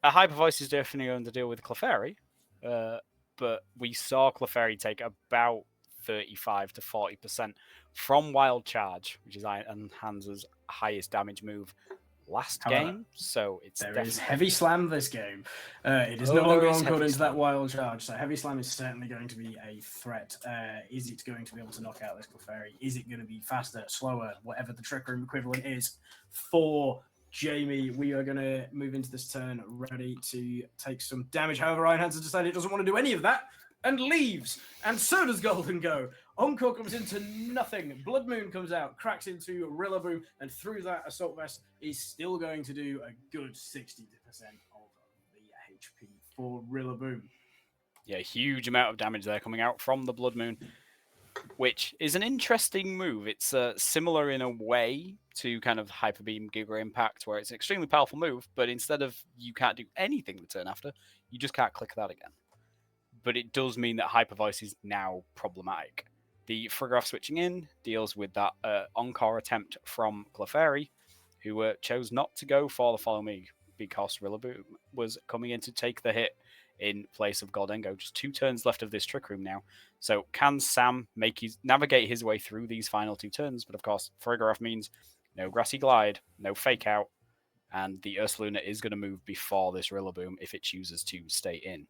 a Hyper Voice is definitely going to deal with Clefairy. But we saw Clefairy take about 35 to 40% from Wild Charge, which is Iron Hands' highest damage move, last However, game, so it's There definitely... is Heavy Slam this game. It is Oh, no longer there is on Heavy into that Slam. wild charge, so Heavy Slam is certainly going to be a threat. Is it going to be able to knock out this Clefairy? Is it going to be faster, slower, whatever the Trick Room equivalent is for Jamie? We are going to move into this turn ready to take some damage. However, Iron Hands has decided it doesn't want to do any of that and leaves, and so does Golden Go. Encore comes into nothing. Blood Moon comes out, cracks into Rillaboom, and through that, Assault Vest is still going to do a good 60% of the HP for Rillaboom. Yeah, huge amount of damage there coming out from the Blood Moon, which is an interesting move. It's similar in a way to kind of Hyper Beam Giga Impact, where it's an extremely powerful move, but instead of you can't do anything the turn after, you just can't click that again. But it does mean that Hyper Voice is now problematic. The Frigoraph switching in deals with that Encore attempt from Clefairy, who chose not to go for the Follow Me because Rillaboom was coming in to take the hit in place of Goldengo. Just 2 turns left of this Trick Room now. So can Sam navigate his way through these final 2 turns? But of course, Frigoraph means no Grassy Glide, no Fake Out, and the Ursaluna is going to move before this Rillaboom if it chooses to stay in.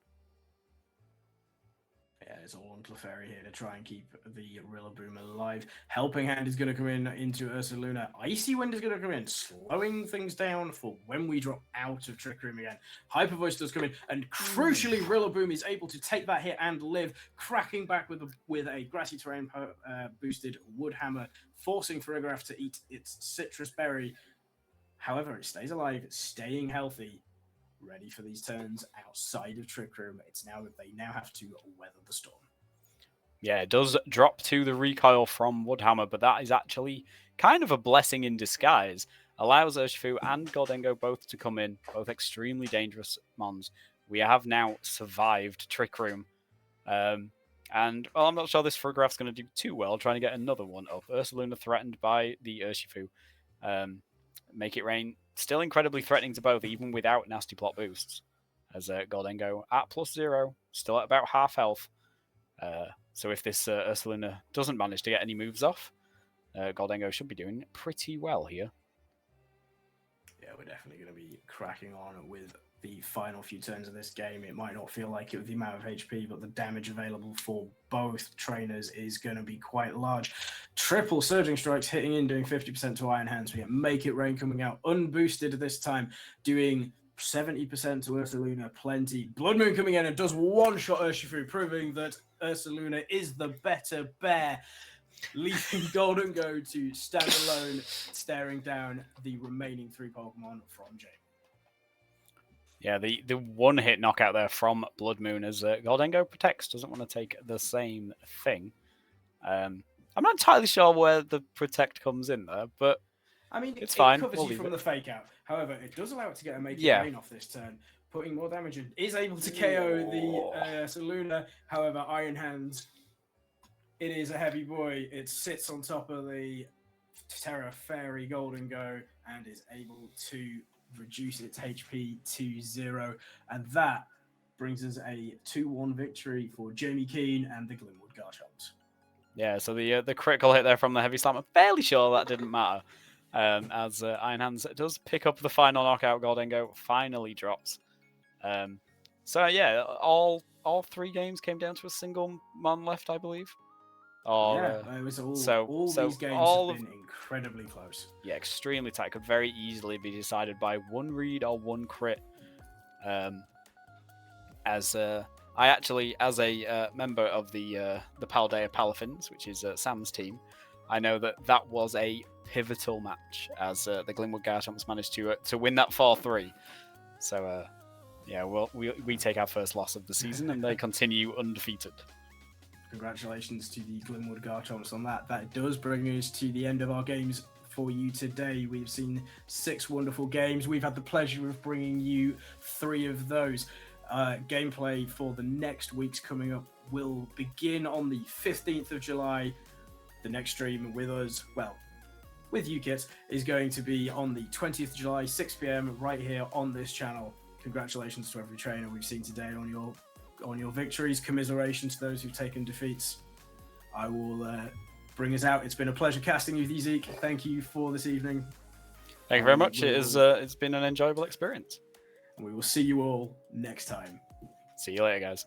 Yeah, it's all on Clefairy here to try and keep the Rillaboom alive. Helping Hand is going to come in into Ursaluna. Icy Wind is going to come in, slowing things down for when we drop out of Trick Room again. Hyper Voice does come in, and crucially, Rillaboom is able to take that hit and live, cracking back with a Grassy Terrain boosted Wood Hammer, forcing Frigoraph to eat its Citrus Berry. However, it stays alive, staying healthy, ready for these turns outside of Trick Room. They now have to weather the storm. Yeah, it does drop to the recoil from Woodhammer, but that is actually kind of a blessing in disguise. Allows Urshifu and Goldengo both to come in, both extremely dangerous mons. We have now survived Trick Room. And, well, I'm not sure this Frigorap's going to do too well trying to get another one up. Ursaluna threatened by the Urshifu. Make It Rain, still incredibly threatening to both, even without nasty plot boosts. As Goldengo at +0, still at about half health. So if this Ursaluna doesn't manage to get any moves off, Goldengo should be doing pretty well here. Yeah, we're definitely going to be cracking on with the final few turns of this game. It might not feel like it with the amount of HP, but the damage available for both trainers is going to be quite large. Triple Surging Strikes hitting in, doing 50% to Iron Hands. We get Make It Rain coming out unboosted this time, doing 70% to Ursaluna, plenty. Blood Moon coming in and does one-shot Urshifu, proving that Ursaluna is the better bear, leaving Goldengo to stand alone, staring down the remaining 3 Pokemon from Jamie. Yeah, the one-hit knockout there from Blood Moon as Goldengo protects, doesn't want to take the same thing. I'm not entirely sure where the protect comes in there, but I mean, it's it fine. covers We'll you from leave the Fake Out. However, it does allow it to get a Make It Yeah. Rain off this turn, putting more damage in. Is able to KO the Saluna. However, Iron Hands, it is a heavy boy. It sits on top of the Terra Fairy Goldengo and is able to reduce its HP to 0. And that brings us a 2-1 victory for Jamie Keane and the Glenwood Garchomps. Yeah, so the critical hit there from the Heavy Slam, I'm fairly sure that didn't matter. As Iron Hands does pick up the final knockout, Goldengo finally drops. So yeah, all 3 games came down to a single mon left, I believe. It was all these games have been incredibly close. Yeah, extremely tight. Could very easily be decided by 1 read or 1 crit. As a member of the Paldea Palafins, which is Sam's team, I know that was a pivotal match as the Glenwood Garchomps managed to win that 4-3. So yeah, we take our first loss of the season and they continue undefeated. Congratulations to the Glenwood Garchomps on that. That does bring us to the end of our games for you today. We've seen 6 wonderful games. We've had the pleasure of bringing you 3 of those. Gameplay for the next week's coming up will begin on the 15th of July. The next stream with us, with UKITT, is going to be on the 20th of July, 6 p.m. right here on this channel. Congratulations to every trainer we've seen today on your victories. Commiseration to those who've taken defeats. I will bring us out. It's been a pleasure casting with you, Zeke. Thank you for this evening. Thank you very And much. we It's been an enjoyable experience. we will see you all next time. See you later, guys.